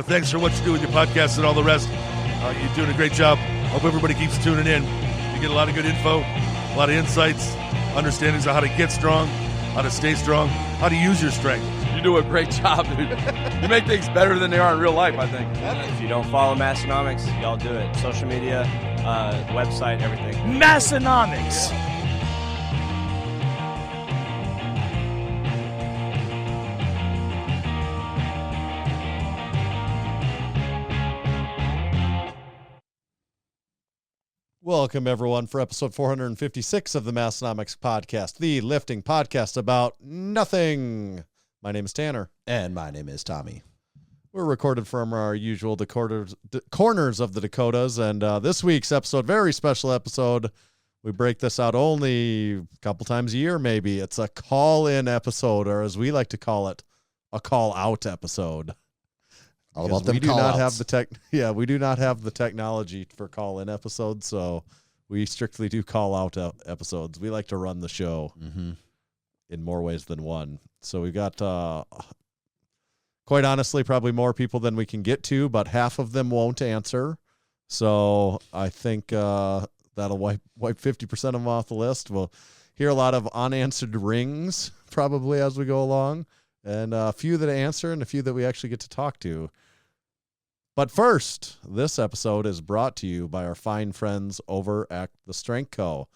thanks for what you do with your podcast and all the rest. You're doing a great job. Hope everybody keeps tuning in. You get a lot of good info, a lot of insights, understandings of how to get strong, how to stay strong, how to use your strength. You do a great job, dude. You make things better than they are in real life, I think. If you don't follow Massenomics, y'all do it. Social media, website, everything. Massenomics. Welcome, everyone, for episode 456 of the Massenomics podcast, the lifting podcast about nothing. My name is Tanner. And my name is Tommy. We're recorded from our usual corners of the Dakotas, and this week's episode, very special episode. We break this out only a couple times a year, maybe. It's a call-in episode, or as we like to call it, a call-out episode. All about them we do not have we do not have the technology for call-in episodes, so we strictly do call-out episodes. We like to run the show in more ways than one. So we've got, quite honestly, probably more people than we can get to, but half of them won't answer. So I think that'll wipe 50% of them off the list. We'll hear a lot of unanswered rings probably as we go along, and a few that answer and a few that we actually get to talk to. But first, this episode is brought to you by our fine friends over at the Strength Co.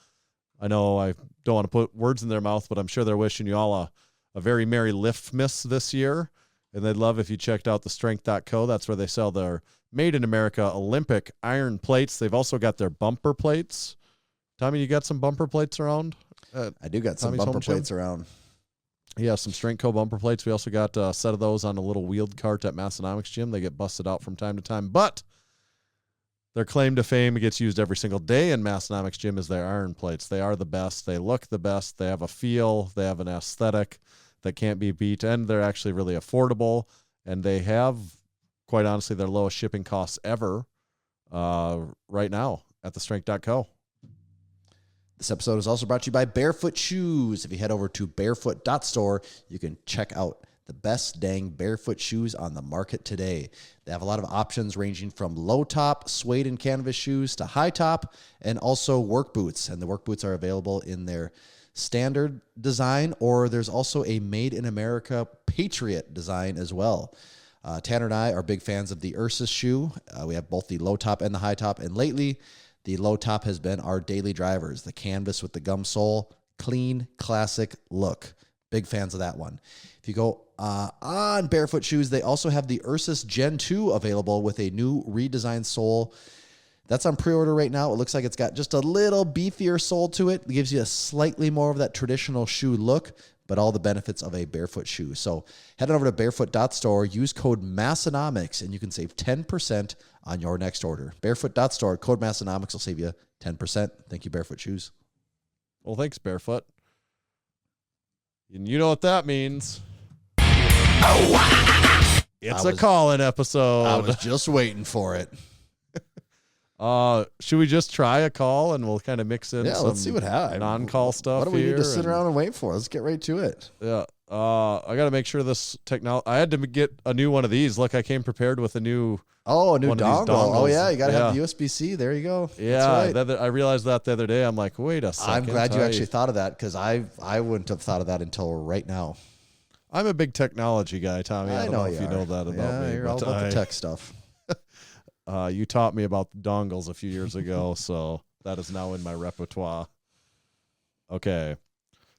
I know I don't want to put words in their mouth, but I'm sure they're wishing you all a very merry Liftmas this year. And they'd love if you checked out the strength.co. That's where they sell their Made in America Olympic iron plates. They've also got their bumper plates. Tommy, you got some bumper plates around? I do got some Tommy's bumper plates around. Yeah, some Strength Co. bumper plates. We also got a set of those on a little wheeled cart at Massenomics Gym. They get busted out from time to time, but their claim to fame gets used every single day in Massenomics Gym is their iron plates. They are the best. They look the best. They have a feel. They have an aesthetic that can't be beat, and they're actually really affordable, and they have, quite honestly, their lowest shipping costs ever right now at thestrength.co. This episode is also brought to you by Barefoot Shoes. If you head over to barefoot.store, you can check out the best dang barefoot shoes on the market today. They have a lot of options ranging from low top, suede and canvas shoes to high top, and also work boots. And the work boots are available in their standard design, or there's also a Made in America Patriot design as well. Tanner and I are big fans of the Ursus shoe. We have both the low top and the high top, and lately the low top has been our daily drivers. The canvas with the gum sole, clean, classic look. Big fans of that one. If you go on Barefoot Shoes, they also have the Ursus Gen 2 available with a new redesigned sole. That's on pre-order right now. It looks like it's got just a little beefier sole to it. It gives you a slightly more of that traditional shoe look, but all the benefits of a barefoot shoe. So head on over to barefoot.store, use code Massenomics, and you can save 10% on your next order. Barefoot.store, code Massenomics will save you 10%. Thank you, Barefoot Shoes. Well, thanks, Barefoot. And you know what that means. It's a call-in episode. I was just waiting for it. Should we just try a call and we'll kind of mix in some let's see what happens. Non-call stuff. What do we here need to sit around and wait for? Let's get right to it. Yeah. I got to make sure this technology. I had to get a new one of these. Look, I came prepared with a new. Oh, a new dongle. Oh, yeah. You got to have the Yeah. USB-C. There you go. Yeah. That's right. I realized that the other day. I'm like, wait a second. I'm glad you actually thought of that, because I wouldn't have thought of that until right now. I'm a big technology guy, Tommy. I don't know if you know that about me. You're all about the tech stuff. You taught me about dongles a few years ago, so that is now in my repertoire. Okay.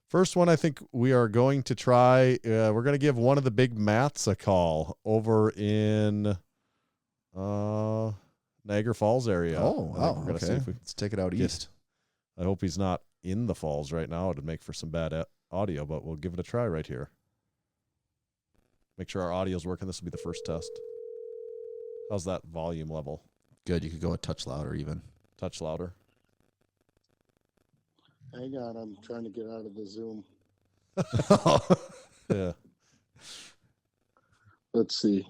First one I think we are going to try, we're going to give one of the big Matts a call over in Niagara Falls area. Oh, wow. We're gonna see if let's take it out east. I hope he's not in the falls right now. It would make for some bad audio, but we'll give it a try right here. Make sure our audio's working. This will be the first test. How's that volume level? Good. You could go a touch louder even. Touch louder. Hang on, I'm trying to get out of the Zoom. Yeah. Let's see.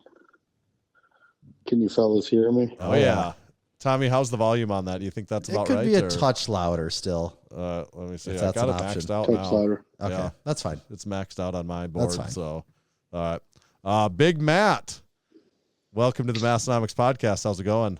Can you fellas hear me? Oh, yeah. Tommy, how's the volume on that? Do you think that's about right? It could be a touch louder still. Let me see. If I that's got an it option. maxed out Touch now. louder. Okay, Yeah. that's fine. It's maxed out on my board. That's fine. So, all right. Big Matt. welcome to the Massenomics podcast. How's it going?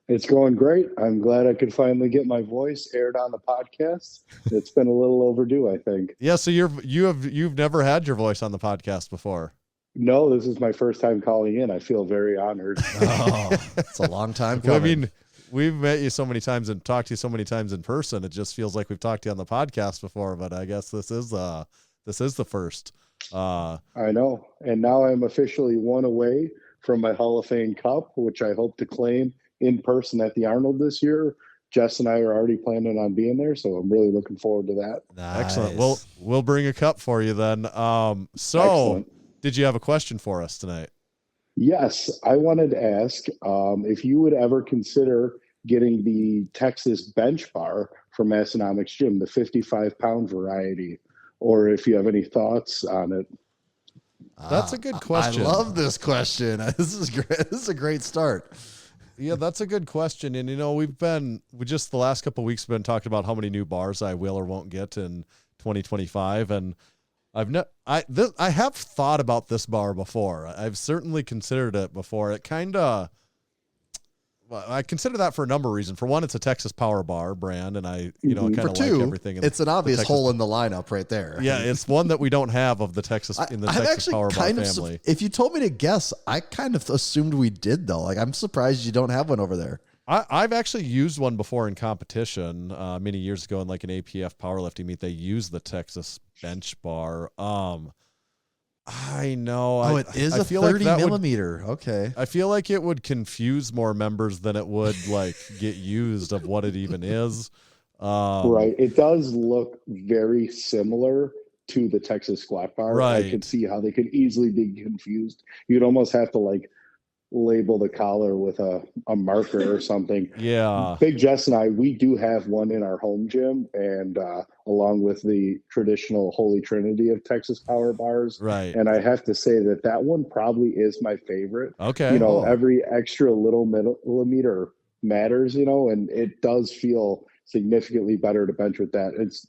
It's going great. I'm glad I could finally get my voice aired on the podcast. It's been a little overdue, I think. Yeah, so you've never had your voice on the podcast before. No, this is my first time calling in. I feel very honored. Oh, it's a long time Well, coming. I mean, we've met you so many times and talked to you so many times in person. It just feels like we've talked to you on the podcast before, but I guess this is the first. I know. And now I'm officially one away from my Hall of Fame Cup, which I hope to claim in person at the Arnold this year. Jess and I are already planning on being there, so I'm really looking forward to that. Nice. Excellent. We'll bring a cup for you then. So Excellent. did you have a question for us tonight? Yes, I wanted to ask if you would ever consider getting the Texas bench bar from Massenomics Gym, the 55-pound variety, or if you have any thoughts on it. That's a good question. I love this question. This is great. This is a great start. Yeah, that's a good question. And, we just the last couple of weeks been talking about how many new bars I will or won't get in 2025. And I have thought about this bar before. I've certainly considered it before. I consider that for a number of reasons. For one, it's a Texas Power Bar brand, and I kind of like everything. It's an obvious hole in the lineup right there. Yeah, it's one that we don't have of the Texas Texas Power Bar family. If you told me to guess, I kind of assumed we did though. Like I'm surprised you don't have one over there. I've actually used one before in competition many years ago in like an APF powerlifting meet. They used the Texas bench bar. I know. Oh, it is I a feel 30 like millimeter. Okay. I feel like it would confuse more members than it would like get used of what it even is. Right. It does look very similar to the Texas squat bar. Right. I could see how they could easily be confused. You'd almost have to like label the collar with a marker or something. Yeah. Big Jess and I, we do have one in our home gym, and along with the traditional Holy Trinity of Texas Power Bars. Right. And I have to say that one probably is my favorite. Okay. Every extra little millimeter matters, and it does feel significantly better to bench with that. It's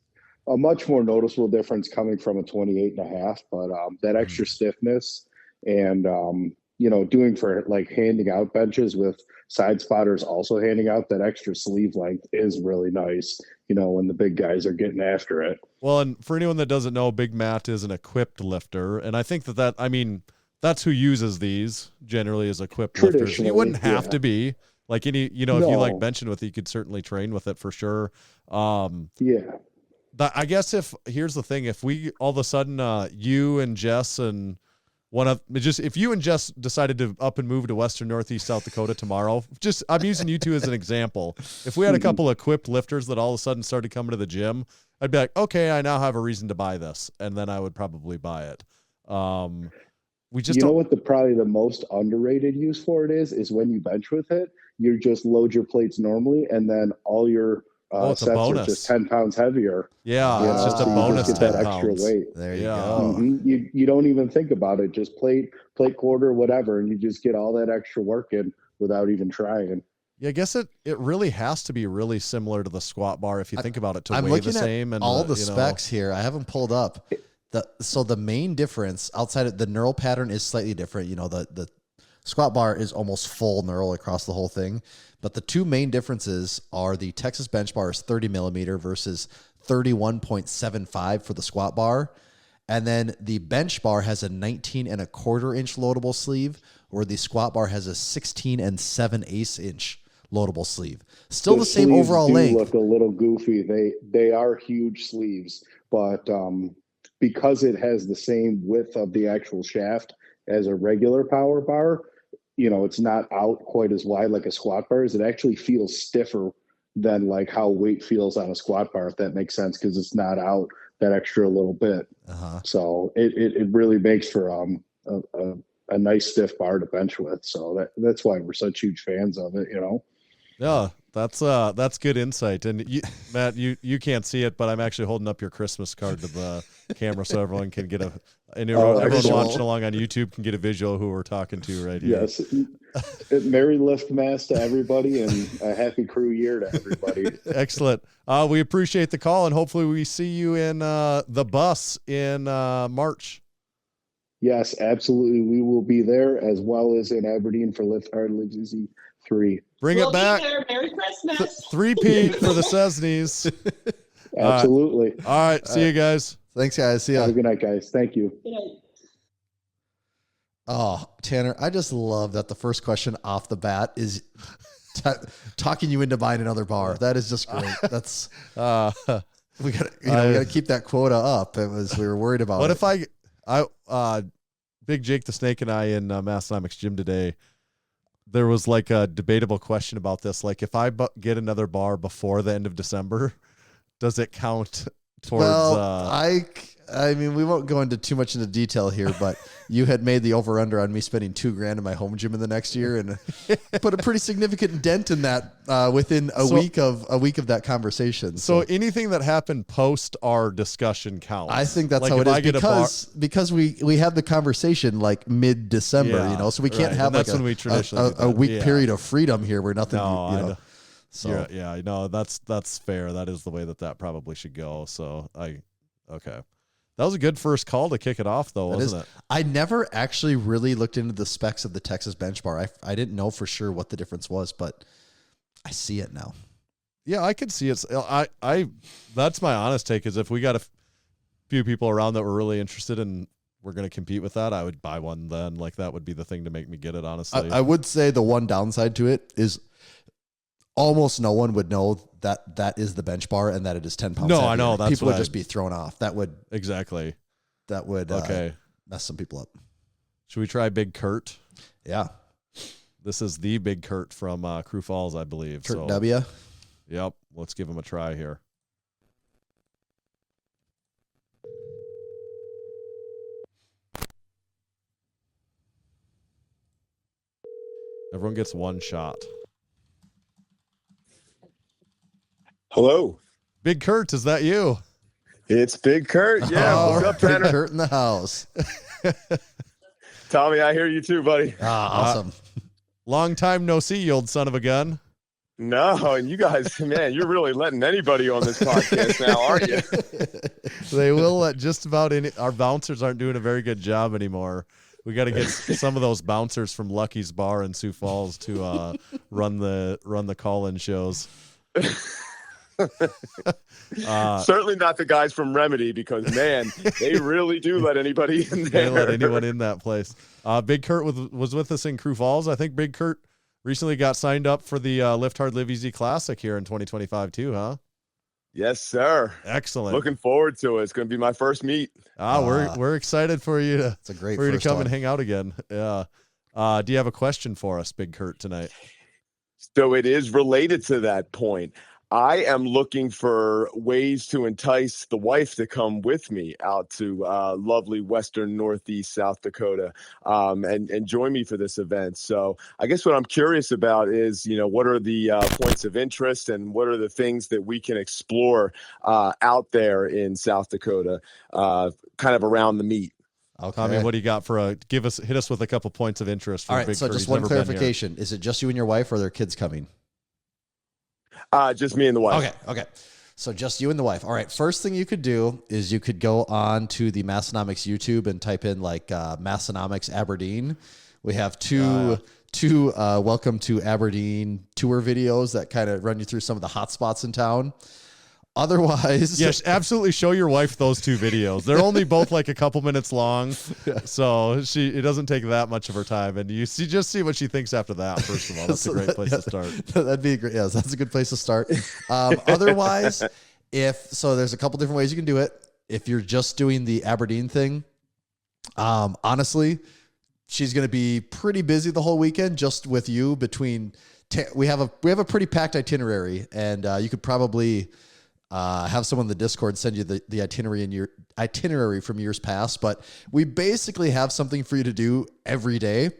a much more noticeable difference coming from a 28.5, but that extra stiffness and, doing for like handing out benches with side spotters also handing out that extra sleeve length is really nice, when the big guys are getting after it. Well, and for anyone that doesn't know, Big Matt is an equipped lifter. And I think that's who uses these generally as equipped lifters. You wouldn't have to be like if you like benching with it, you could certainly train with it for sure. I guess here's the thing, if we all of a sudden, you and Jess and if you and Jess decided to up and move to Western Northeast South Dakota tomorrow, I'm using you two as an example. If we had a couple of equipped lifters that all of a sudden started coming to the gym, I'd be like, okay, I now have a reason to buy this. And then I would probably buy it. What probably the most underrated use for it is when you bench with it, you just load your plates normally and then all your sets are just 10 pounds heavier. Yeah, it's just a bonus. Just get that extra weight. There you go. Mm-hmm. You don't even think about it. Just plate quarter, whatever, and you just get all that extra work in without even trying. Yeah, I guess it really has to be really similar to the squat bar if you think about it. I'm weigh looking the same at and all the specs here. I haven't pulled up. So the main difference outside of the knurl pattern is slightly different. The squat bar is almost full knurl across the whole thing. But the two main differences are the Texas bench bar is 30 millimeter versus 31.75 for the squat bar. And then the bench bar has a 19.25 inch loadable sleeve, where the squat bar has a 16 7/8 inch loadable sleeve. Still the same overall length. Look a little goofy. They are huge sleeves, but because it has the same width of the actual shaft as a regular power bar, it's not out quite as wide like a squat bar is. It actually feels stiffer than like how weight feels on a squat bar, if that makes sense, because it's not out that extra little bit. So it really makes for a nice stiff bar to bench with. So that's why we're such huge fans of it, Yeah, that's good insight. And Matt, you can't see it, but I'm actually holding up your Christmas card to the camera so everyone can get everyone watching along on YouTube can get a visual of who we're talking to right here. Yes. Merry Lift Mass to everybody and a happy crew year to everybody. Excellent. We appreciate the call, and hopefully we see you in the bus in March. Yes, absolutely. We will be there as well as in Aberdeen for Lift Hard, Live Easy 3. Bring We'll it be back. there. Merry Christmas. 3-peat for the Cessnies. Absolutely. All right. See you guys. Thanks, guys. See ya. Have a good night, guys. Thank you. Good night. Oh, Tanner, I just love that the first question off the bat is talking you into buying another bar. That is just great. That's we got we got to keep that quota up. We were worried about. What it. if Big Jake the Snake and I in Massenomics gym today, there was like a debatable question about this. Like, if I get another bar before the end of December, does it count towards? Well, I mean, we won't go into too much into detail here, but you had made the over under on me spending $2,000 in my home gym in the next year, and put a pretty significant dent in that within a week of that conversation. So anything that happened post our discussion counts. I think that's like how it is because we had the conversation like mid-December, so we can't have that's like when we traditionally a week period of freedom here where nothing. So I know that's fair. That is the way that probably should go. So okay. That was a good first call to kick it off, though, wasn't it? I never actually really looked into the specs of the Texas bench bar. I didn't know for sure what the difference was, but I see it now. Yeah, I could see it. That's my honest take, is if we got a few people around that were really interested and we're going to compete with that, I would buy one then. Like, that would be the thing to make me get it, honestly. I would say the one downside to it is almost no one would know that is the bench bar and that it is 10 pounds. No, heavier. I know. That's people would just be thrown off. That would okay. Mess some people up. Should we try Big Kurt? Yeah. This is the Big Kurt from Crew Falls, I believe. Kurt W. Yep. Let's give him a try here. Everyone gets one shot. Hello. Big Kurt, is that you? It's Big Kurt. Yeah, what's up, Tanner? Big Kurt in the house. Tommy, I hear you too, buddy. Awesome. Long time no see, you old son of a gun. No, and you guys, man, you're really letting anybody on this podcast now, aren't you? They will let just about any. Our bouncers aren't doing a very good job anymore. We got to get some of those bouncers from Lucky's Bar in Sioux Falls to run the call-in shows. Certainly not the guys from Remedy, because man, they really do let anybody in there. They let anyone in that place. Big Kurt was with us in Crew Falls. I think Big Kurt recently got signed up for the Lift Hard Live Easy Classic here in 2025 too, huh? Yes, sir. Excellent. Looking forward to it. It's going to be my first meet. We're excited for you to. It's a great for you to come one. and hang out again. Yeah. Do you have a question for us, Big Kurt, tonight? So it is related to that point. I am looking for ways to entice the wife to come with me out to lovely western northeast South Dakota and join me for this event. So I guess what I'm curious about is, what are the points of interest and what are the things that we can explore out there in South Dakota, kind of around the meet. Okay. Tommy, what do you got hit us with a couple points of interest. For All right, Big so Kurt. just He's one never been here. clarification. Is it just you and your wife or are there kids coming? Just me and the wife. Okay. So just you and the wife. All right. First thing you could do is you could go on to the Massenomics YouTube and type in like Massenomics Aberdeen. We have two welcome to Aberdeen tour videos that kind of run you through some of the hot spots in town. Otherwise, yes, absolutely. Show your wife those two videos. They're only both like a couple minutes long, so it doesn't take that much of her time. And just see what she thinks after that. First of all, that's a great place to start. That'd be great. Yes, that's a good place to start. Otherwise, there's a couple different ways you can do it. If you're just doing the Aberdeen thing, honestly, she's going to be pretty busy the whole weekend just with you. We have a pretty packed itinerary, and you could probably. Have someone in the Discord send you the itinerary from years past, but we basically have something for you to do every day.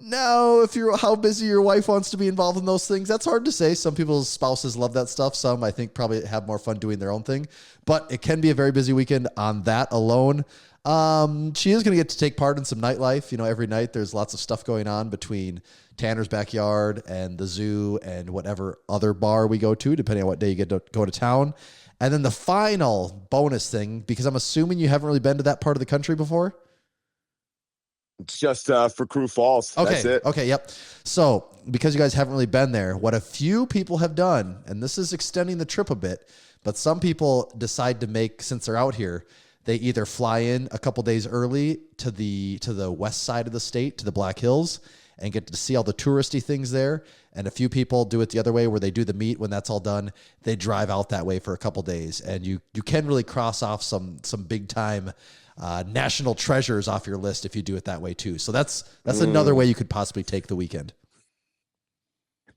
Now, how busy your wife wants to be involved in those things, that's hard to say. Some people's spouses love that stuff. Some, I think, probably have more fun doing their own thing, but it can be a very busy weekend on that alone. She is going to get to take part in some nightlife. Every night there's lots of stuff going on between Tanner's backyard and the zoo and whatever other bar we go to, depending on what day you get to go to town. And then the final bonus thing, because I'm assuming you haven't really been to that part of the country before. It's just for Crew Falls. Okay. That's it. Okay. Yep. So because you guys haven't really been there, what a few people have done, and this is extending the trip a bit, but some people decide to make, since they're out here, they either fly in a couple days early to the west side of the state, to the Black Hills, and get to see all the touristy things there. And a few people do it the other way, where they do the meet. When that's all done, they drive out that way for a couple days, and you can really cross off some big time national treasures off your list if you do it that way too. So that's another way you could possibly take the weekend.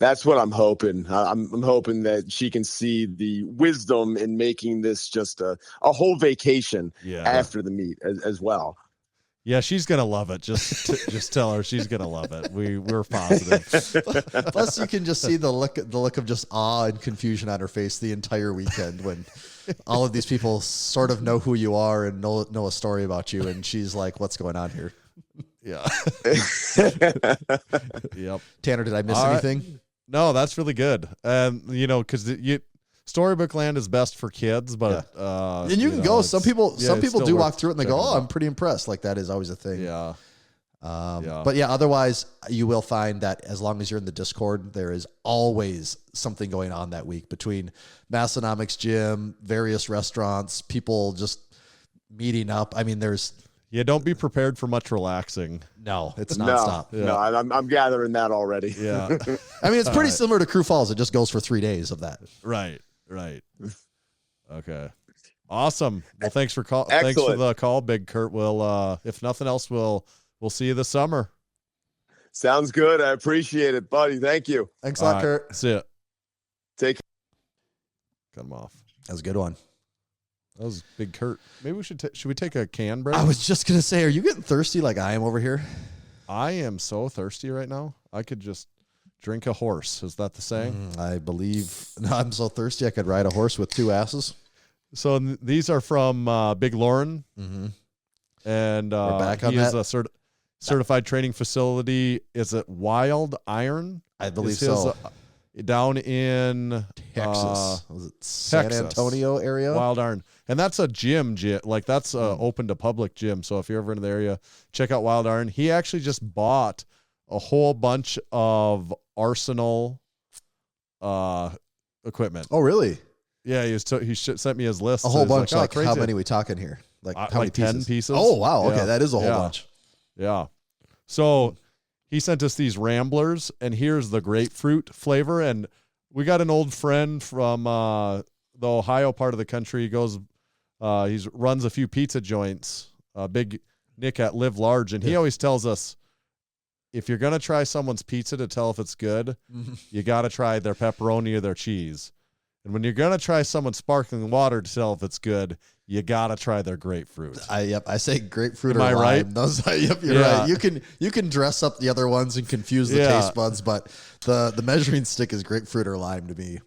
That's what I'm hoping. I'm hoping that she can see the wisdom in making this just a whole vacation after the meet as well. Yeah, she's gonna love it. Just tell her she's gonna love it. We're positive. Plus, you can just see the look of just awe and confusion on her face the entire weekend when all of these people sort of know who you are and know a story about you, and she's like, "What's going on here?" Yeah. Yep. Tanner, did I miss anything? No, that's really good. Because Storybook Land is best for kids, but and you can go. Some people do walk through it and they go, "Oh, I'm pretty impressed." Like that is always a thing. Yeah. But yeah, otherwise you will find that as long as you're in the Discord, there is always something going on that week between Massenomics gym, various restaurants, people just meeting up. I mean, don't be prepared for much relaxing. No, it's nonstop. No, I'm gathering that already. Yeah. I mean, it's pretty similar to Crew Falls. It just goes for 3 days of that. Right. Okay. Awesome. Well, thanks for Excellent. Thanks for the call, Big Kurt. We'll if nothing else, we'll see you this summer. Sounds good. I appreciate it, buddy. Thank you. Thanks a lot, Kurt. See ya. Take care. Cut him off. That was a good one. That was Big Kurt. Maybe we should we take a can break? I was just gonna say, are you getting thirsty like I am over here? I am so thirsty right now. I could just drink a horse. Is that the saying? I believe. No, I'm so thirsty I could ride a horse with 2 asses. So these are from Big Lauren. Mm-hmm. And We're back on he that. is a certified training facility. Is it Wild Iron? I believe so. Down in Texas. Was it San Antonio area? Wild Iron. And that's a gym. Like that's a open to public gym. So if you're ever in the area, check out Wild Iron. He actually just bought a whole bunch of Arsenal equipment. Oh, really? Yeah, he sent me his list. A whole bunch. Like, how many we talking here? Like how many 10 pieces? Oh, wow. Okay, that is a whole bunch. Yeah. So he sent us these Ramblers, and here's the grapefruit flavor. And we got an old friend from the Ohio part of the country. He goes, he runs a few pizza joints, Big Nick at Live Large, and he always tells us, if you're going to try someone's pizza to tell if it's good, you got to try their pepperoni or their cheese. And when you're going to try someone's sparkling water to tell if it's good, you got to try their grapefruit. I say grapefruit. Am I right? Yep, you're right. You can dress up the other ones and confuse the taste buds, but the measuring stick is grapefruit or lime to me.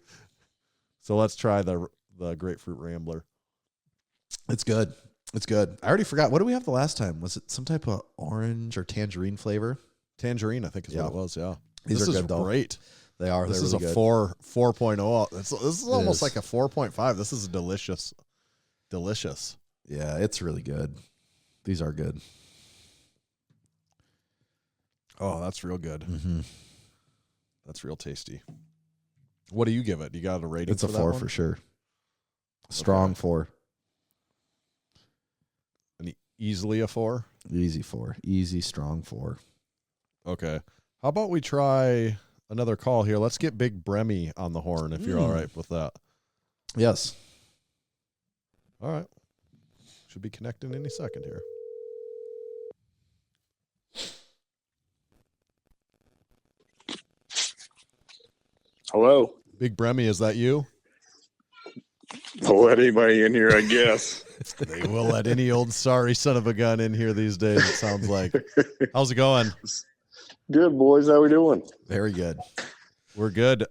So let's try the grapefruit Rambler. It's good. It's good. I already forgot. What did we have the last time? Was it some type of orange or tangerine flavor? Tangerine, I think is what it was. Yeah. These are good though. Great. They are. This is really a good. 4.0. This is almost like a 4.5. This is delicious. Delicious. Yeah, it's really good. These are good. Oh, that's real good. Mm-hmm. That's real tasty. What do you give it? You got a rating? It's a 4 for sure. Strong 4. Easily a 4? Easy 4. Easy, strong 4. Okay. How about we try another call here? Let's get Big Bremy on the horn if you're all right with that. Yes. All right. Should be connecting any second here. Hello. Big Bremy, is that you? I'll let anybody in here, I guess. They will let any old sorry son of a gun in here these days, it sounds like. How's it going? Good, boys. How we doing? Very good. We're good.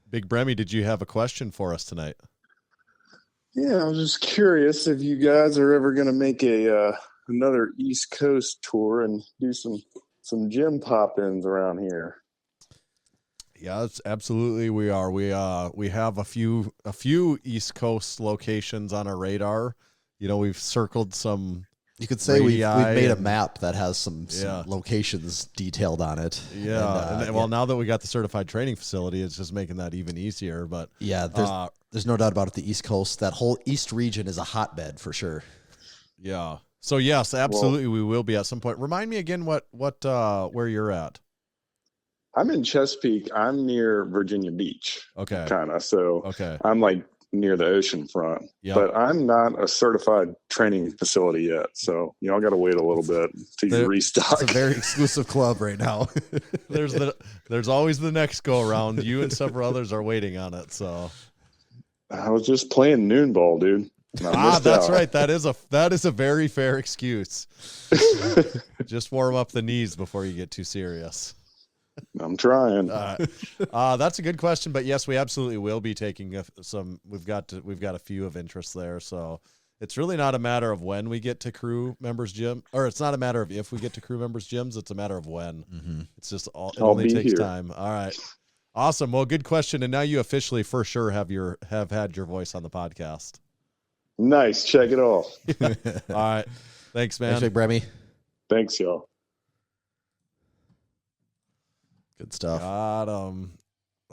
Big Bremy, did you have a question for us tonight? Yeah, I was just curious if you guys are ever going to make another East Coast tour and do some gym pop-ins around here. Yeah, it's absolutely we are. We have a few East Coast locations on our radar. You know, we've circled some You could say we've made a and- map that has some locations detailed on it. Yeah. Well, now that we got the certified training facility, it's just making that even easier. But yeah, there's no doubt about it. The East Coast, that whole East region is a hotbed for sure. Yeah. So yes, absolutely, we will be at some point. Remind me again where you're at. I'm in Chesapeake. I'm near Virginia Beach. Okay. Kind of. So Okay. I'm like near the ocean front. Yep. But I'm not a certified training facility yet. So y'all got to wait a little bit to restock. It's a very exclusive club right now. There's always the next go around. You and several others are waiting on it. So I was just playing noon ball, dude. That's right. That is a very fair excuse. Just warm up the knees before you get too serious. I'm trying. That's a good question, but yes, we absolutely will be taking some. We've got a few of interest there, so it's really not a matter of when we get to crew members gym, or it's not a matter of if we get to crew members gyms. It's a matter of when. Mm-hmm. It's just it only takes time. All right, awesome. Well, good question, and now you officially for sure have had your voice on the podcast. Nice. Check it off. All right. Thanks, man. Thanks, Big Bremy. Thanks, y'all. Good stuff. Got 'em.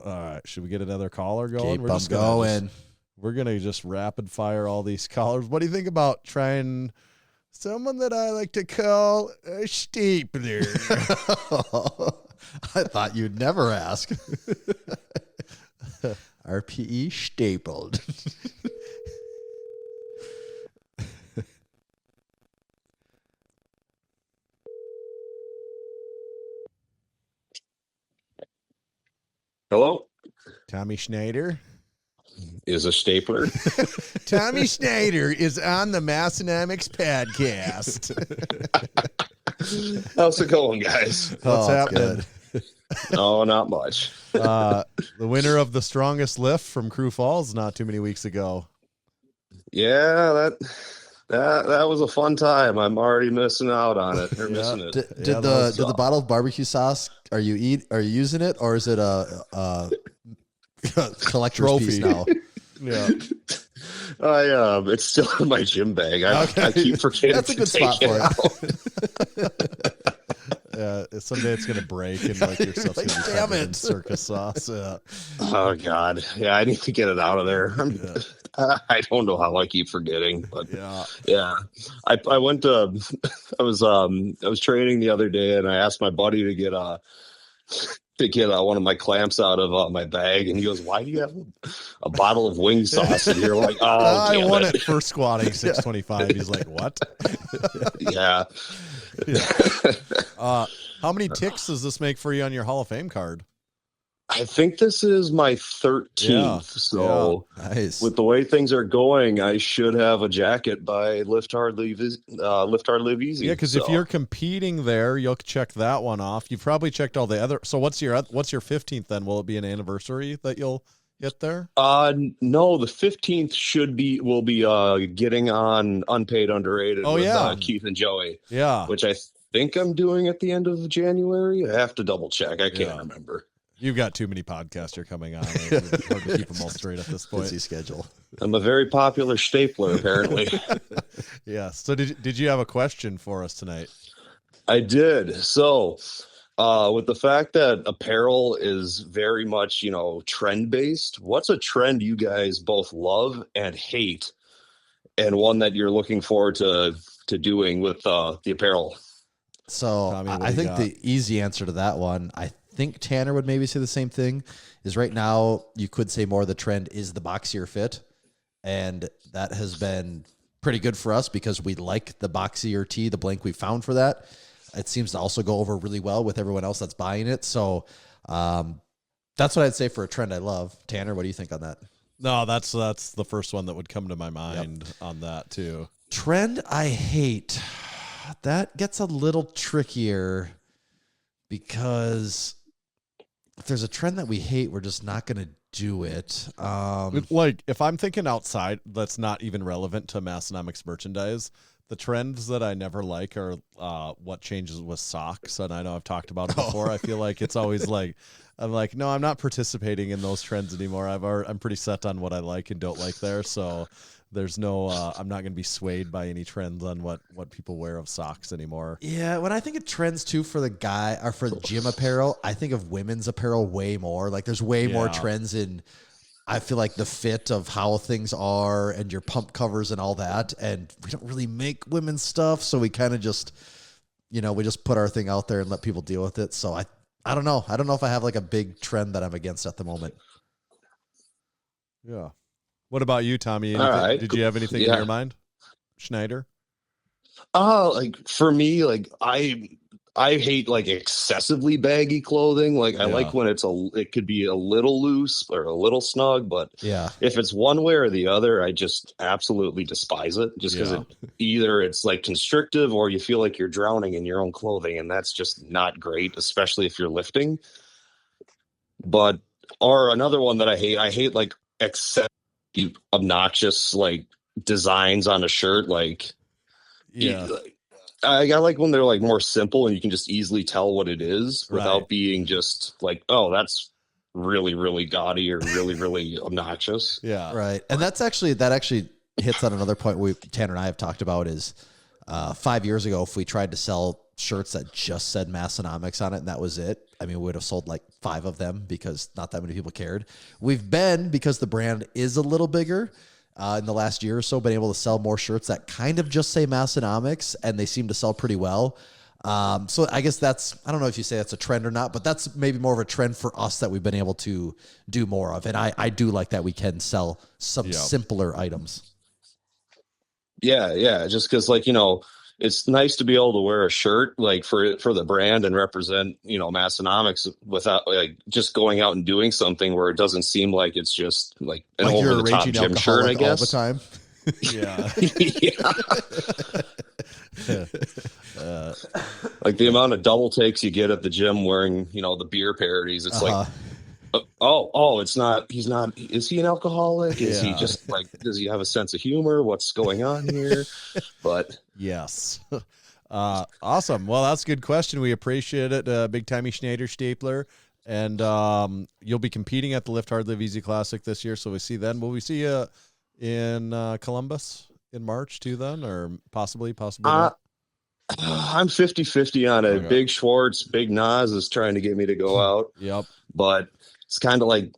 All right. Should we get another caller going? Keep 'em going. We're going to just rapid fire all these callers. What do you think about trying someone that I like to call a stapler? I thought you'd never ask. RPE stapled. Hello? Tommy Schneider is a stapler. Tommy Schneider is on the Massenomics podcast. How's it going, guys? What's happening? Oh, not much. The winner of the strongest lift from Crew Falls not too many weeks ago. Yeah, that was a fun time. I'm already missing out on it. Or missing it. Did the bottle of barbecue sauce? Are you using it, or is it a collector's piece now? Yeah. It's still in my gym bag. I keep forgetting. That's a good spot for it. Yeah, someday it's gonna break and like your stuff's gonna be covered in circus sauce. Yeah. Oh God, yeah, I need to get it out of there. I don't know how I keep forgetting, but yeah. I went to I was training the other day, and I asked my buddy to get one of my clamps out of my bag, and he goes, "Why do you have a bottle of wing sauce?" And you're like, "Oh, I won it for squatting 625." He's like, "What?" Yeah. How many ticks does this make for you on your Hall of Fame card? I think this is my 13th. So nice. With the way things are going, I should have a jacket by Lift Hard Live Easy. Yeah, because if you're competing there, you'll check that one off. You've probably checked all the other. So what's your 15th then? Will it be an anniversary that you'll get there? No, the 15th will be getting on Unpaid Underrated with Keith and Joey. Yeah. Which I think I'm doing at the end of January. I have to double check. I can't remember. You've got too many podcasts you're coming on. It's hard to keep them all straight at this point. Busy schedule. I'm a very popular stapler, apparently. Yeah. So did you have a question for us tonight? I did. So with the fact that apparel is very much, trend based, what's a trend you guys both love and hate, and one that you're looking forward to doing with the apparel? So Tommy, I think the easy answer to that one, I think Tanner would maybe say the same thing, is right now you could say more of the trend is the boxier fit. And that has been pretty good for us because we like the boxier tee, the blank we found for that. It seems to also go over really well with everyone else that's buying it. So that's what I'd say for a trend I love. Tanner, what do you think on that? No, that's the first one that would come to my mind on that too. Trend I hate. That gets a little trickier because if there's a trend that we hate, we're just not going to do it. Like if I'm thinking outside, that's not even relevant to Massenomics merchandise. The trends that I never like are what changes with socks. And I know I've talked about it before. I feel like it's always like I'm like, no, I'm not participating in those trends anymore. I'm pretty set on what I like and don't like there. So there's no, I'm not going to be swayed by any trends on what people wear of socks anymore. Yeah, when I think of trends too for the guy or for the gym apparel, I think of women's apparel way more. Like there's way more trends in, I feel like, the fit of how things are and your pump covers and all that. And we don't really make women's stuff, so we kind of just, we just put our thing out there and let people deal with it. So I don't know. I don't know if I have like a big trend that I'm against at the moment. Yeah. What about you, Tommy? All right. Did you have anything in your mind, Schneider? Like for me, like I hate like excessively baggy clothing. Like I like when it could be a little loose or a little snug, but if it's one way or the other, I just absolutely despise it. Just because either it's like constrictive or you feel like you're drowning in your own clothing, and that's just not great, especially if you're lifting. But or another one that I hate like excessive obnoxious like designs on a shirt. Like I like when they're like more simple and you can just easily tell what it is without being just like, oh, that's really, really gaudy or really, really obnoxious. Yeah. Right. And that actually hits on another point Tanner and I have talked about is 5 years ago, if we tried to sell shirts that just said Massenomics on it and that was it, I mean, we would have sold like 5 of them because not that many people cared. We've been, because the brand is a little bigger, in the last year or so, been able to sell more shirts that kind of just say Massenomics, and they seem to sell pretty well. So I guess I don't know if you say that's a trend or not, but that's maybe more of a trend for us that we've been able to do more of. And I do like that we can sell some simpler items. Yeah. Just because, like, it's nice to be able to wear a shirt like for the brand and represent, Massenomics without like just going out and doing something where it doesn't seem like it's just like an like over the top gym shirt, I guess. All the time. Like the amount of double takes you get at the gym wearing, the beer parodies. It's like, it's not, is he an alcoholic? Is he just like, does he have a sense of humor? What's going on here? But yes. Awesome. Well, that's a good question. We appreciate it. Big Tommy Schneider Stapler. And you'll be competing at the Lift Hard Live Easy Classic this year. So we see then. Will we see you in Columbus in March too then? Or possibly not? I'm 50-50 on it. Okay. Big Schwartz, Big Nas is trying to get me to go out. Yep. But it's kind of like,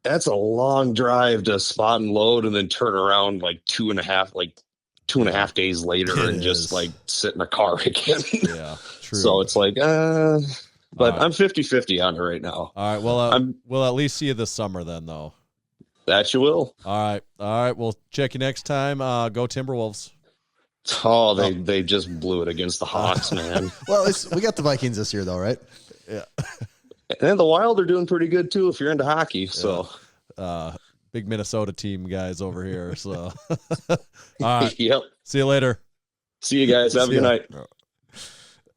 that's a long drive to spot and load and then turn around like 2.5 days later and just like sit in a car again. Yeah, true. So it's like, but I'm 50-50 on it right now. All right. Well, we'll at least see you this summer then, though. That you will. All right. We'll check you next time. Go Timberwolves. Oh, they just blew it against the Hawks, man. Well, we got the Vikings this year, though, right? Yeah. And the Wild are doing pretty good, too, if you're into hockey. So, big Minnesota team guys over here. So, all right. Yep. See you later. See you guys. Have a good night.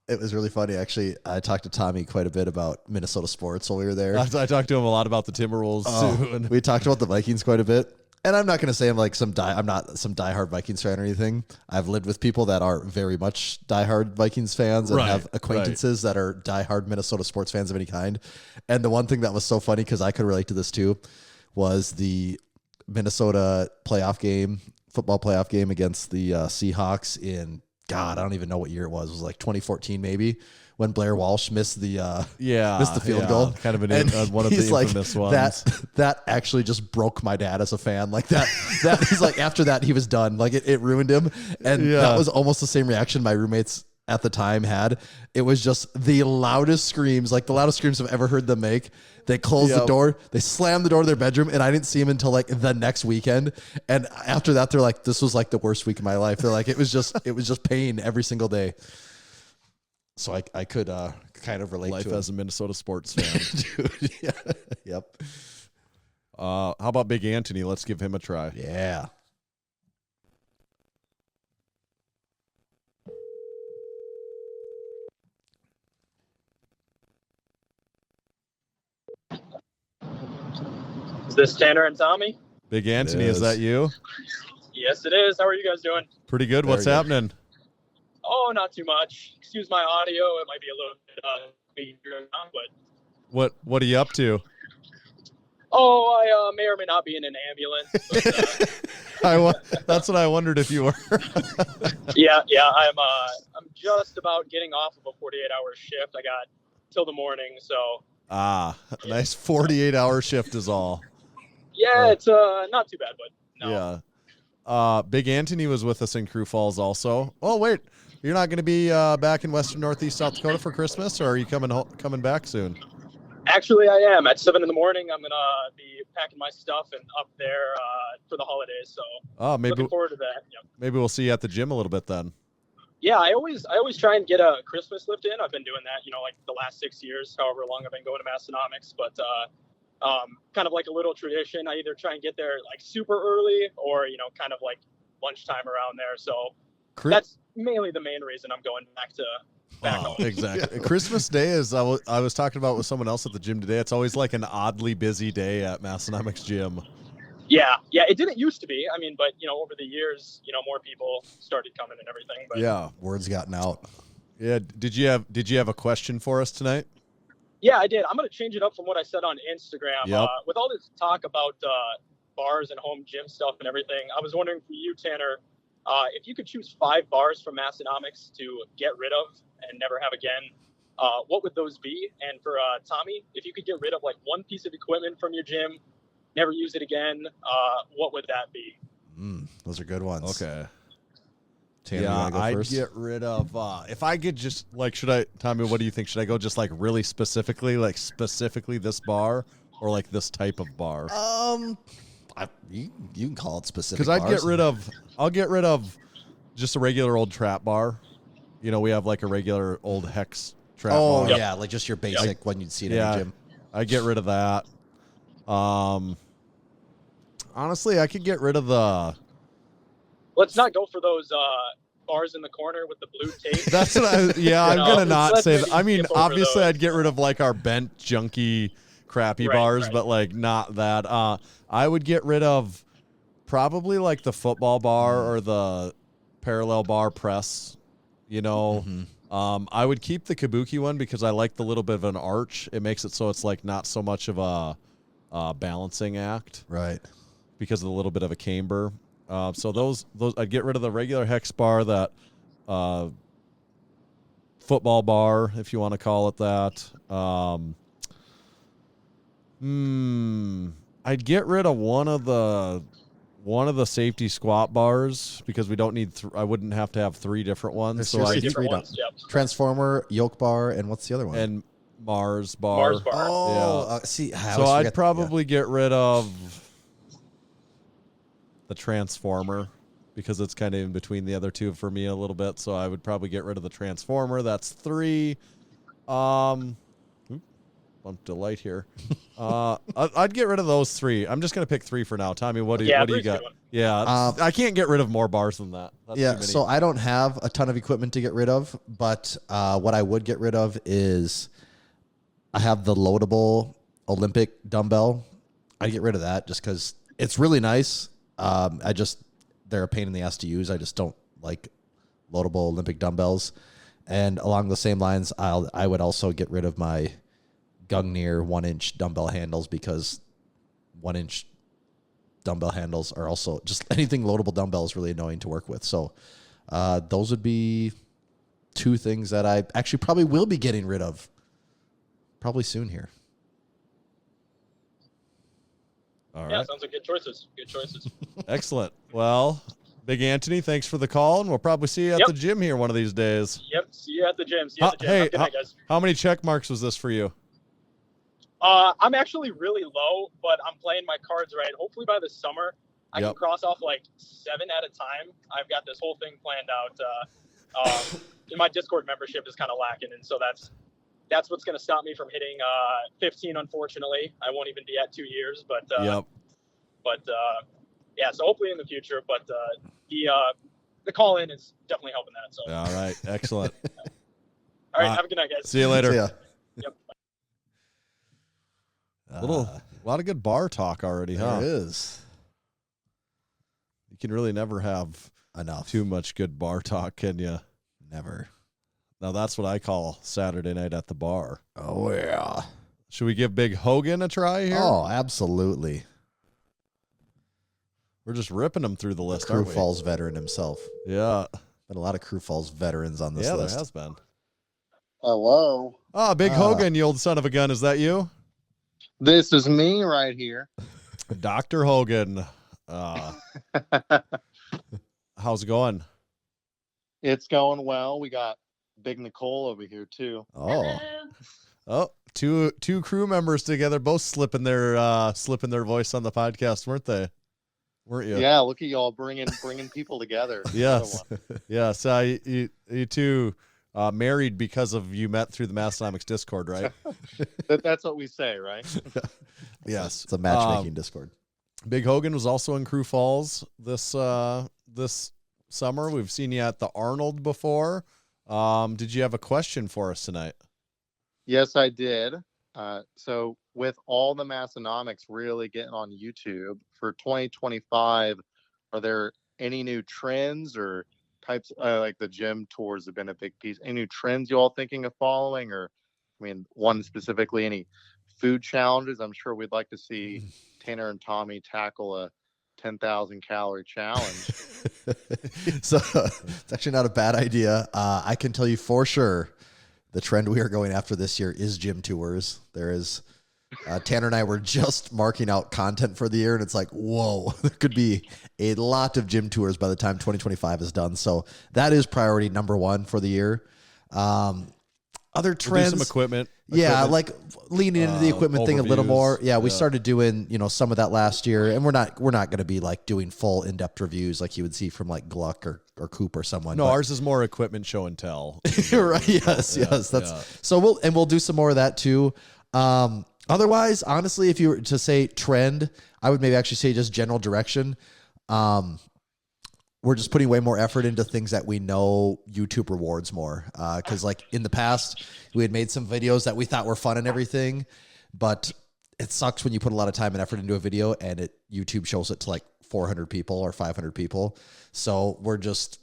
It was really funny, actually. I talked to Tommy quite a bit about Minnesota sports while we were there. I talked to him a lot about the Timberwolves, too. And we talked about the Vikings quite a bit. And I'm not going to say I'm not some diehard Vikings fan or anything. I've lived with people that are very much diehard Vikings fans and have acquaintances that are diehard Minnesota sports fans of any kind. And the one thing that was so funny, because I could relate to this too, was the Minnesota football playoff game against the Seahawks in, God, I don't even know what year it was. It was like 2014 maybe, when Blair Walsh missed the field goal. Kind of one of the infamous ones. That actually just broke my dad as a fan. Like that he's like, after that he was done. Like it ruined him. And that was almost the same reaction my roommates at the time had. It was just the loudest screams, like the loudest screams I've ever heard them make. They closed the door, they slammed the door to their bedroom, and I didn't see him until like the next weekend. And after that, they're like, this was like the worst week of my life. They're like, it was just pain every single day. So I could kind of relate life to as a Minnesota sports fan. Dude, yeah. Yep. How about Big Anthony? Let's give him a try. Yeah. Is this Tanner and Tommy? Big Anthony, is that you? Yes, it is. How are you guys doing? Pretty good. What's happening? Oh, not too much. Excuse my audio. It might be a little bit but What are you up to? Oh, I may or may not be in an ambulance. But, That's what I wondered if you were. yeah. I'm just about getting off of a 48-hour shift. I got till the morning, so. Nice 48-hour shift is all. Yeah, it's not too bad, but no. Yeah. Big Anthony was with us in Crew Falls also. Oh wait, you're not going to be back in Western Northeast South Dakota for Christmas, or are you coming back soon? Actually, I am. At 7 in the morning, I'm going to be packing my stuff and up there for the holidays. So looking forward to that. Yep. Maybe we'll see you at the gym a little bit then. Yeah, I always try and get a Christmas lift in. I've been doing that, like the last 6 years, however long I've been going to Massenomics. But kind of like a little tradition. I either try and get there like super early or, kind of like lunchtime around there. So that's mainly the main reason I'm going back home. Exactly. Yeah. Christmas Day is, I was talking about with someone else at the gym today. It's always like an oddly busy day at Massenomics Gym. Yeah. It didn't used to be. I mean, but, over the years, more people started coming and everything. But yeah. Word's gotten out. Yeah. Did you have a question for us tonight? Yeah, I did. I'm going to change it up from what I said on Instagram. Yep. With all this talk about bars and home gym stuff and everything, I was wondering for you, Tanner, if you could choose 5 bars from Massenomics to get rid of and never have again, what would those be? And for Tommy, if you could get rid of like one piece of equipment from your gym, never use it again, what would that be? Those are good ones. Okay. Tanner, you wanna go first? I'd get rid of, if I could just, Tommy, what do you think? Should I go just like really specifically this bar or like this type of bar? You can call it specific. Because I'll get rid of just a regular old trap bar. We have like a regular old hex trap bar. Oh, yeah, like just your basic one you'd see in any gym. I get rid of that. Honestly, I could get rid of the... Let's not go for those bars in the corner with the blue tape. That's what I'm going to not say that. I mean, obviously, I'd get rid of like our bent, junky, crappy bars, but like not that. I would get rid of probably like the football bar or the parallel bar press, I would keep the kabuki one because I like the little bit of an arch. It makes it so it's like not so much of a balancing act. Right. Because of the little bit of a camber. So those I'd get rid of the regular hex bar, that football bar, if you want to call it that. I'd get rid of one of the safety squat bars because we don't need. I wouldn't have to have 3 different ones. So I get 3 Transformer, yoke bar, and what's the other one? And Mars bar. Oh, yeah. So I'd probably get rid of the Transformer because it's kind of in between the other two for me a little bit. So I would probably get rid of the Transformer. That's 3. Bumped a light here. I'd get rid of those 3. I'm just going to pick 3 for now. Tommy, what do you got? Yeah, I can't get rid of more bars than that. That's so I don't have a ton of equipment to get rid of, but what I would get rid of is I have the loadable Olympic dumbbell. I'd get rid of that just because it's really nice. They're a pain in the ass to use. I just don't like loadable Olympic dumbbells. And along the same lines, I would also get rid of my Gungnir 1-inch dumbbell handles because 1-inch dumbbell handles are also just anything loadable dumbbell is really annoying to work with. So those would be 2 things that I actually probably will be getting rid of probably soon here. All right. Yeah, sounds like good choices. Excellent. Well, Big Anthony, thanks for the call, and we'll probably see you at the gym here one of these days. Yep, see you at the gym. Hey, good night, guys. How many check marks was this for you? I'm actually really low, but I'm playing my cards right. Hopefully by the summer, I can cross off like 7 at a time. I've got this whole thing planned out. My Discord membership is kind of lacking, and so that's what's going to stop me from hitting 15. Unfortunately, I won't even be at 2 years. But yeah. So hopefully in the future. But the call in is definitely helping that. So all right, excellent. All right, have a good night, guys. See you later. See ya. Yep. A lot of good bar talk already, huh? There is. You can really never have too much good bar talk, can you? Never. Now that's what I call Saturday night at the bar. Oh yeah. Should we give Big Hogan a try here? Oh, absolutely. We're just ripping him through the list, Crew aren't we? Falls veteran himself. Yeah. Been a lot of Crew Falls veterans on this list. There has been. Hello. Ah, Big Hogan, you old son of a gun. Is that you? This is me right here. Dr. Hogan. How's it going? It's going well. We got Big Nicole over here too. Oh, two crew members together, both slipping their voice on the podcast, weren't they? Weren't you? Yeah, look at y'all bringing people together. Yes. Yes. You two married because of you met through the Massenomics Discord, right? That's what we say, right? Yes. It's a matchmaking Discord. Big Hogan was also in Crew Falls this summer. We've seen you at the Arnold before. Did you have a question for us tonight? Yes, I did. So with all the Massenomics really getting on YouTube for 2025, are there any new trends or types like the gym tours have been a big piece? Any new trends you all thinking of following, or I mean, one specifically, any food challenges? I'm sure we'd like to see Tanner and Tommy tackle a 10,000 calorie challenge. So it's actually not a bad idea. I can tell you for sure the trend we are going after this year is gym tours. There is Tanner and I were just marking out content for the year, and it's like, whoa, there could be a lot of gym tours by the time 2025 is done. So that is priority number one for the year. Other trends, some equipment. Yeah, like leaning into the equipment thing a little more. Yeah, we started doing, some of that last year, and we're not going to be like doing full in-depth reviews like you would see from like Gluck or Coop or someone. No, ours is more equipment show and tell. Right. Yes. So we'll do some more of that too. Otherwise, honestly, if you were to say trend, I would maybe actually say just general direction. We're just putting way more effort into things that we know YouTube rewards more. Because like in the past, we had made some videos that we thought were fun and everything, but it sucks when you put a lot of time and effort into a video and YouTube shows it to like 400 people or 500 people. So we're just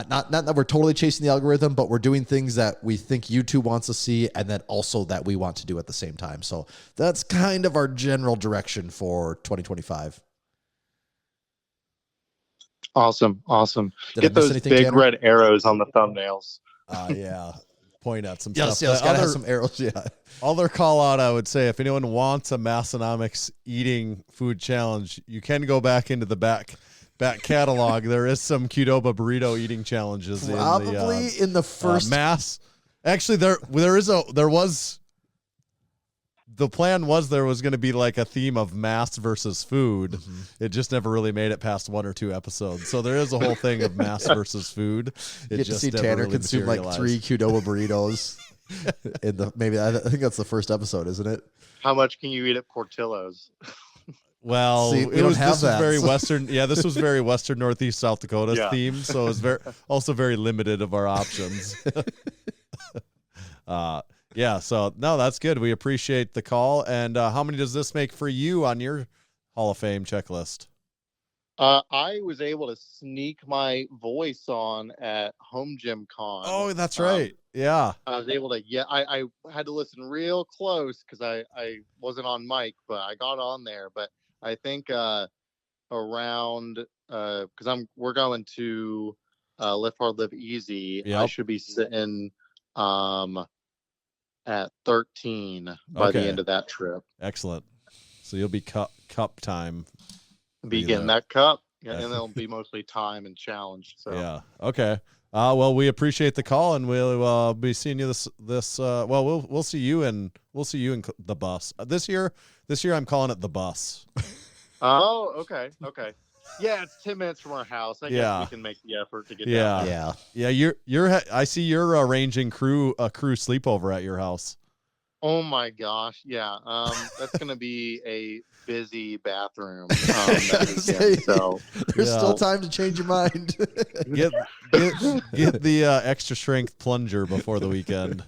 not that we're totally chasing the algorithm, but we're doing things that we think YouTube wants to see and then also that we want to do at the same time. So that's kind of our general direction for 2025. Awesome. Did Get those big Tanner? red arrows on the thumbnails. Yeah. Point at some Yes, stuff. yes, gotta have some arrows. Yeah. Other call out, I would say, if anyone wants a Massenomics eating food challenge, you can go back into the back catalog. There is some Qdoba burrito eating challenges. Probably in the first mass. Actually, there was. The plan was there was going to be like a theme of mass versus food. Mm-hmm. It just never really made it past 1 or 2 episodes. So there is a whole thing of mass versus food. You get to see Tanner really consume like 3 Qdoba burritos. I think that's the first episode, isn't it? How much can you eat at Portillo's? Well, this was very Western. Yeah, this was very Western Northeast South Dakota themed. So it was also very limited of our options. Yeah, so no, that's good. We appreciate the call. And how many does this make for you on your Hall of Fame checklist? I was able to sneak my voice on at Home Gym Con. Oh, that's right. Yeah. I was able to, I had to listen real close because I wasn't on mic, but I got on there. But I think around, because we're going to Live Hard, Live Easy. Yep. I should be sitting at 13 by the end of that trip. Excellent. So you'll be cup time. Be getting that cup, and it'll be mostly time and challenge. So yeah, okay. Well, we appreciate the call, and we'll be seeing you this. Well, we'll see you in the bus this year. This year, I'm calling it the bus. Oh, okay. Yeah, it's 10 minutes from our house. I guess we can make the effort to get down there. Yeah. I see you're arranging a crew sleepover at your house. Oh my gosh, yeah. That's gonna be a busy bathroom. So there's still time to change your mind. Get the extra strength plunger before the weekend.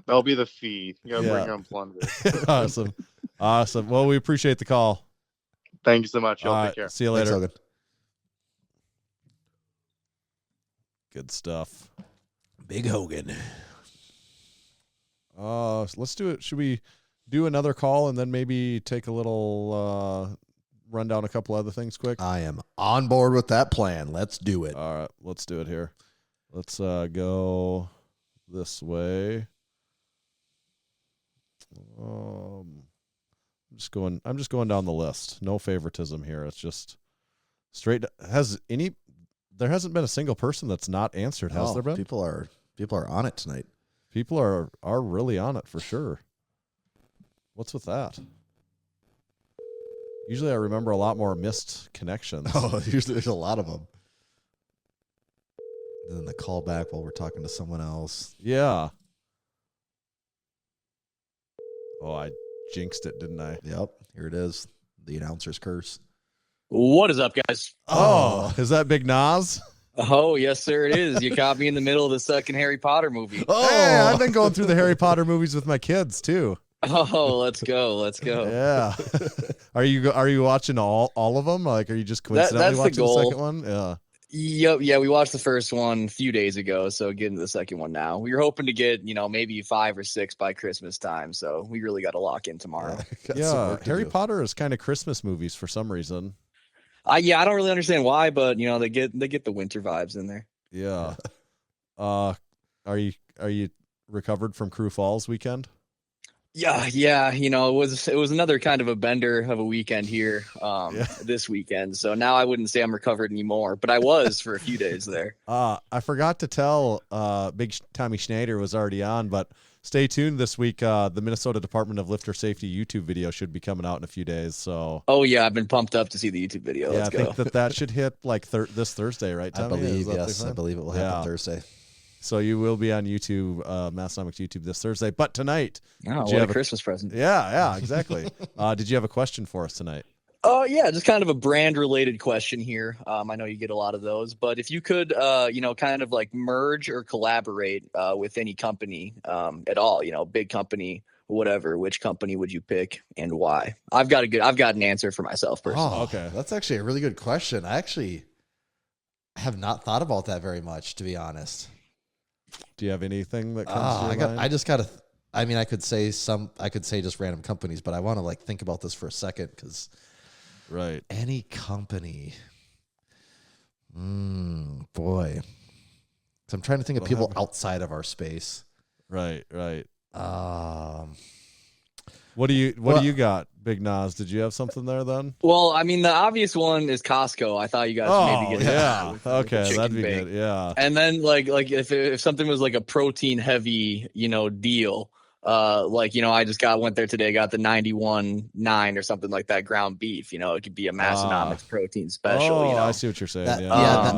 That'll be the fee. You gotta bring your own plunger. Awesome. Well, we appreciate the call. Thank you so much. Y'all take care. See you later. Thanks, good stuff. Big Hogan. Let's do it. Should we do another call and then maybe take a little run down a couple other things quick? I am on board with that plan. Let's do it. All right, let's do it here. Let's go this way. I'm just going down the list. No favoritism here. It's just straight. There hasn't been a single person that's not answered, has there been? People are on it tonight. People are really on it for sure. What's with that? Usually I remember a lot more missed connections. Oh, usually there's a lot of them. And then the call back while we're talking to someone else. Yeah. Oh, I jinxed it, didn't I? Yep. Here it is. The announcer's curse. What is up, guys? Oh, is that Big Nas? Oh, yes, sir, it is. You caught me in the middle of the second Harry Potter movie. Oh, hey, I've been going through the Harry Potter movies with my kids too. Oh, let's go. Yeah. Are you watching all of them? Like, are you just coincidentally watching the second one? Yeah. Yep. Yeah, we watched the first one a few days ago, so getting to the second one now. We were hoping to get, maybe 5 or 6 by Christmas time, so we really got to lock in tomorrow. Yeah, Harry Potter is kind of Christmas movies for some reason. I don't really understand why, but they get the winter vibes in there. Yeah. Are you recovered from Crew Falls weekend? Yeah. It was another kind of a bender of a weekend here this weekend. So now I wouldn't say I'm recovered anymore, but I was for a few days there. I forgot to tell Big Tommy Schneider was already on, but stay tuned this week. The Minnesota Department of Lifter Safety YouTube video should be coming out in a few days. So. Oh yeah, I've been pumped up to see the YouTube video. Let's go. I think that should hit like this Thursday, right, Tommy? I believe it will happen Thursday. So you will be on YouTube, Massenomics YouTube this Thursday. But tonight, what a Christmas present! Yeah, exactly. Did you have a question for us tonight? Yeah, just kind of a brand related question here. I know you get a lot of those, but if you could, kind of like merge or collaborate with any company at all, big company, whatever, which company would you pick and why? I've got an answer for myself personally. Oh, okay. That's actually a really good question. I actually have not thought about that very much, to be honest. Do you have anything that comes to your mind? I could say just random companies, but I want to think about this for a second because any company, boy. So I'm trying to think of people outside of our space. Right. What do you got, Big Nas? Did you have something there then? Well, the obvious one is Costco. I thought you guys maybe get that. Okay, that'd be good. Yeah. And then like if something was like a protein heavy, deal, I just went there today, got the 91.9 or something like that ground beef. It could be a Massenomics protein special. I see what you're saying.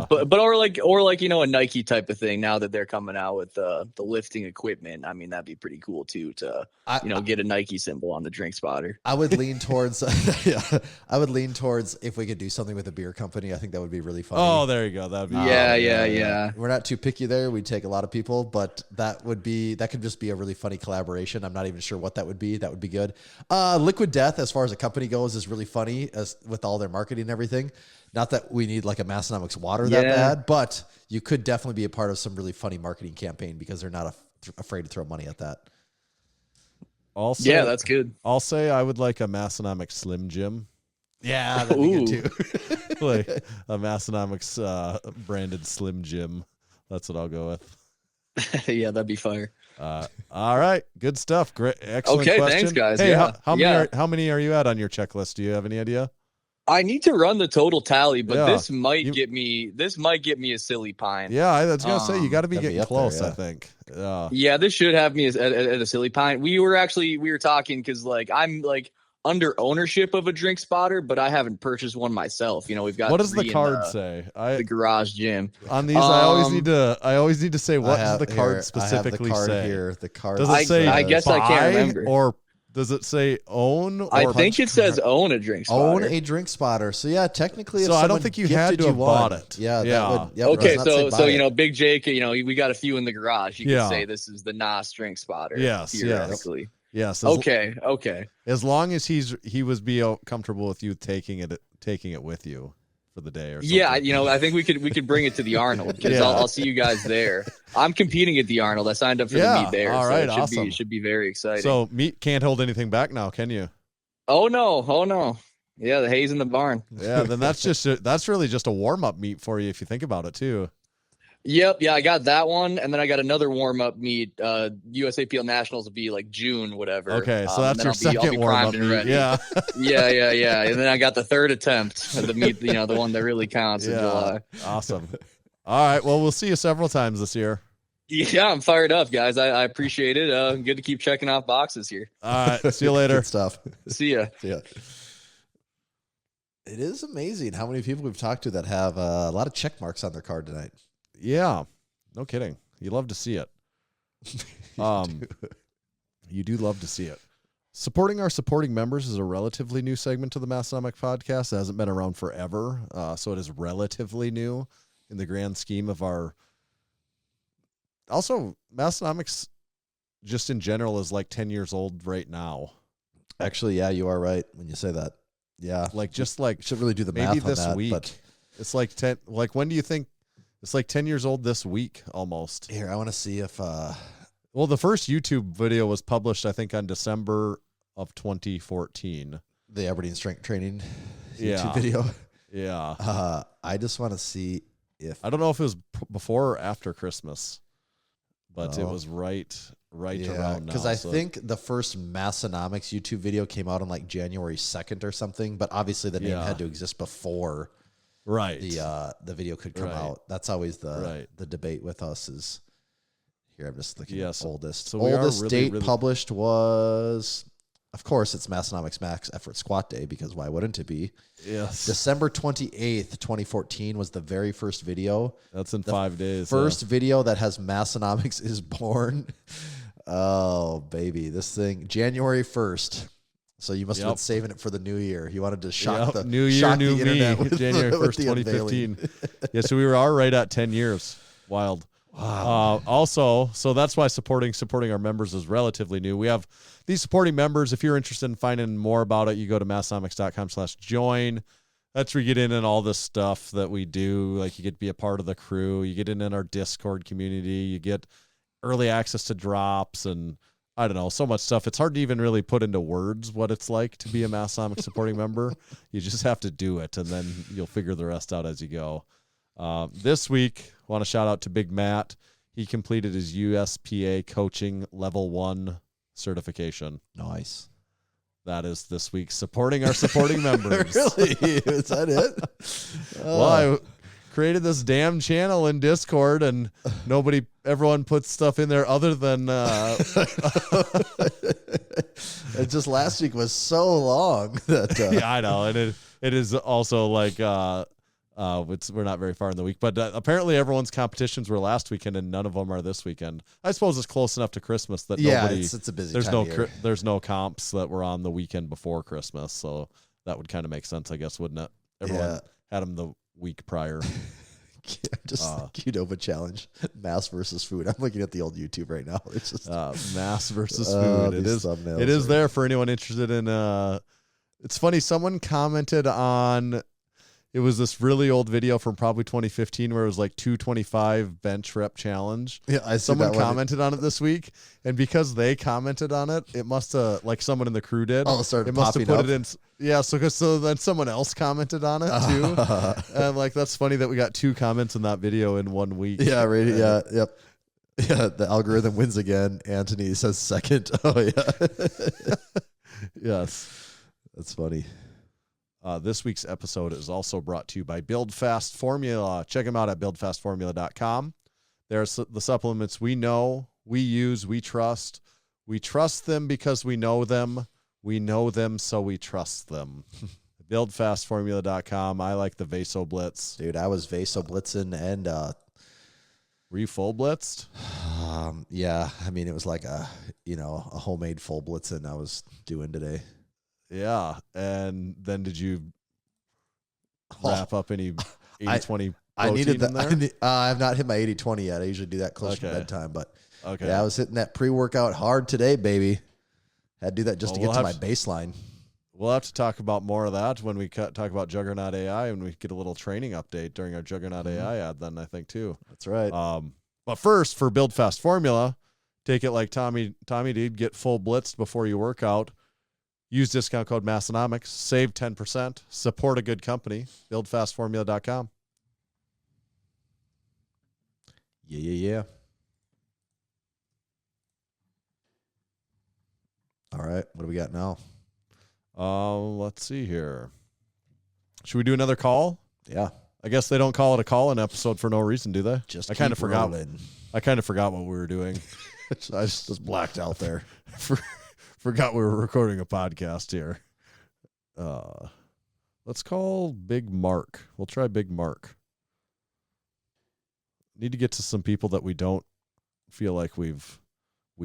But a Nike type of thing. Now that they're coming out with the lifting equipment, that'd be pretty cool too. To get a Nike symbol on the drink spotter. I would lean towards. I would lean towards if we could do something with a beer company. I think that would be really fun. Oh, there you go. That'd be yeah. We're not too picky there. We'd take a lot of people, but that could just be a really funny collaboration. I'm not even sure what that would be. That would be good. Liquid Death, as far as a company goes, is really funny with all their marketing and everything. Not that we need like a Massenomics water that bad, but you could definitely be a part of some really funny marketing campaign because they're not afraid to throw money at that. Also, yeah, that's good. I'll say I would like a Massenomics Slim Jim. Yeah, that'd be good too. Like a Massenomics branded Slim Jim. That's what I'll go with. Yeah, that'd be fire. All right, good stuff. Great, excellent question. Thanks, guys. Hey, how many are you at on your checklist? Do you have any idea? I need to run the total tally, but this might get me a silly pine. Yeah, I was gonna say you got to be getting close. There, I think. Yeah, this should have me at a silly pine. We were talking because I'm under ownership of a drink spotter, but I haven't purchased one myself. We've got. What does the card say? The garage gym. On these, I always need to say what does the card specifically I have the card say. Here. The card. Does it say? I guess I can't remember. Or does it say own? Or I think it says own a drink spotter. Own a drink spotter. So yeah, technically, I don't think you had to have bought it. Yeah. Okay, so Big Jake, we got a few in the garage. You can say this is the Nas drink spotter. Yes. Theoretically. Yes. Okay. As long as he was comfortable with you taking it with you. for the day or something. Yeah, I think we could bring it to the Arnold because I'll see you guys there. I'm competing at the Arnold. I signed up for the meet there. All right, so awesome. Should be very exciting. So meat can't hold anything back now, can you? Oh no. Yeah, the hay's in the barn. Yeah, then that's really just a warm-up meet for you if you think about it too. Yep, yeah, I got that one, and then I got another warm-up meet. USAPL Nationals will be like June, whatever. Okay, so that's your second warm-up meet. Yeah. yeah. And then I got the third attempt at the meet, the one that really counts in July. Awesome. All right, well, we'll see you several times this year. Yeah, I'm fired up, guys. I appreciate it. Good to keep checking off boxes here. All right, see you later. Good stuff. See ya. It is amazing how many people we've talked to that have a lot of check marks on their card tonight. Yeah, no kidding. You love to see it. You do love to see it. Supporting our supporting members is a relatively new segment to the Massenomics podcast. It hasn't been around forever, so it is relatively new in the grand scheme of our. Also, Massenomics, just in general, is like 10 years old right now. Actually, yeah, you are right when you say that. Yeah, should really do the maybe math on this that, week. but it's like 10. Like, when do you think? It's like 10 years old this week, almost. Here, I want to see if. Well, the first YouTube video was published, I think, on December of 2014. The Aberdeen Strength Training YouTube video. Yeah. I just want to see if. I don't know if it was before or after Christmas, but it was right around now. Because I think the first Massenomics YouTube video came out on like January 2nd or something, but obviously the name had to exist before. Right. The video could come out. That's always the debate with us is here. I'm just looking at oldest. So oldest date published was, of course, it's Massenomics Max Effort Squat Day, because why wouldn't it be? Yes. December 28th, 2014 was the very first video. That's in 5 days. First video that has Massenomics is born. Oh, baby. This thing, January 1st. So you must have been saving it for the new year. You wanted to shock the new year, new me. January 1st, 2015. Yeah, so we were right at 10 years. Wild. Wow. Also, so that's why supporting our members is relatively new. We have these supporting members. If you're interested in finding more about it, you go to massenomics.com/join. That's where you get in and all this stuff that we do. Like, you get to be a part of the crew. You get in our Discord community. You get early access to drops and I don't know, so much stuff. It's hard to even really put into words what it's like to be a Massenomics supporting member. You just have to do it, and then you'll figure the rest out as you go. This week, I want to shout out to Big Matt. He completed his USPA coaching level 1 certification. Nice. That is this week supporting our supporting members. Really? Is that it? Well, I created this damn channel in Discord, and everyone puts stuff in there other than it just last week was so long that yeah, I know, and it is also like we're not very far in the week, but apparently everyone's competitions were last weekend and none of them are this weekend. I suppose it's close enough to Christmas that it's a busy there's time of year. There's no comps that were on the weekend before Christmas, so that would kind of make sense, I guess, wouldn't it? Everyone had them the week prior. Just Qdoba challenge, mass versus food. I'm looking at the old YouTube right now. It's just mass versus food. It is there for anyone interested in. It's funny. Someone commented on. It was this really old video from probably 2015 where it was like 225 bench rep challenge. Yeah, I see. Someone commented on it this week, and because they commented on it, it must have, like, someone in the crew did. Oh, it started must have popping put it in. Yeah, so then someone else commented on it too, and like that's funny that we got 2 comments in that video in 1 week. Yeah, right. Yeah, yep. Yeah, the algorithm wins again. Anthony says second. Oh yeah. Yes, that's funny. This week's episode is also brought to you by Build Fast Formula. Check them out at buildfastformula.com. There's the supplements we know, we use, we trust. We trust them because we know them. We know them, so we trust them. Buildfastformula.com. I like the Vaso Blitz. Dude, I was Vaso blitzing and were you full blitzed? Yeah. I mean, it was like a homemade full blitzing I was doing today. Yeah, and then did you wrap up any 80-20 I needed in there? I have not hit my 80-20 yet. I usually do that close to bedtime, but yeah, I was hitting that pre-workout hard today, baby. Had to do that just to get to my baseline. We'll have to talk about more of that when we talk about Juggernaut AI and we get a little training update during our Juggernaut AI ad then, I think, too. That's right. But first, for Build Fast Formula, take it like Tommy did, get full blitzed before you work out. Use discount code Massenomics, save 10%, support a good company, buildfastformula.com. Yeah. All right, what do we got now? Let's see here. Should we do another call? Yeah. I guess they don't call it a call-in episode for no reason, do they? Just kind of forgot. rolling. I kind of forgot what we were doing. I just blacked out there. Forgot we were recording a podcast here. Let's call Big Mark. We'll try Big Mark. Need to get to some people that we don't feel like we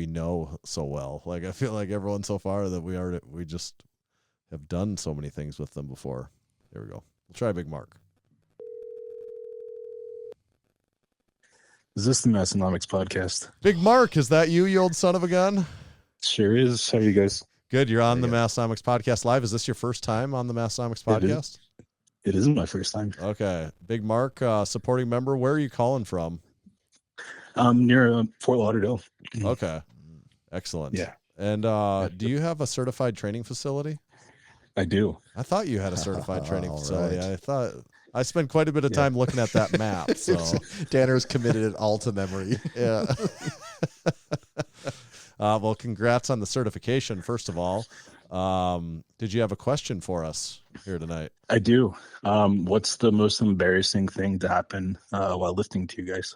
know so well. Like I feel like everyone so far that we just have done so many things with them before. There we go. We'll try Big Mark. Is this the Massenomics podcast? Big Mark, is that you old son of a gun? Sure is. How are you guys? Good. You're on the Massenomics podcast live. Is this your first time on the Massenomics podcast? It isn't my first time. Okay. Big Mark, supporting member. Where are you calling from? Near Fort Lauderdale. Okay. Excellent. Yeah. And do you have a certified training facility? I do. I thought you had a certified training facility. Right. I thought I spent quite a bit of time looking at that map. So Danner's committed it all to memory. Yeah. Well, congrats on the certification, first of all. Did you have a question for us here tonight? I do. What's the most embarrassing thing to happen while lifting to you guys?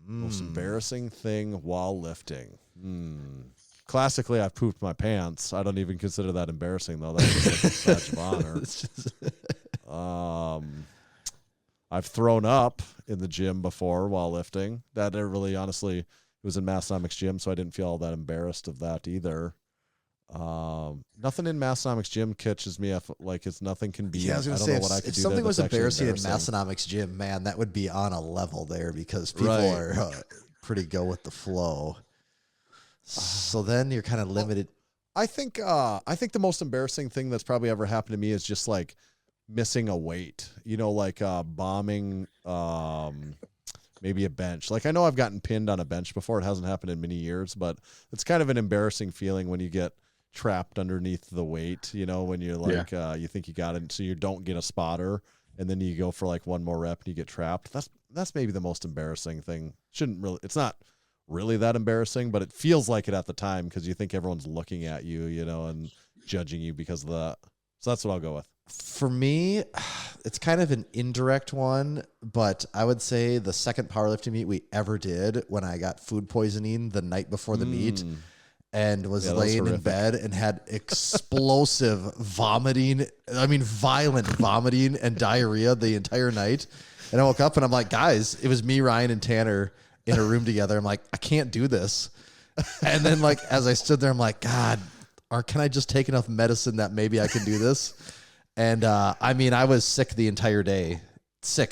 Most embarrassing thing while lifting. Classically, I've pooped my pants. I don't even consider that embarrassing, though. That's just like a badge of honor. I've thrown up in the gym before while lifting. That really, honestly, it was in Massenomics gym, so I didn't feel all that embarrassed of that either. Nothing in Massenomics gym catches me up like it's nothing can be. Yeah, I was going to don't say, know what I could if do something there was that's actually embarrassing in Massenomics gym, man, that would be on a level there because people Right. are pretty go with the flow. So then you're kind of limited. I think the most embarrassing thing that's probably ever happened to me is just like missing a weight, like bombing maybe a bench. Like I know I've gotten pinned on a bench before. It hasn't happened in many years, but it's kind of an embarrassing feeling when you get trapped underneath the weight, when you're like, you think you got it. So you don't get a spotter and then you go for like one more rep and you get trapped. That's maybe the most embarrassing thing. It's not really that embarrassing, but it feels like it at the time because you think everyone's looking at you, and judging you because of that. So that's what I'll go with. For me, it's kind of an indirect one, but I would say the second powerlifting meet we ever did when I got food poisoning the night before the meet and was laying in bed and had explosive vomiting. I mean, violent vomiting and diarrhea the entire night. And I woke up and I'm like, guys, it was me, Ryan, and Tanner in a room together. I'm like, I can't do this. And then like, as I stood there, I'm like, God, or can I just take enough medicine that maybe I can do this? And I was sick the entire day,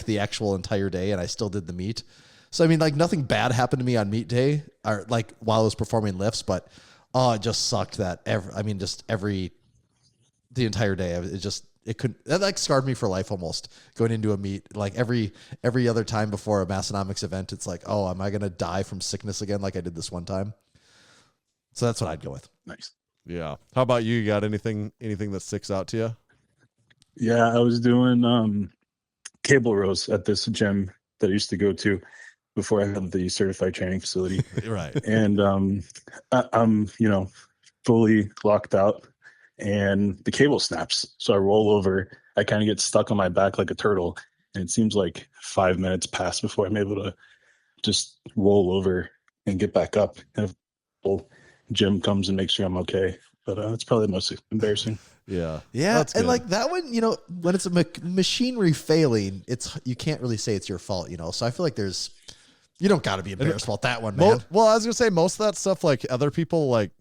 the actual entire day. And I still did the meet. So, I mean, like nothing bad happened to me on meet day or like while I was performing lifts, but it just sucked that the entire day. That like scarred me for life almost going into a meet. Like every other time before a Massenomics event, it's like, oh, am I going to die from sickness again? Like I did this one time. So that's what I'd go with. Nice. Yeah. How about you? You got anything that sticks out to you? Yeah, I was doing cable rows at this gym that I used to go to before I had the certified training facility. Right. And I'm fully locked out and the cable snaps. So I roll over. I kind of get stuck on my back like a turtle. And it seems like 5 minutes pass before I'm able to just roll over and get back up. And if Jim comes and makes sure I'm okay. But it's probably the most embarrassing. Yeah. Yeah. And like that one, when it's a machinery failing, you can't really say it's your fault, So I feel like you don't got to be embarrassed about that one, man. Well, I was going to say most of that stuff, like other people, like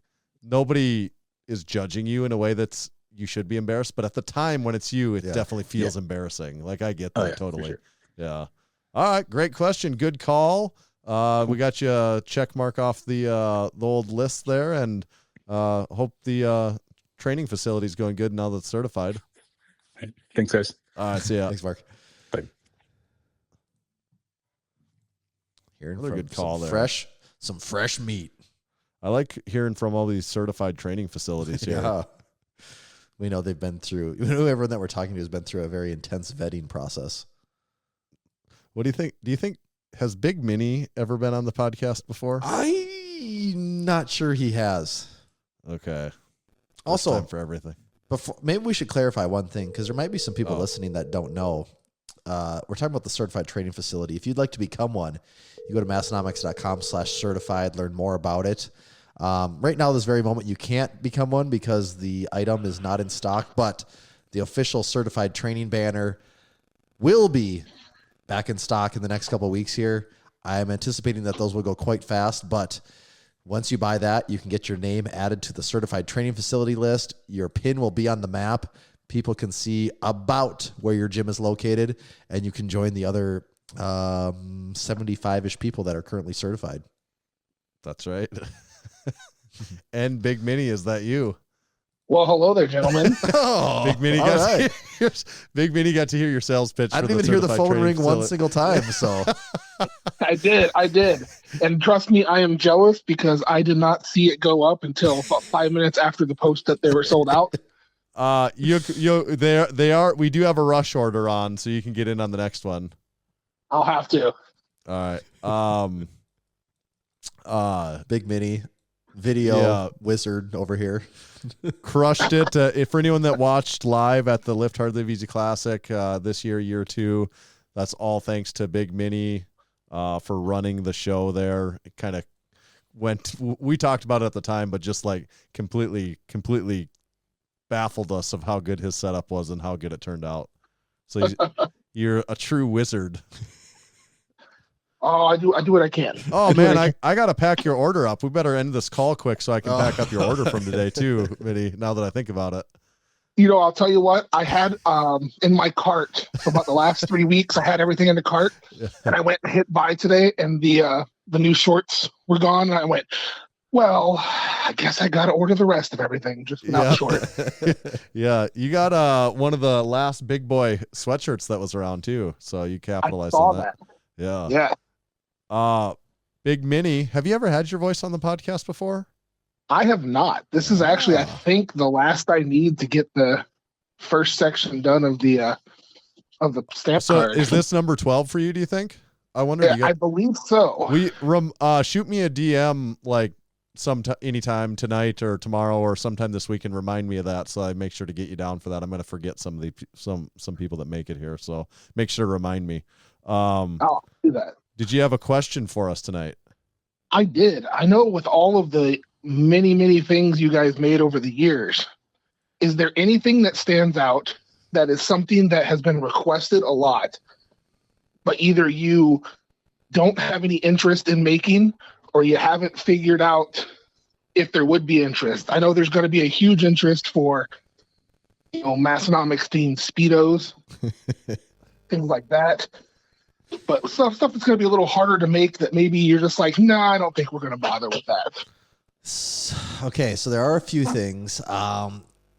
nobody is judging you in a way that's you should be embarrassed. But at the time when it's you, it definitely feels embarrassing. Like I get that totally. Sure. Yeah. All right. Great question. Good call. We got you a check mark off the old list there and hope the training facility is going good now that it's certified. Thanks, guys. See ya. Thanks, Mark. Bye. Hearing Another from good call there. Some fresh meat. I like hearing from all these certified training facilities here. Yeah. We know they've been through, everyone that we're talking to has been through a very intense vetting process. What do you think? Do you think, has Big Minnie ever been on the podcast before? I'm not sure he has. Okay. Also, time for everything. Maybe we should clarify one thing, because there might be some people listening that don't know. We're talking about the certified training facility. If you'd like to become one, you go to massenomics.com/certified, learn more about it. Right now, this very moment, you can't become one because the item is not in stock, but the official certified training banner will be back in stock in the next couple of weeks here. I'm anticipating that those will go quite fast, but once you buy that, you can get your name added to the certified training facility list. Your pin will be on the map. People can see about where your gym is located, and you can join the other 75-ish people that are currently certified. That's right. And Big Minnie, is that you? Well, hello there, gentlemen. Big Minnie got to hear your sales pitch. I didn't even hear the phone ring one single time. So I did. And trust me, I am jealous because I did not see it go up until about 5 minutes after the post that they were sold out. They are. We do have a rush order on, so you can get in on the next one. I'll have to. All right. Big Minnie video wizard over here. Crushed it. For anyone that watched live at the Lift Hard Live Easy Classic this year 2, that's all thanks to Big Minnie for running the show there. It kind of went. We talked about it at the time, but just like completely baffled us of how good his setup was and how good it turned out. So you're a true wizard. Oh, I do what I can. Oh man, I gotta pack your order up. We better end this call quick so I can pack up your order from today too, Minnie. Now that I think about it, I'll tell you what. I had in my cart for about the last 3 weeks. I had everything in the cart, and I went and hit buy today, and the new shorts were gone, and I went, well, I guess I gotta order the rest of everything just without short. Yeah, you got one of the last big boy sweatshirts that was around too, so you capitalized on that. Yeah. Big Minnie, have you ever had your voice on the podcast before? I have not. This is actually, I think, the last I need to get the first section done of the stamp card. So is this number 12 for you, do you think? I wonder. I believe so. Shoot me a DM like anytime tonight or tomorrow or sometime this week and remind me of that, so I make sure to get you down for that. I'm going to forget some people that make it here, so make sure to remind me. I'll do that. Did you have a question for us tonight? I did. I know with all of the many, many things you guys made over the years, is there anything that stands out that is something that has been requested a lot, but either you don't have any interest in making or you haven't figured out if there would be interest? I know there's going to be a huge interest for, Massenomics themed Speedos, things like that. But stuff that's going to be a little harder to make that maybe you're just like, no, I don't think we're going to bother with that. Okay, so there are a few things.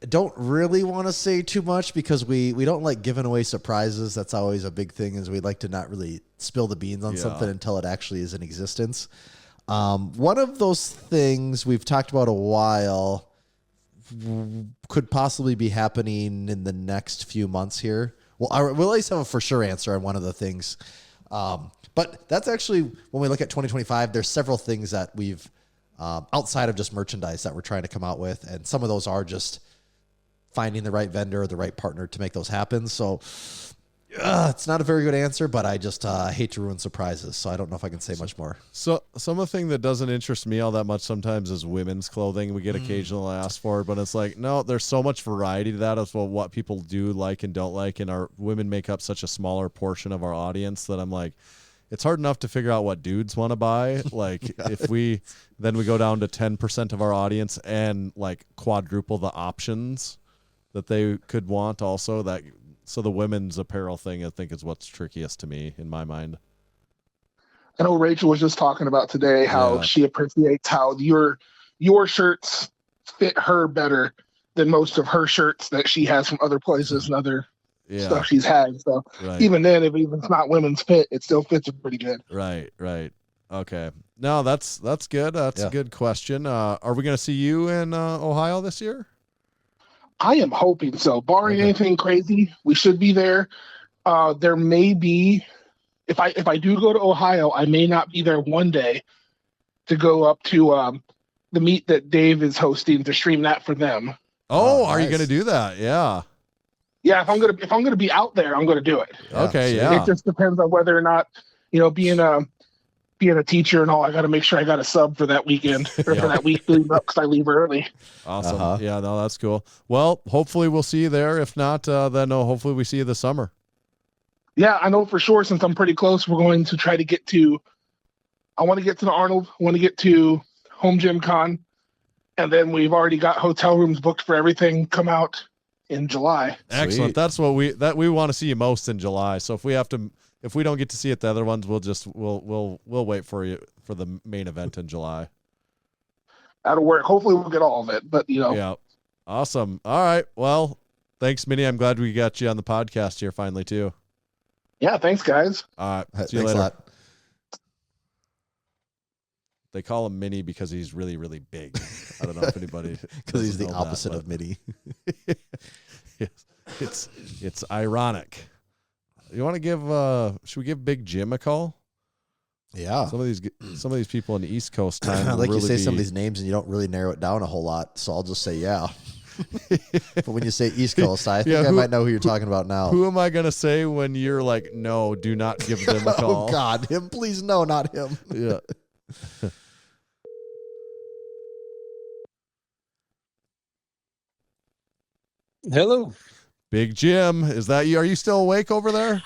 Don't really want to say too much because we don't like giving away surprises. That's always a big thing, is we'd like to not really spill the beans on something until it actually is in existence. One of those things we've talked about a while could possibly be happening in the next few months here. We'll at least have a for sure answer on one of the things. But that's actually, when we look at 2025, there's several things that we've, outside of just merchandise, that we're trying to come out with. And some of those are just finding the right vendor or the right partner to make those happen. So it's not a very good answer, but I just hate to ruin surprises. So I don't know if I can say much more. So some of the thing that doesn't interest me all that much sometimes is women's clothing. We get occasional asked for, but it's like, no, there's so much variety to that as well, what people do like and don't like. And our women make up such a smaller portion of our audience that I'm like, it's hard enough to figure out what dudes want to buy. Like if we go down to 10% of our audience and like quadruple the options that they could want also, so the women's apparel thing, I think, is what's trickiest to me in my mind. I know Rachel was just talking about today how she appreciates how your shirts fit her better than most of her shirts that she has from other places and other stuff she's had. So Right. even then, if it's not women's fit, it still fits pretty good. Right. Okay. No, that's good. That's a good question. Are we going to see you in Ohio this year? I am hoping so. Barring anything crazy, we should be there. There may be, if I do go to Ohio, I may not be there one day to go up to the meet that Dave is hosting to stream that for them. Oh, are you going to do that? Yeah. Yeah, if I'm gonna be out there, I'm gonna do it. Okay, yeah. It just depends on whether or not, being a teacher and all, I got to make sure I got a sub for that weekend or for that week leading up because I leave early. Awesome. Yeah, no, that's cool. Well, hopefully we'll see you there. If not, then hopefully we see you this summer. Yeah, I know for sure. Since I'm pretty close, we're going to try to get to. I want to get to the Arnold. I want to get to Home Gym Con, and then we've already got hotel rooms booked for everything. Come out in July. Excellent. That's what we want to see you most in July. So if we don't get to see it the other ones, we'll wait for you for the main event in July. That'll work. Hopefully we'll get all of it, but Yeah. Awesome. All right. Well, thanks, Minnie. I'm glad we got you on the podcast here finally too. Yeah, thanks guys. All right. See you Thanks later. a lot. They call him Minnie because he's really, really big. I don't know if anybody because he's the know opposite that, of Minnie. It's ironic. You want to give? Should we give Big Jim a call? Yeah. Some of these people in the East Coast time. I like really you say some of these names and you don't really narrow it down a whole lot, so I'll just say yeah. But when you say East Coast, I think I might know who you're talking about now. Who am I gonna say when you're like, no, do not give them a call? Oh God, him, please, no, not him. Yeah. Hello. Big Jim, is that you? Are you still awake over there?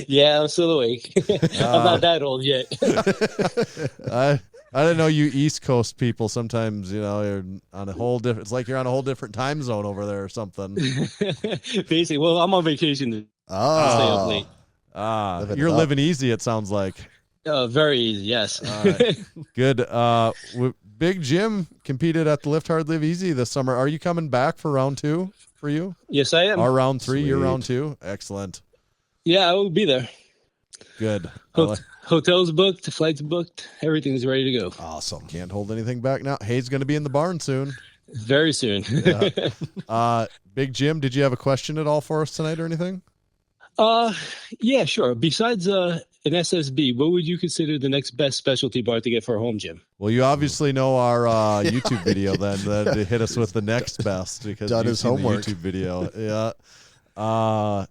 Yeah, I'm still awake. I'm not that old yet. I didn't know you East Coast people sometimes, you're on a whole different, it's like you're on a whole different time zone over there or something. Basically, well, I'm on vacation. I'll stay up late. You're living easy, it sounds like. Very easy, yes. All right. Good. Big Jim competed at the Lift Hard Live Easy this summer. Are you coming back for round 2 for you? Yes, I am. Our round 3, your round 2. Excellent. Yeah, I will be there. Good. Hotels booked, flights booked, everything's ready to go. Awesome. Can't hold anything back now. Hayes going to be in the barn soon. Very soon. Yeah. Big Jim, did you have a question at all for us tonight or anything? Yeah, sure. Besides an SSB, what would you consider the next best specialty bar to get for a home gym? Well, you obviously know our YouTube video then that hit us with the next best because done you've his seen homework. The YouTube video. Yeah.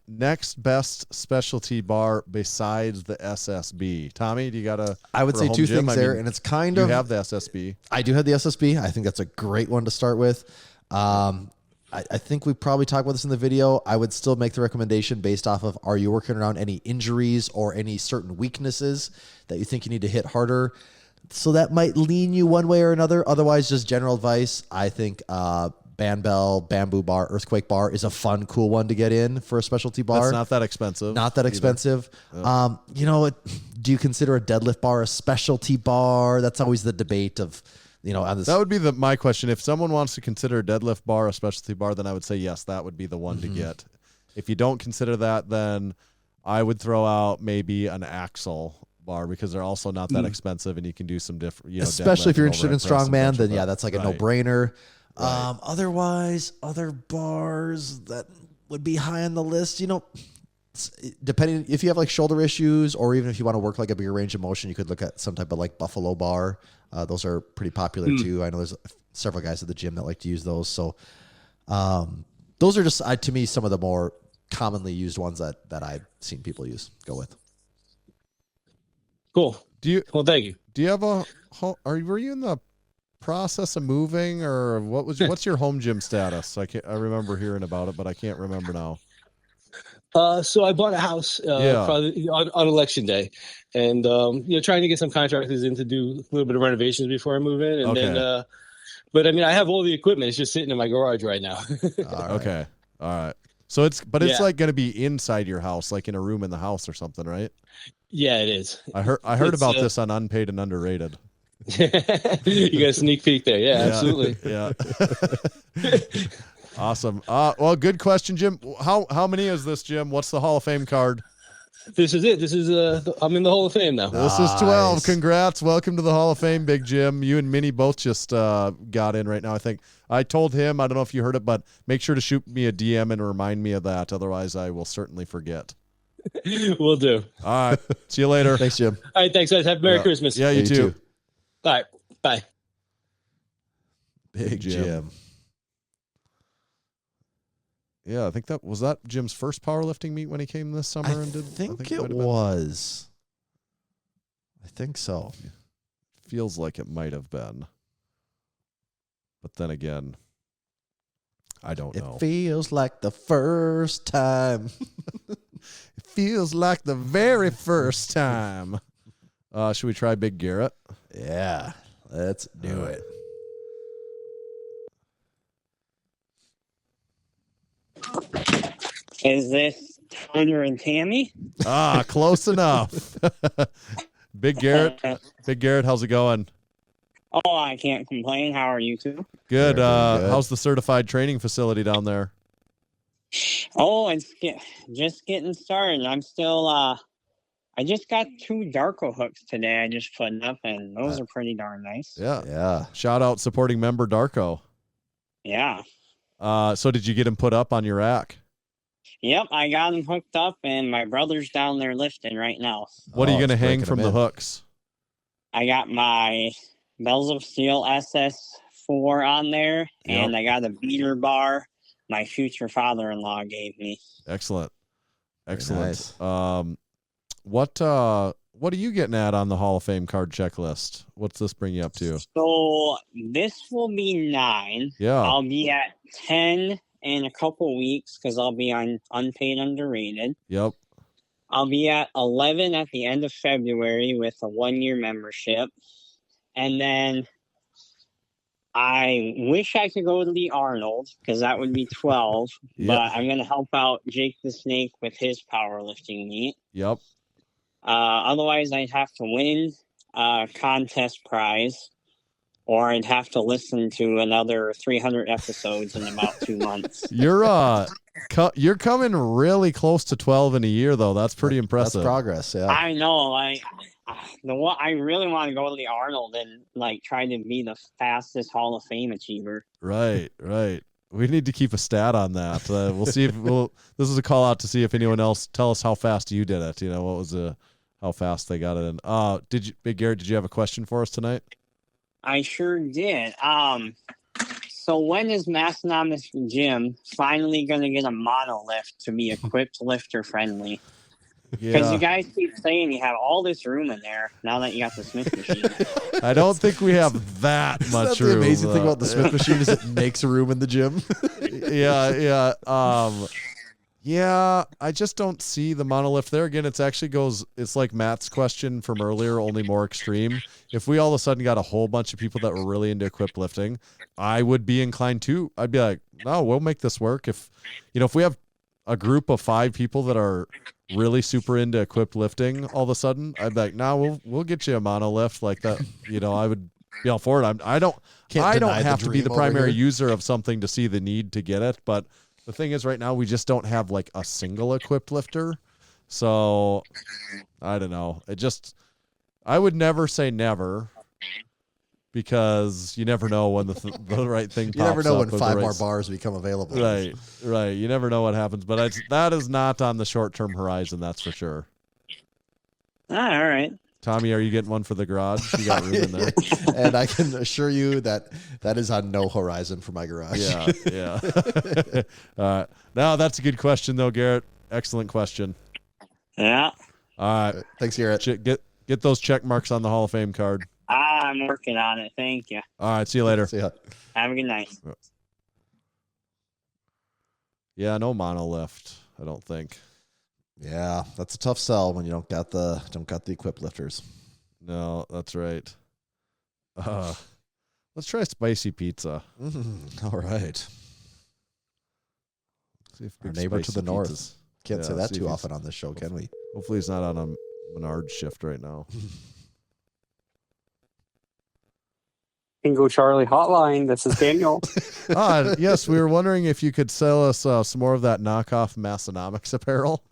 Next best specialty bar besides the SSB. Tommy, do you got I would say two things there, and it's kind of. You have the SSB. I do have the SSB. I think that's a great one to start with. I think we probably talked about this in the video. I would still make the recommendation based off of, are you working around any injuries or any certain weaknesses that you think you need to hit harder? So that might lean you one way or another. Otherwise, just general advice. I think Band Bell, Bamboo Bar, Earthquake Bar is a fun, cool one to get in for a specialty bar. It's not that expensive. Not that expensive. Yeah. Do you consider a deadlift bar a specialty bar? That's always the debate of, on this. That would be my question. If someone wants to consider a deadlift bar a specialty bar, then I would say yes, that would be the one to get. If you don't consider that, then I would throw out maybe an axle bar because they're also not that expensive and you can do some different, especially if you're interested in strongman, then yeah, that's like a right. no-brainer. Right. Otherwise, other bars that would be high on the list, depending if you have like shoulder issues or even if you want to work like a bigger range of motion, you could look at some type of like Buffalo bar. Those are pretty popular too. I know there's several guys at the gym that like to use those. So those are just, to me, some of the more commonly used ones that I've seen people go with. Cool. Well, thank you. Do you have were you in the process of moving or what's your home gym status? I remember hearing about it, but I can't remember now. So I bought a house probably on election day, and trying to get some contractors in to do a little bit of renovations before I move in, and then. But I mean, I have all the equipment. It's just sitting in my garage right now. Okay, all right. So it's like going to be inside your house, like in a room in the house or something, right? Yeah, it is. I heard about this on Unpaid and Underrated. You got a sneak peek there. Yeah, absolutely. Yeah. Awesome. Well, good question, Jim. How many is this, Jim? What's the Hall of Fame card? This is it. This is I'm in the Hall of Fame now. This is 12. Congrats. Welcome to the Hall of Fame, Big Jim. You and Minnie both just got in right now, I think. I told him, I don't know if you heard it, but make sure to shoot me a DM and remind me of that. Otherwise, I will certainly forget. Will do. All right. See you later. Thanks, Jim. All right. Thanks, guys. Have a Merry Christmas. Yeah, you too. All right. Bye. Big Jim. Yeah, I think that was Jim's first powerlifting meet when he came this summer and did. I think it was. I think so. Feels like it might have been. But then again, I don't know. It feels like the first time. It feels like the very first time. Should we try Big Garrett? Yeah, let's do it. Is this Tanner and Tammy? Close enough. Big Garrett. Big Garrett, how's it going? Oh, I can't complain. How are you two? Good. How's the certified training facility down there? Oh, it's just getting started. I'm still, I just got 2 Darko hooks today. I just put up, and those are pretty darn nice. Yeah. Shout out supporting member Darko. Yeah. So did you get him put up on your rack? Yep, I got them hooked up, and my brother's down there lifting right now. What are you going to hang from the hooks? I got my Bells of Steel SS4 on there, and I got a beater bar my future father-in-law gave me. Excellent. Nice. What are you getting at on the Hall of Fame card checklist? What's this bring you up to? So this will be 9. Yeah. I'll be at 10 in a couple weeks because I'll be on unpaid underrated. Yep. I'll be at 11 at the end of February with a 1-year membership. And then I wish I could go to the Arnold because that would be 12. But I'm going to help out Jake the Snake with his powerlifting meet. Yep. Otherwise, I'd have to win a contest prize, or I'd have to listen to another 300 episodes in about 2 months. You're coming really close to 12 in a year, though. That's pretty impressive. That's progress, yeah. I know. I really want to go to the Arnold and try to be the fastest Hall of Fame achiever. Right. We need to keep a stat on that. We'll see if this is a call out to see if anyone else tell us how fast you did it. What was how fast they got it in. Big Garrett, did you have a question for us tonight? I sure did. So when is Massenomics Gym finally going to get a monolift to be equipped lifter friendly? Because you guys keep saying you have all this room in there now that you got the Smith machine. I don't think we have that much room. The amazing thing about the Smith machine is it makes room in the gym. Yeah, I just don't see the monolift there. Again, it's like Matt's question from earlier, only more extreme. If we all of a sudden got a whole bunch of people that were really into equipped lifting, I would be inclined to. I'd be like, no, we'll make this work. If we have a group of 5 people that are really super into equipped lifting, all of a sudden, I'd be like, no, we'll get you a monolift like that. I would be all for it. I don't have to be the primary user of something to see the need to get it, but the thing is, right now, we just don't have a single equipped lifter. So, I don't know. I would never say never because you never know when the right thing pops up. You never know when 5 more bars become available. Right. You never know what happens. But that is not on the short-term horizon, that's for sure. All right. Tommy, are you getting one for the garage? You got room in there. And I can assure you that is on no horizon for my garage. Yeah. Now, that's a good question, though, Garrett. Excellent question. Yeah. All right. Thanks, Garrett. Get those check marks on the Hall of Fame card. I'm working on it. Thank you. All right. See you later. See ya. Have a good night. Yeah, no monolift, I don't think. Yeah, that's a tough sell when you don't got the equipped lifters. No, that's right. Let's try spicy pizza. All right. See if our neighbor to the north. Can't say that too often on this show, can we? Hopefully he's not on a Menard shift right now. Bingo Charlie hotline. This is Daniel. Yes, we were wondering if you could sell us some more of that knockoff Massenomics apparel.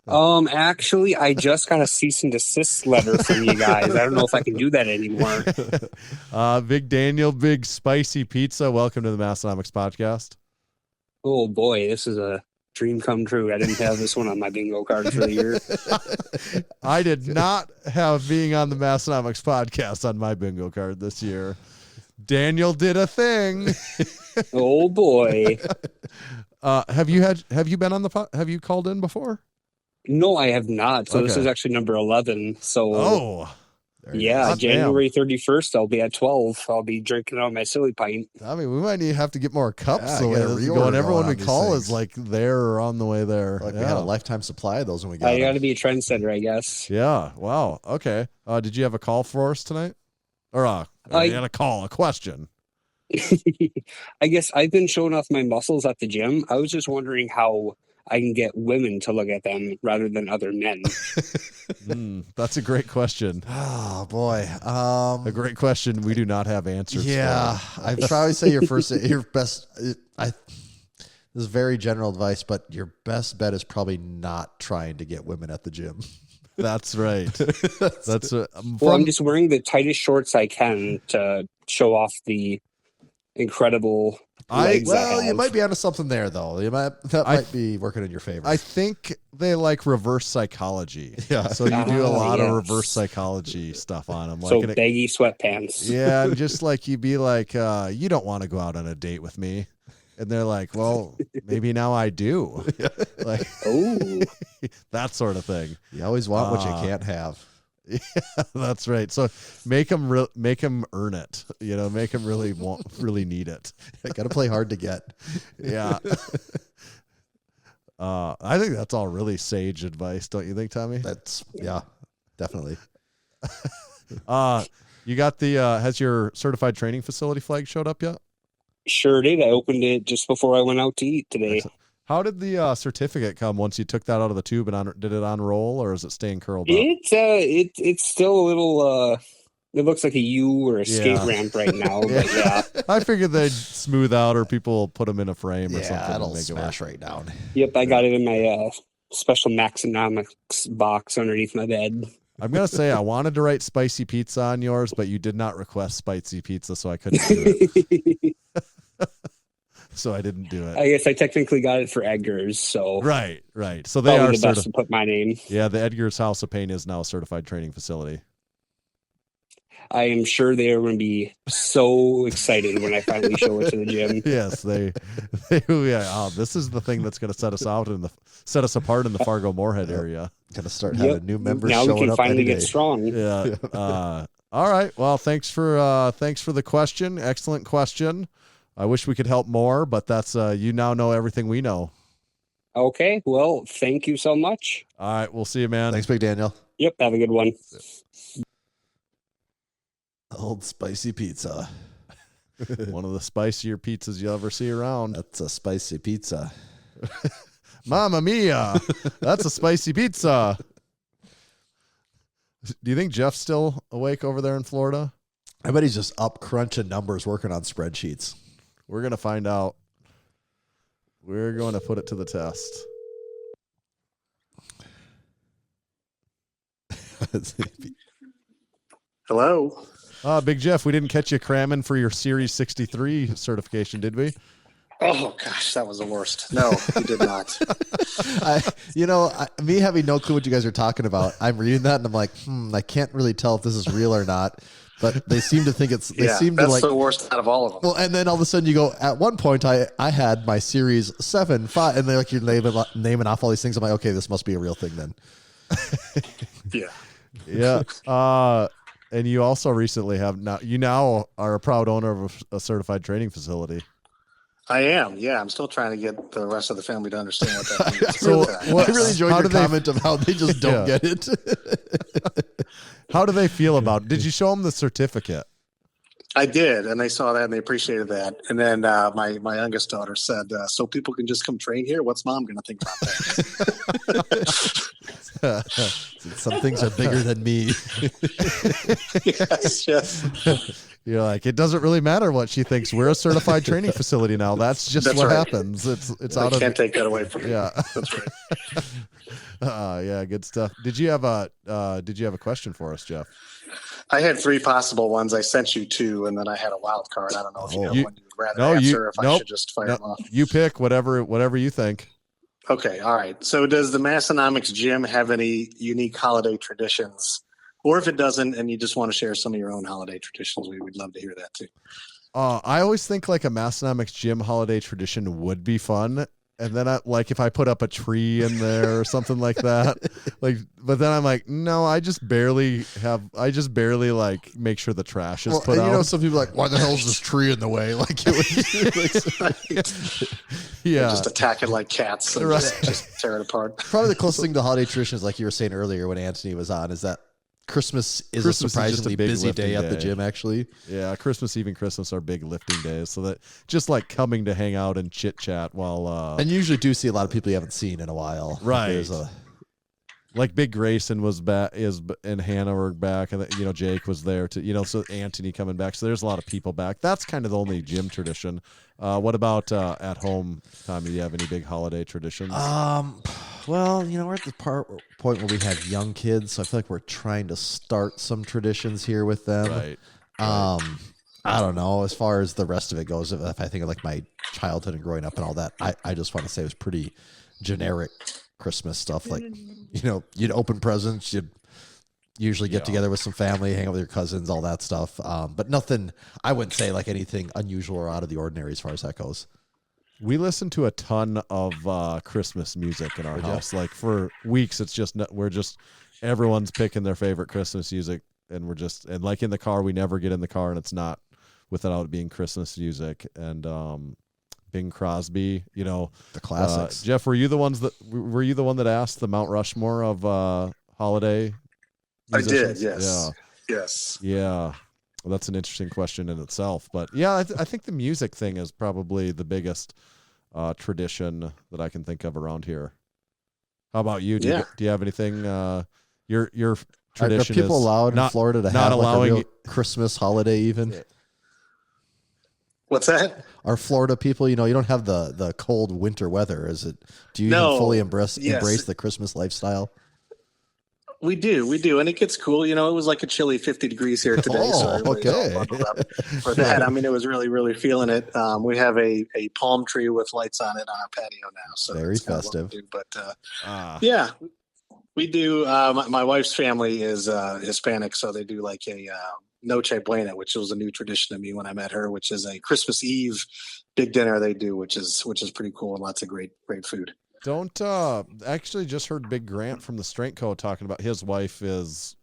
Actually, I just got a cease and desist letter from you guys. I don't know if I can do that anymore. Big Daniel, Big Spicy Pizza. Welcome to the Massenomics podcast. Oh boy, this is a dream come true. I didn't have this one on my bingo card for the year. I did not have being on the Massenomics podcast on my bingo card this year. Daniel did a thing. Oh boy. Have you been on the have you called in before? No, I have not. So this Okay. is actually number 11. So yeah, God January 31st, I'll be at 12. I'll be drinking out my silly pint. I mean, we might have to get more cups. Yeah, So get a it's reorder going. Everyone going we on these call things. is like there or on the way there. Like we had a lifetime supply of those when we got I got them. to be a trendsetter, I guess. Yeah. Wow. Okay. Did you have a call for us tonight? Or you had a question. I guess I've been showing off my muscles at the gym. I was just wondering how I can get women to look at them rather than other men. That's a great question. Oh boy. A great question. We do not have answers. Yeah, for. I'd probably say your best. This is very general advice, but your best bet is probably not trying to get women at the gym. That's right. That's Well, I'm just wearing the tightest shorts I can to show off the incredible legs I have. You might be onto something there, though. That might be working in your favor. I think they like reverse psychology. Yeah. So you do a lot yes. of reverse psychology stuff on them. So baggy sweatpants. Yeah, and just like you'd be like, you don't want to go out on a date with me. And they're like, well, maybe now I do. Like, that sort of thing. You always want what you can't have. Yeah, that's right. So make them earn it. Make them really need it. Got to play hard to get. Yeah. I think that's all really sage advice, don't you think, Tommy? Yeah, definitely. You got has your certified training facility flag showed up yet? Sure did. I opened it just before I went out to eat today. Excellent. How did the certificate come once you took that out of the tube and did it unroll, or is it staying curled up? It's still a little it looks like a U or a skate ramp right now, but yeah. I figured they'd smooth out or people put them in a frame or something. Yeah, it'll and make smash it work. right down. Yep, I got it in my special Massenomics box underneath my bed. I'm going to say I wanted to write spicy pizza on yours, but you did not request spicy pizza, so I couldn't do it. So I didn't do it. I guess I technically got it for Edgar's, so right. So they are the best to put my name. Yeah, the Edgar's House of Pain is now a certified training facility. I am sure they are going to be so excited when I finally show it to the gym. Yes, they this is the thing that's going to set us apart in the Fargo Moorhead area. Going to start having new members now showing we can up finally any get day. strong. Yeah. All right. Well, thanks for the question. Excellent question. I wish we could help more, but that's you now know everything we know. Okay. Well, thank you so much. All right. We'll see you, man. Thanks, Big Daniel. Yep. Have a good one. Old spicy pizza. One of the spicier pizzas you'll ever see around. That's a spicy pizza. Mamma mia. That's a spicy pizza. Do you think Jeff's still awake over there in Florida? I bet he's just up crunching numbers, working on spreadsheets. We're going to find out. We're going to put it to the test. Hello. Big Jeff, we didn't catch you cramming for your Series 63 certification, did we? Oh gosh, that was the worst. No, you did not. Me having no clue what you guys are talking about, I'm reading that and I'm like, I can't really tell if this is real or not. But they seem to think it's. They seem to like the worst out of all of them. Well, and then all of a sudden you go. At one point, I had my Series 7, 5, and they're like you're naming off all these things. I'm like, okay, this must be a real thing then. Yeah. Yeah. And you also recently you now are a proud owner of a certified training facility. I am. Yeah, I'm still trying to get the rest of the family to understand what that means. So I really enjoyed your comment of how they just don't get it. How do they feel about it? Did you show them the certificate? I did, and they saw that and they appreciated that. And then my youngest daughter said, "So people can just come train here? What's mom going to think about that?" Some things are bigger than me. yes. You're like, it doesn't really matter what she thinks. We're a certified training facility now. That's just That's what right. happens. It's I out of. can't take that away from you. Yeah, that's right. Yeah, good stuff. Did you have a question for us, Jeff? I had 3 possible ones. I sent you 2, and then I had a wild card. I don't know if you know one you would rather answer, if I should just fire them off. You pick whatever you think. Okay, all right. So does the Massenomics gym have any unique holiday traditions? Or if it doesn't, and you just want to share some of your own holiday traditions, we would love to hear that too. I always think like a Massenomics gym holiday tradition would be fun. And then if I put up a tree in there or something like that, but then I'm like, no, I just barely like make sure the trash is put out. You know, some people are like, why the hell is this tree in the way? Like, yeah, just attack it like cats and just tear it apart. Probably the closest thing to holiday traditions, like you were saying earlier when Anthony was on, is that Christmas is a surprisingly busy day at the gym, actually. Yeah, Christmas Eve and Christmas are big lifting days. So that just like coming to hang out and chit chat while and you usually do see a lot of people you haven't seen in a while. Right. Like Big Grayson was back, and Hannah were back, and Jake was there too. So Anthony coming back. So there's a lot of people back. That's kind of the only gym tradition. What about at home, Tommy? Do you have any big holiday traditions? Well, we're at the point where we have young kids, so I feel like we're trying to start some traditions here with them. Right. I don't know. As far as the rest of it goes, if I think of like my childhood and growing up and all that, I just want to say it was pretty generic Christmas stuff. Like, you'd open presents, you'd usually get together with some family, hang out with your cousins, all that stuff. But nothing, I wouldn't say like anything unusual or out of the ordinary as far as that goes. We listen to a ton of Christmas music in our house. Like for weeks, it's just everyone's picking their favorite Christmas music, and and like in the car, we never get in the car and it's not without it being Christmas music. And Bing Crosby, the classics. Jeff, were you the one that asked the Mount Rushmore of holiday musicians? I did, yes. Yeah. Yes. Yeah. Well, that's an interesting question in itself, but yeah, I think the music thing is probably the biggest tradition that I can think of around here. How about you? Do you have anything? Your tradition are people is allowed in Florida to have like a real Christmas holiday even? What's that? Are Florida people, you don't have the cold winter weather? Do you even fully embrace the Christmas lifestyle? We do, and it gets cool. It was like a chilly 50 degrees here today. Okay. For that, I mean, it was really, really feeling it. We have a palm tree with lights on it on our patio now, so very festive. But yeah, we do. My wife's family is Hispanic, so they do like a Noche Buena, which was a new tradition to me when I met her, which is a Christmas Eve big dinner they do, which is pretty cool and lots of great food. Actually just heard Big Grant from the Strength Co talking about his wife is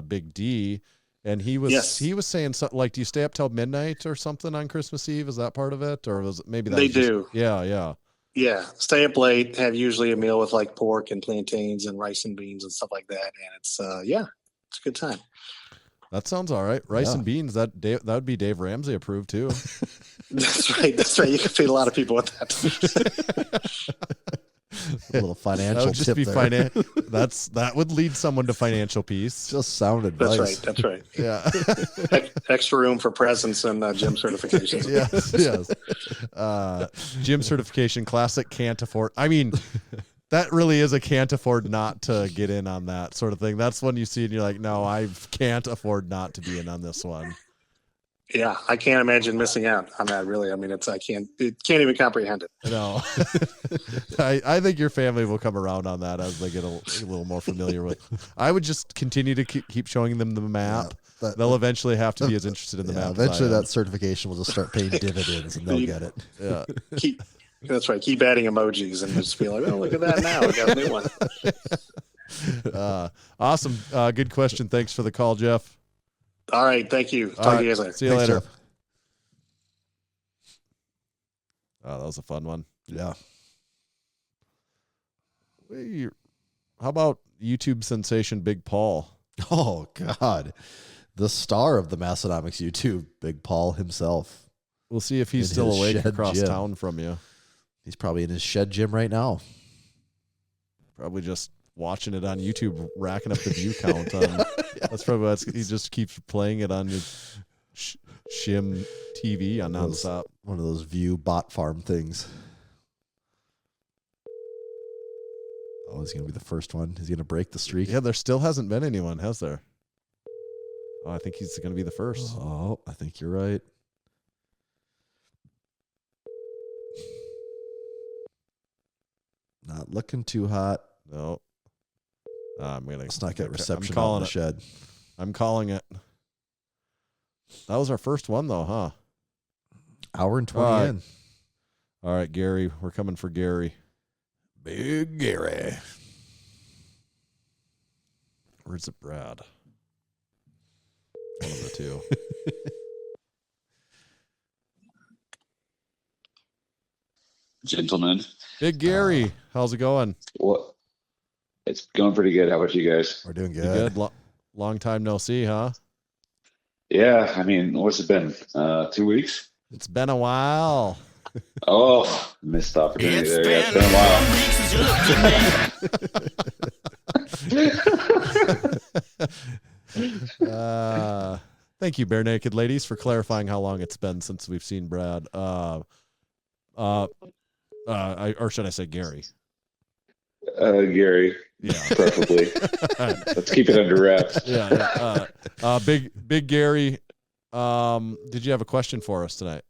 Big D, and he was saying something like, do you stay up till midnight or something on Christmas Eve? Is that part of it, or was it maybe that? They do. Yeah. Stay up late, have usually a meal with like pork and plantains and rice and beans and stuff like that, and it's it's a good time. That sounds all right. Rice and beans, that would be Dave Ramsey approved too. That's right. You can feed a lot of people with that. A little financial tip there. That would lead someone to financial peace. Just sound advice. That's right. Yeah. Extra room for presents and gym certifications. Yes. Gym certification, classic can't afford. I mean, that really is a can't afford not to get in on that sort of thing. That's when you see and you're like, no, I can't afford not to be in on this one. Yeah, I can't imagine missing out on that. Really, I mean, it can't even comprehend it. No, I think your family will come around on that as they get a little more familiar with. I would just continue to keep showing them the map. Yeah, they'll eventually have to be as interested in the map. Eventually, that certification will just start paying dividends, and they'll get it. Yeah, that's right. Keep adding emojis, and just be like, "Oh, look at that! Now we got a new one." Awesome, good question. Thanks for the call, Jeff. All right, thank you. Talk to you guys later. See you later. Jeff. Oh, that was a fun one. Yeah. How about YouTube sensation Big Paul? Oh God, the star of the Massenomics YouTube, Big Paul himself. We'll see if he's still awake across town from you. He's probably in his shed gym right now. Probably just watching it on YouTube, racking up the view count. That's probably what he just keeps playing it on his shim TV on nonstop. One of those view bot farm things. Oh, he's going to be the first one. He's going to break the streak. Yeah, there still hasn't been anyone, has there? Oh, I think he's going to be the first. Oh, I think you're right. Not looking too hot. No. Let's not get reception out in the shed. I'm calling it. That was our first one, though, huh? Hour and 20 in. All right, Gary. We're coming for Gary. Big Garrett. Where's it, Brad? One of the two. Gentlemen. Big Gary. How's it going? Well, it's going pretty good. How about you guys? We're doing good. Long time no see, huh? Yeah. I mean, what's it been? 2 weeks? It's been a while. Oh, missed opportunity there. Yeah, it's been a while. Thank you, Bare Naked Ladies, for clarifying how long it's been since we've seen Brad. Or should I say Gary? Gary. Yeah, preferably. Let's keep it under wraps. Yeah. Big Gary. Did you have a question for us tonight?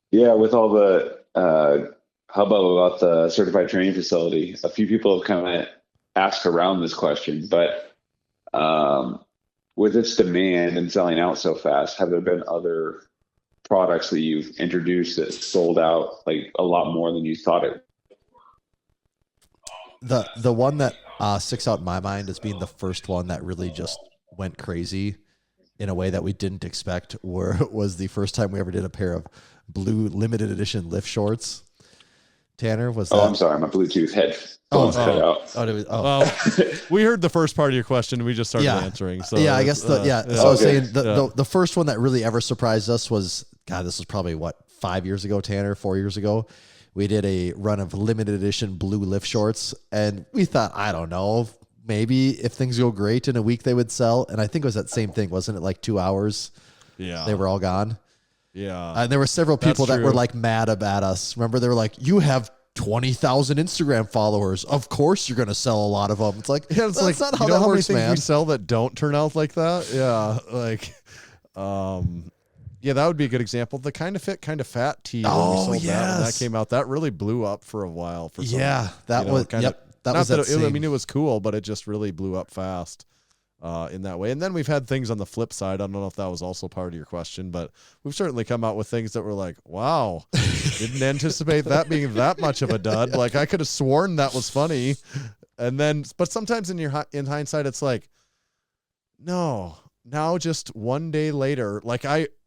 Yeah, with all the hubbub about the certified training facility, a few people have kind of asked around this question, but with its demand and selling out so fast, have there been other products that you've introduced that sold out like a lot more than you thought it? The one that sticks out in my mind as being the first one that really just went crazy in a way that we didn't expect was the first time we ever did a pair of blue limited edition lift shorts. Tanner, was that? Oh, I'm sorry. My Bluetooth headphones cut out. We heard the first part of your question. We just started answering. So yeah, I guess So I was saying the first one that really ever surprised us was, God, this was probably 5 years ago, Tanner, 4 years ago. We did a run of limited edition blue lift shorts, and we thought, I don't know, maybe if things go great in a week they would sell. And I think it was that same thing, wasn't it? Like 2 hours. Yeah, they were all gone. Yeah. And there were several people that were like mad at us. Remember, they were like, you have 20,000 Instagram followers. Of course you're going to sell a lot of them. It's like, that's like, not how you know that how works, many things man. we sell that don't turn out like that? Yeah. Like, yeah, that would be a good example. The Kind of Fit, Kind of Fat tee. Oh, when yes. that came out, that really blew up for a while. For some, that was, that was that I mean, it was cool, but it just really blew up fast. In that way. And then we've had things on the flip side. I don't know if that was also part of your question, but we've certainly come out with things that were like, wow, didn't anticipate that being that much of a dud. Like, I could have sworn that was funny. And then, but sometimes in hindsight, it's like, no, now just one day later, like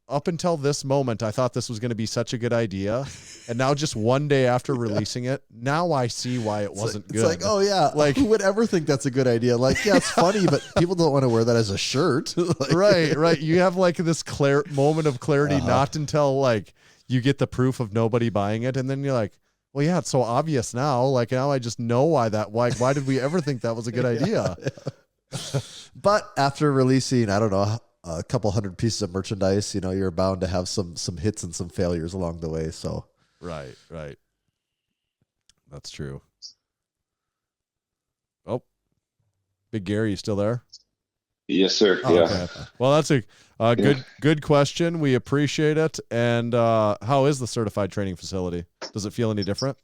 up until this moment, I thought this was going to be such a good idea. And now just one day after releasing it, now I see why it wasn't good. It's like, oh yeah, like who would ever think that's a good idea? Like, yeah, it's funny, but people don't want to wear that as a shirt. Like, right. You have like this moment of clarity, not until like you get the proof of nobody buying it. And then you're like, well, yeah, it's so obvious now. Like now I just know why did we ever think that was a good idea? Yeah. But after releasing, I don't know, a couple hundred pieces of merchandise, you're bound to have some hits and some failures along the way. So right. That's true. Oh, Big Gary, you still there? Yes, sir. Oh, yeah. Okay. Well, that's a good question. We appreciate it. And how is the certified training facility? Does it feel any different?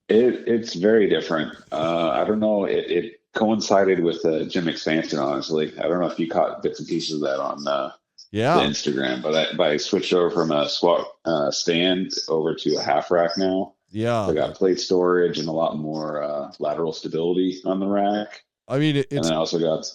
It's very different. I don't know. It coincided with the gym expansion, honestly. I don't know if you caught bits and pieces of that on the Instagram, but I switched over from a squat stand over to a half rack now. Yeah. So I got plate storage and a lot more lateral stability on the rack. I mean, and then I also got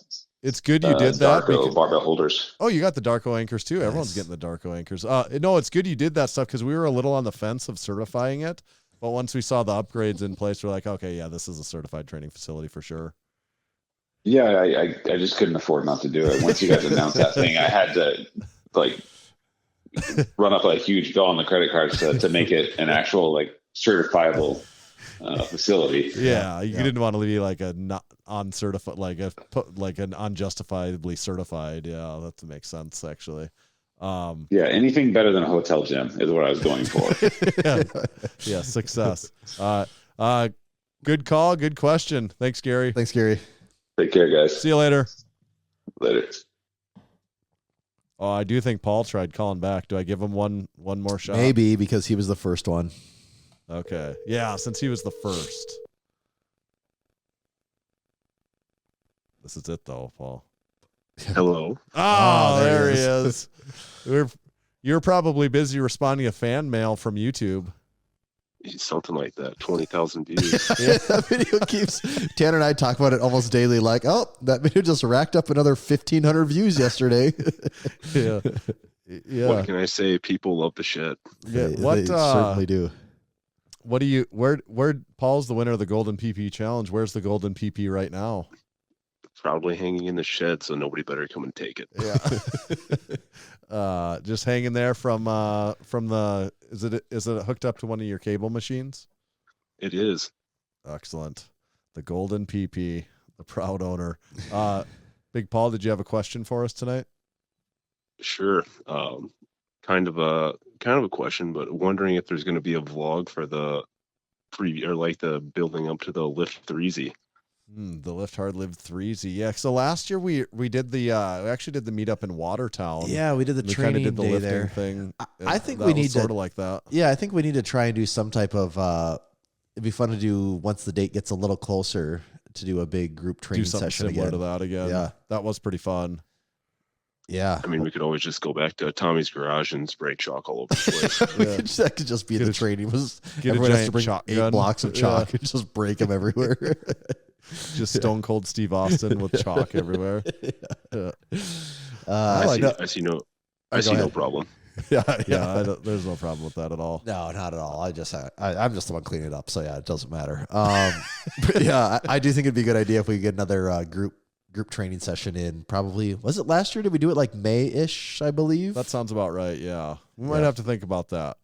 it's good you did that. Darko barbell holders. Oh, you got the Darko anchors too. Nice. Everyone's getting the Darko anchors. No, it's good you did that stuff because we were a little on the fence of certifying it. But once we saw the upgrades in place, we're like, okay, yeah, this is a certified training facility for sure. Yeah, I just couldn't afford not to do it. Once you guys announced that thing, I had to like run up a huge bill on the credit cards to make it an actual like certifiable facility. Yeah, you didn't want to be like a not uncertified, like an unjustifiably certified. Yeah, that makes sense actually. Yeah, anything better than a hotel gym is what I was going for. Yeah, success. Good call, good question. Thanks, Gary. Thanks, Gary. Take care, guys. See you later. Later. Oh, I do think Paul tried calling back. Do I give him one more shot? Maybe, because he was the first one. Okay. Yeah, since he was the first. This is it, though, Paul. Hello. Oh, there he is. You're probably busy responding to fan mail from YouTube. Something like that. 20,000 views. Yeah, that video keeps. Tanner and I talk about it almost daily. Like, oh, that video just racked up another 1,500 views yesterday. Yeah. What can I say? People love the shit. Yeah. They certainly do. What do you? Where? Paul's the winner of the Golden PP Challenge. Where's the Golden PP right now? Probably hanging in the shed, so nobody better come and take it. Yeah. Just hanging there from the. Is it hooked up to one of your cable machines? It is. Excellent. The Golden PP, the proud owner. Big Paul, did you have a question for us tonight? Sure. Kind of a question, but wondering if there's going to be a vlog for the preview or like the building up to the Lift 3Z. The Lift Hard Live 3Z. Yeah. So last year we did we actually did the meetup in Watertown. Yeah, we did the training did the day lifting there. thing. I think that we was need sort to of like that. Yeah, I think we need to try and do some type of. It'd be fun to do once the date gets a little closer to do a big group training Do something session similar again. to that again. Yeah, that was pretty fun. Yeah, I mean, we could always just go back to Tommy's garage and spray chalk all over the place. That could just be the training. Get Everyone a has to giant bring chalk 8 gun. blocks of chalk and just break them everywhere. Just Stone Cold Steve Austin with chalk everywhere. Yeah. I see no problem. There's no problem with that at all. No, not at all. I'm just the one cleaning it up, so yeah, it doesn't matter. But yeah, I do think it'd be a good idea if we get another group training session in. Probably, was it last year? Did we do it like May-ish? I believe that sounds about right. Yeah, we might have to think about that.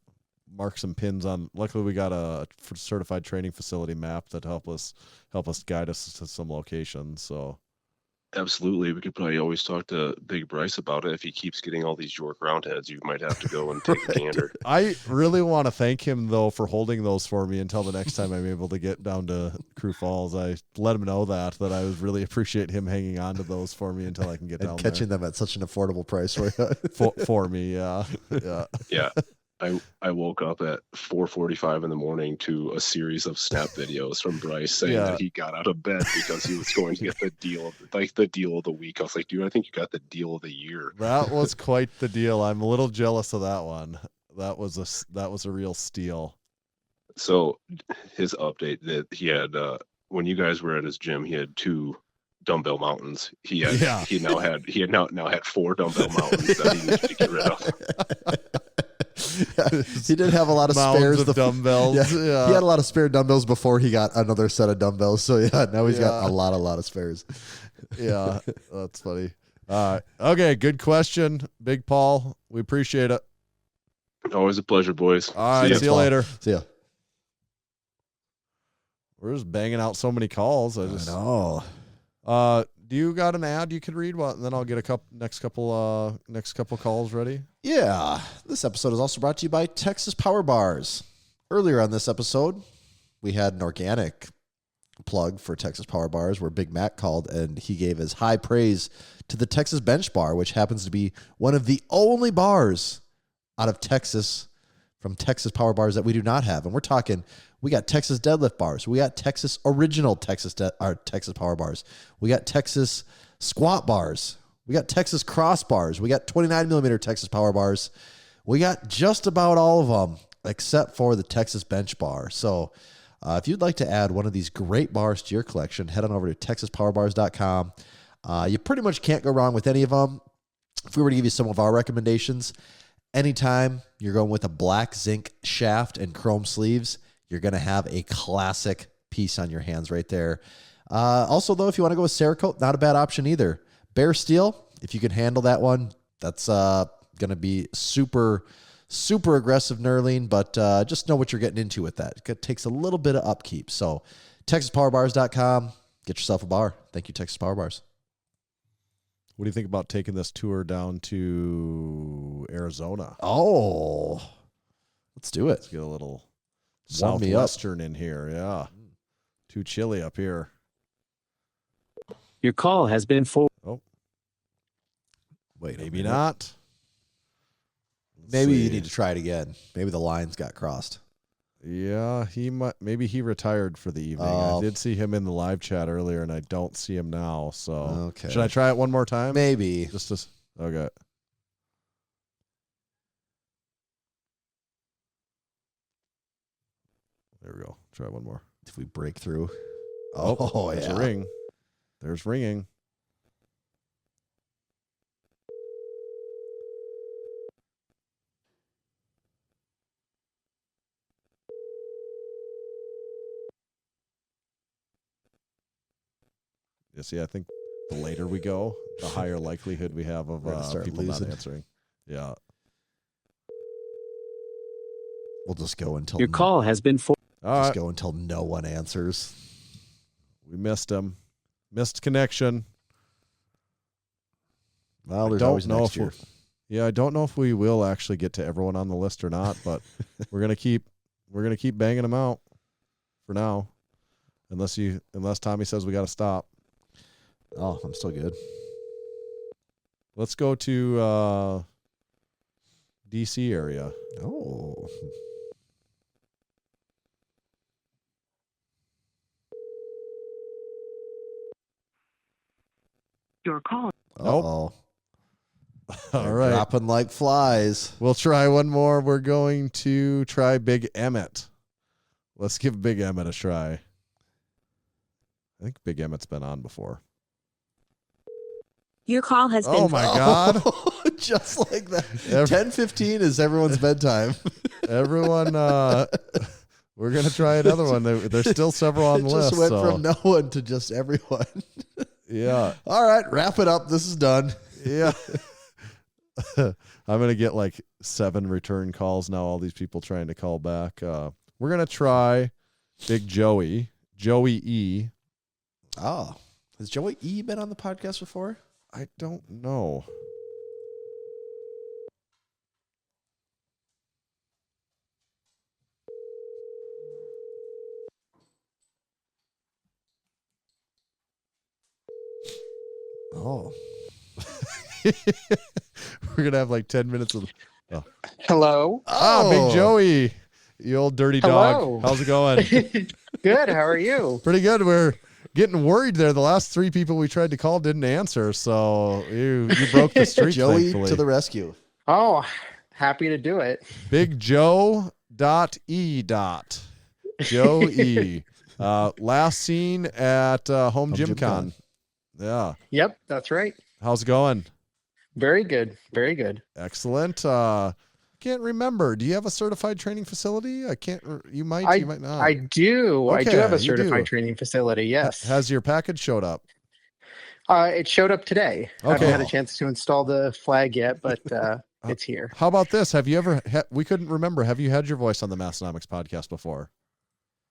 Mark some pins on. Luckily, we got a certified training facility map that help us guide us to some locations. So. Absolutely. We could probably always talk to Big Bryce about it. If he keeps getting all these York Roundheads, you might have to go and take a gander. I really want to thank him, though, for holding those for me until the next time I'm able to get down to Crew Falls. I let him know that I would really appreciate him hanging on to those for me until I can get down there. Catching them at such an affordable price for you. for me, yeah. Yeah. I woke up at 4:45 in the morning to a series of snap videos from Bryce saying that he got out of bed because he was going to get the deal of the week. I was like, dude, I think you got the deal of the year. That was quite the deal. I'm a little jealous of that one. That was a real steal. So his update that he had when you guys were at his gym, he had 2 dumbbell mountains. He now had 4 dumbbell mountains that he needed to get rid of. He did have a lot of spares. Of dumbbells. Yeah. He had a lot of spare dumbbells before he got another set of dumbbells. So now he's got a lot of spares. Yeah, that's funny. Okay, good question, Big Paul. We appreciate it. Always a pleasure, boys. All right, see you later. See ya. We're just banging out so many calls. I know. Do you got an ad you could read? And then I'll get next couple calls ready. Yeah. This episode is also brought to you by Texas Power Bars. Earlier on this episode, we had an organic plug for Texas Power Bars where Big Mac called and he gave his high praise to the Texas Bench Bar, which happens to be one of the only bars out of Texas from Texas Power Bars that we do not have. And we're talking, we got Texas deadlift bars. We got Texas original Texas Power Bars. We got Texas squat bars. We got Texas cross bars. We got 29 millimeter Texas Power Bars. We got just about all of them except for the Texas Bench Bar. So if you'd like to add one of these great bars to your collection, head on over to TexasPowerBars.com. You pretty much can't go wrong with any of them. If we were to give you some of our recommendations, anytime you're going with a black zinc shaft and chrome sleeves, you're going to have a classic piece on your hands right there. Also, though, if you want to go with Cerakote, not a bad option either. Bare Steel, if you can handle that one, that's going to be super, super aggressive knurling, but just know what you're getting into with that. It takes a little bit of upkeep. So, TexasPowerBars.com, get yourself a bar. Thank you, Texas Power Bars. What do you think about taking this tour down to Arizona? Oh, let's do it. Let's get a little Warm me up. southwestern in here. Yeah. Too chilly up here. Your call has been forwarded. Oh. Wait, maybe not. Maybe you need to try it again. Maybe the lines got crossed. Yeah, he might. Maybe he retired for the evening. I did see him in the live chat earlier, and I don't see him now. So, okay. Should I try it one more time? Maybe. Okay. There we go. Try one more. If we break through. There's yeah. a ring. There's ringing. Yeah, see, I think the later we go, the higher likelihood we have of people not answering. Yeah. We'll just go until Your call has been forwarded. Just go until no one answers. We missed him. Missed connection. Well, there's always next year. Yeah, I don't know if we will actually get to everyone on the list or not, but we're gonna keep banging them out for now, unless Tommy says we got to stop. Oh, I'm still good. Let's go to DC area. Oh. Your call. Uh-oh. All right. Dropping like flies. We'll try one more. We're going to try Big Emmett. Let's give Big Emmett a try. I think Big Emmett's been on before. Your call has been. Oh my God! Just like that. 10:15 is everyone's bedtime. Everyone, we're gonna try another one. There's still several on the list. Just went from no one to just everyone. Yeah. All right, wrap it up. This is done. Yeah. I'm gonna get like 7 return calls now. All these people trying to call back. We're gonna try Big Joey E. Oh, has Joey E been on the podcast before? I don't know. Oh. We're going to have like 10 minutes of... Oh. Hello. Big Joey. You old dirty Hello. dog. How's it going? Good. How are you? Pretty good. We're getting worried there. The last 3 people we tried to call didn't answer, so you broke the streak, Joey thankfully. to the rescue. Oh, happy to do it. Big Joe.E. Joe E. Last seen at Home Gym Con. Yeah. Yep, that's right. How's it going? Very good. Very good. Excellent. Can't remember. Do you have a certified training facility? I can't. You might not. I do. Okay, I do have a you certified do. training facility. Yes. Has your package showed up? It showed up today. I Okay. haven't had a chance to install the flag yet, but it's here. How about this? Have you ever? We couldn't remember. Have you had your voice on the Massenomics podcast before?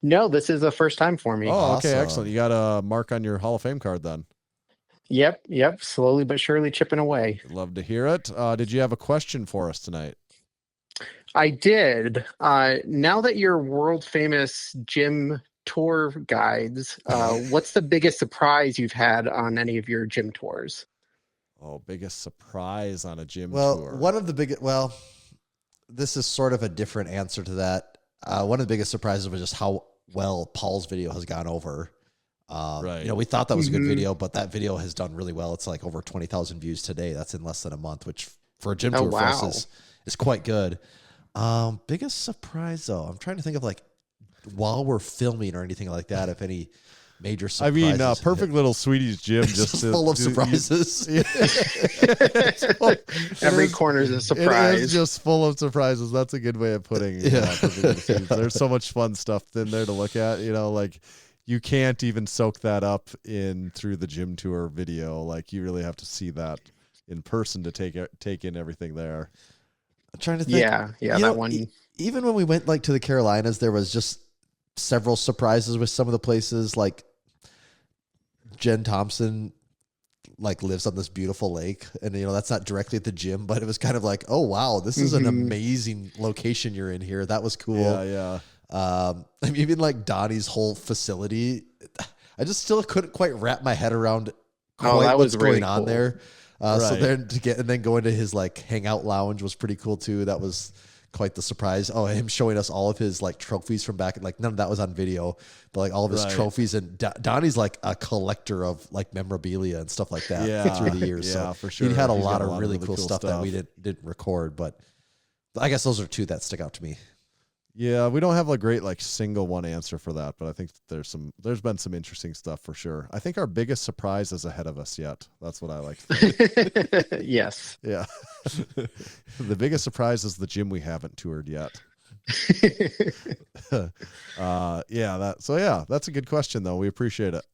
No, this is the first time for me. Oh, okay, excellent. You got a mark on your Hall of Fame card then. Yep. Slowly but surely chipping away. Love to hear it. Did you have a question for us tonight? I did. Now that you're world famous gym tour guides, what's the biggest surprise you've had on any of your gym tours? Oh, biggest surprise on a gym Well, tour. one of the biggest, this is sort of a different answer to that. One of the biggest surprises was just how well Paul's video has gone over. Right. We thought that was a good video, but that video has done really well. It's like over 20,000 views today. That's in less than a month, which for a gym tour for us is quite good. Biggest surprise though, I'm trying to think of like while we're filming or anything like that, if any major surprises. I mean, Perfect Little Sweetie's gym just full of surprises. Every corner is a surprise. It is just full of surprises. That's a good way of putting it. Yeah. Perfect Little Sweeties. There's so much fun stuff in there to look at. Like you can't even soak that up in through the gym tour video. Like you really have to see that in person to take in everything there. I'm trying to think. Yeah, that one. Even when we went like to the Carolinas, there was just several surprises with some of the places. Like Jen Thompson, like lives on this beautiful lake, and that's not directly at the gym, but it was kind of like, oh wow, this is an amazing location you're in here. That was cool. Yeah. I mean, even like Donnie's whole facility, I just still couldn't quite wrap my head around quite what's going on there. So then going to his like hangout lounge was pretty cool too. That was quite the surprise. Oh, him showing us all of his like trophies from back, like none of that was on video, but like all of his trophies. And Donnie's like a collector of like memorabilia and stuff like that through the years. Yeah, so for sure. He had a lot of really cool stuff that we didn't record, but I guess those are two that stick out to me. Yeah, we don't have a great like single one answer for that, but I think there's been some interesting stuff for sure. I think our biggest surprise is ahead of us yet. That's what I like to think. Yes. Yeah. The biggest surprise is the gym we haven't toured yet. That's a good question though. We appreciate it.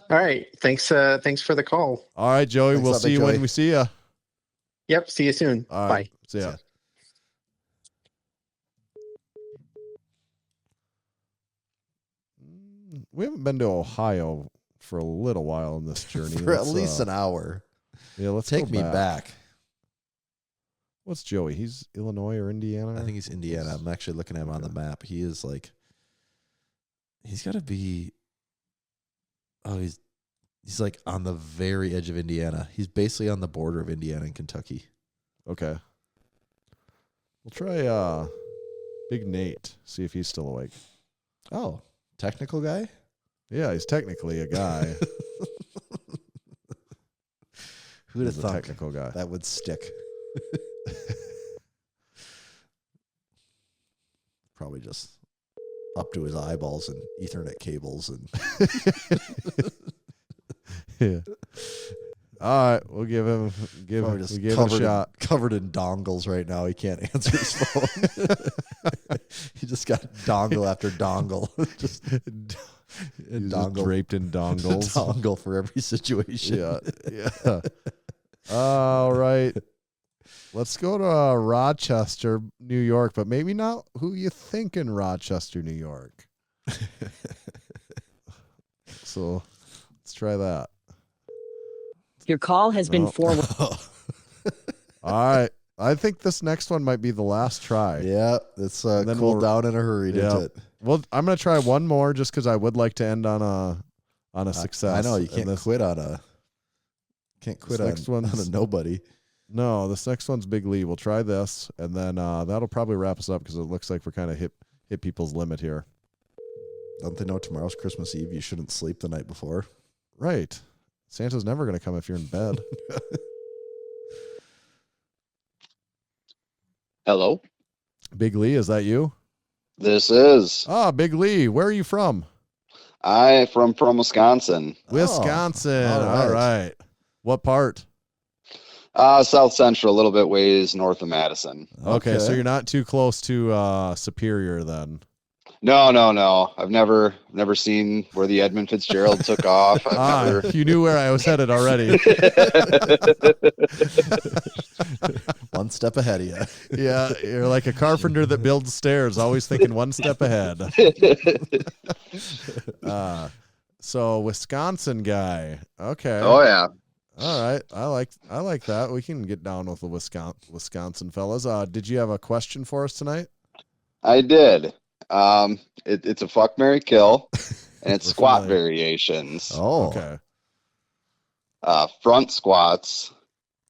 All right. Thanks for the call. All right, Joey. We'll see you when we see you. Yep. See you soon. All right, bye. See ya. We haven't been to Ohio for a little while in this journey. For at least an hour. Yeah, let's take go me back. What's Joey? He's Illinois or Indiana? I think he's Indiana. I'm actually looking at him on the map. He is like, he's got to be. Oh, he's like on the very edge of Indiana. He's basically on the border of Indiana and Kentucky. Okay. We'll try Big Nate. See if he's still awake. Oh, technical guy? Yeah, he's technically a guy. Who'd have He's a thought technical guy. that would stick? Probably just up to his eyeballs in Ethernet cables and. Yeah. All right, we'll give him a shot. Covered in dongles right now. He can't answer his phone. He just got dongle after dongle. Just dongle draped in dongles. Dongle for every situation. Yeah. All right. Let's go to Rochester, New York, but maybe not who you think in Rochester, New York. So let's try that. Your call has been forwarded. All right. I think this next one might be the last try. Yeah, it's cooled down in a hurry, didn't it? Well, I'm going to try one more just because I would like to end on a success. I know you can't quit on a nobody. No, this next one's Big Lee. We'll try this, and then that'll probably wrap us up because it looks like we're kind of hit people's limit here. Don't they know tomorrow's Christmas Eve? You shouldn't sleep the night before. Right. Santa's never going to come if you're in bed. Hello? Big Lee, is that you? This is. Ah, Big Lee. Where are you from? I'm from Wisconsin. Wisconsin. All right. What part? South Central, a little bit ways north of Madison. Okay, so you're not too close to Superior then. No. I've never seen where the Edmund Fitzgerald took off. You knew where I was headed already. One step ahead of you. Yeah, you're like a carpenter that builds stairs, always thinking one step ahead. So Wisconsin guy. Okay. Oh yeah. All right. I like that. We can get down with the Wisconsin fellas. Did you have a question for us tonight? I did. It's a fuck, marry, kill, and it's squat variations. Oh, okay. Front squats,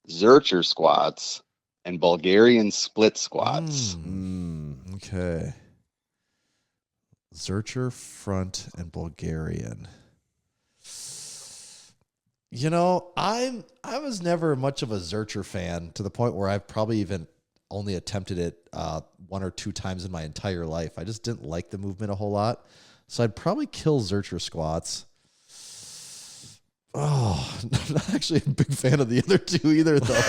Zercher squats, and Bulgarian split squats. Okay. Zercher, front, and Bulgarian. You know, I was never much of a Zercher fan to the point where I've probably even only attempted it one or two times in my entire life. I just didn't like the movement a whole lot. So I'd probably kill Zercher squats. Oh, I'm not actually a big fan of the other two either, though.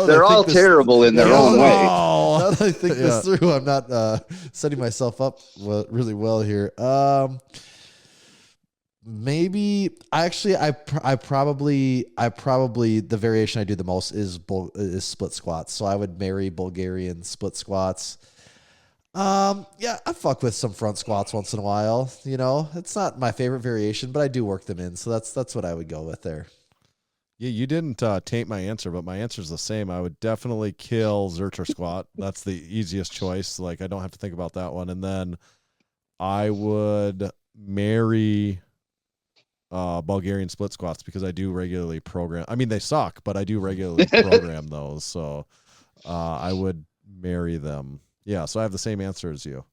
They're all terrible in their own way. Now that I think this through, I'm not setting myself up really well here. Maybe I probably the variation I do the most is split squats. So I would marry Bulgarian split squats. Yeah, I fuck with some front squats once in a while. You know, it's not my favorite variation, but I do work them in. So that's what I would go with there. Yeah, you didn't taint my answer, but my answer is the same. I would definitely kill Zercher squat. That's the easiest choice. Like, I don't have to think about that one. And then I would marry Bulgarian split squats because I do regularly program. I mean, they suck, but I do regularly program those. So I would marry them. Yeah, so I have the same answer as you.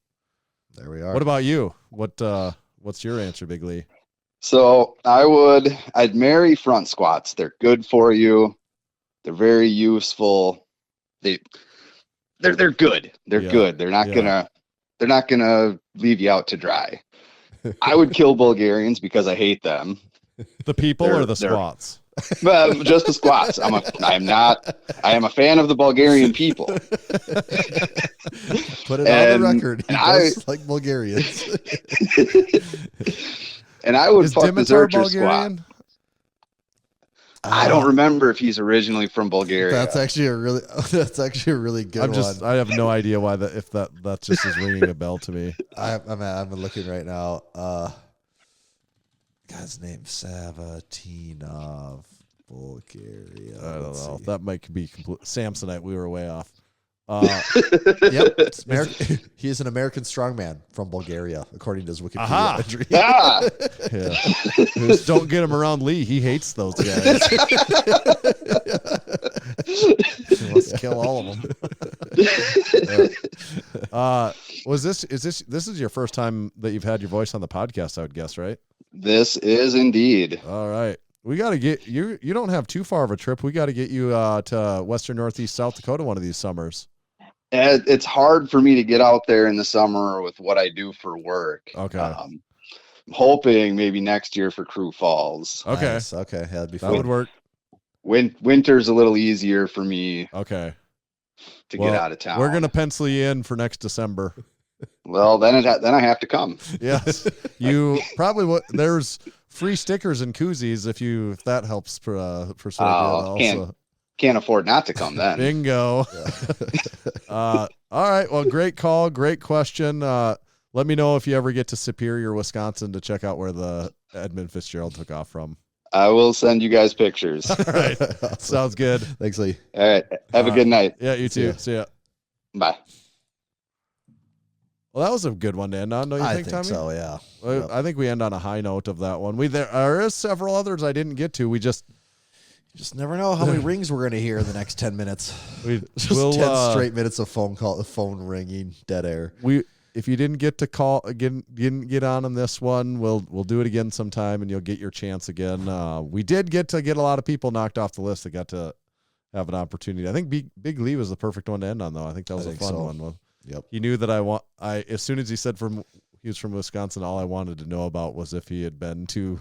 There we are. What about you? What's your answer, Big Lee? So I'd marry front squats. They're good for you. They're very useful. They're good. They're good. They're not gonna leave you out to dry. I would kill Bulgarians because I hate them. The people or the squats? Just the squats. I am a fan of the Bulgarian people. Put it on the record. He does like Bulgarians. And I would fuck the Dimitar Zercher squat. I don't remember if he's originally from Bulgaria. That's actually a really good one. I have no idea why that just is ringing a bell to me. I'm looking right now. Guy's name Savatinov, Bulgaria. I don't know. That might be Samsonite. We were way off. Yep, he is an American strongman from Bulgaria, according to his Wikipedia entry. Yeah. Don't get him around Lee. He hates those guys. He wants to kill all of them. This is your first time that you've had your voice on the podcast, I would guess, right? This is indeed. All right. We got to get you. You don't have too far of a trip. We got to get you to Western Northeast South Dakota one of these summers. It's hard for me to get out there in the summer with what I do for work. Okay. I'm hoping maybe next year for Crew Falls. Okay. Nice. Okay. Yeah, that'd be that fun. would work. Winter's a little easier for me. Okay. To get out of town. We're gonna pencil you in for next December. Well, then I have to come. Yes. You probably there's free stickers and koozies if that helps persuade you. Can't afford not to come then. Bingo. All right. Well, great call. Great question. Let me know if you ever get to Superior, Wisconsin to check out where the Edmund Fitzgerald took off from. I will send you guys pictures. All right. Sounds good. Thanks, Lee. All right. Have a good night. Yeah, you too. See ya. Bye. Well, that was a good one to end on, don't you think, Tommy? I think so, yeah. Well, Yep. I think we end on a high note of that one. There is several others I didn't get to. We just never know how many rings we're going to hear in the next 10 minutes. We'll 10 straight minutes of phone ringing, dead air. If you didn't get to call again, didn't get on this one, we'll do it again sometime, and you'll get your chance again. We did get a lot of people knocked off the list that got to have an opportunity. I think Big Lee was the perfect one to end on, though. I think that was a fun one. Well, yep. He knew that as soon as he said he was from Wisconsin, all I wanted to know about was if he had been to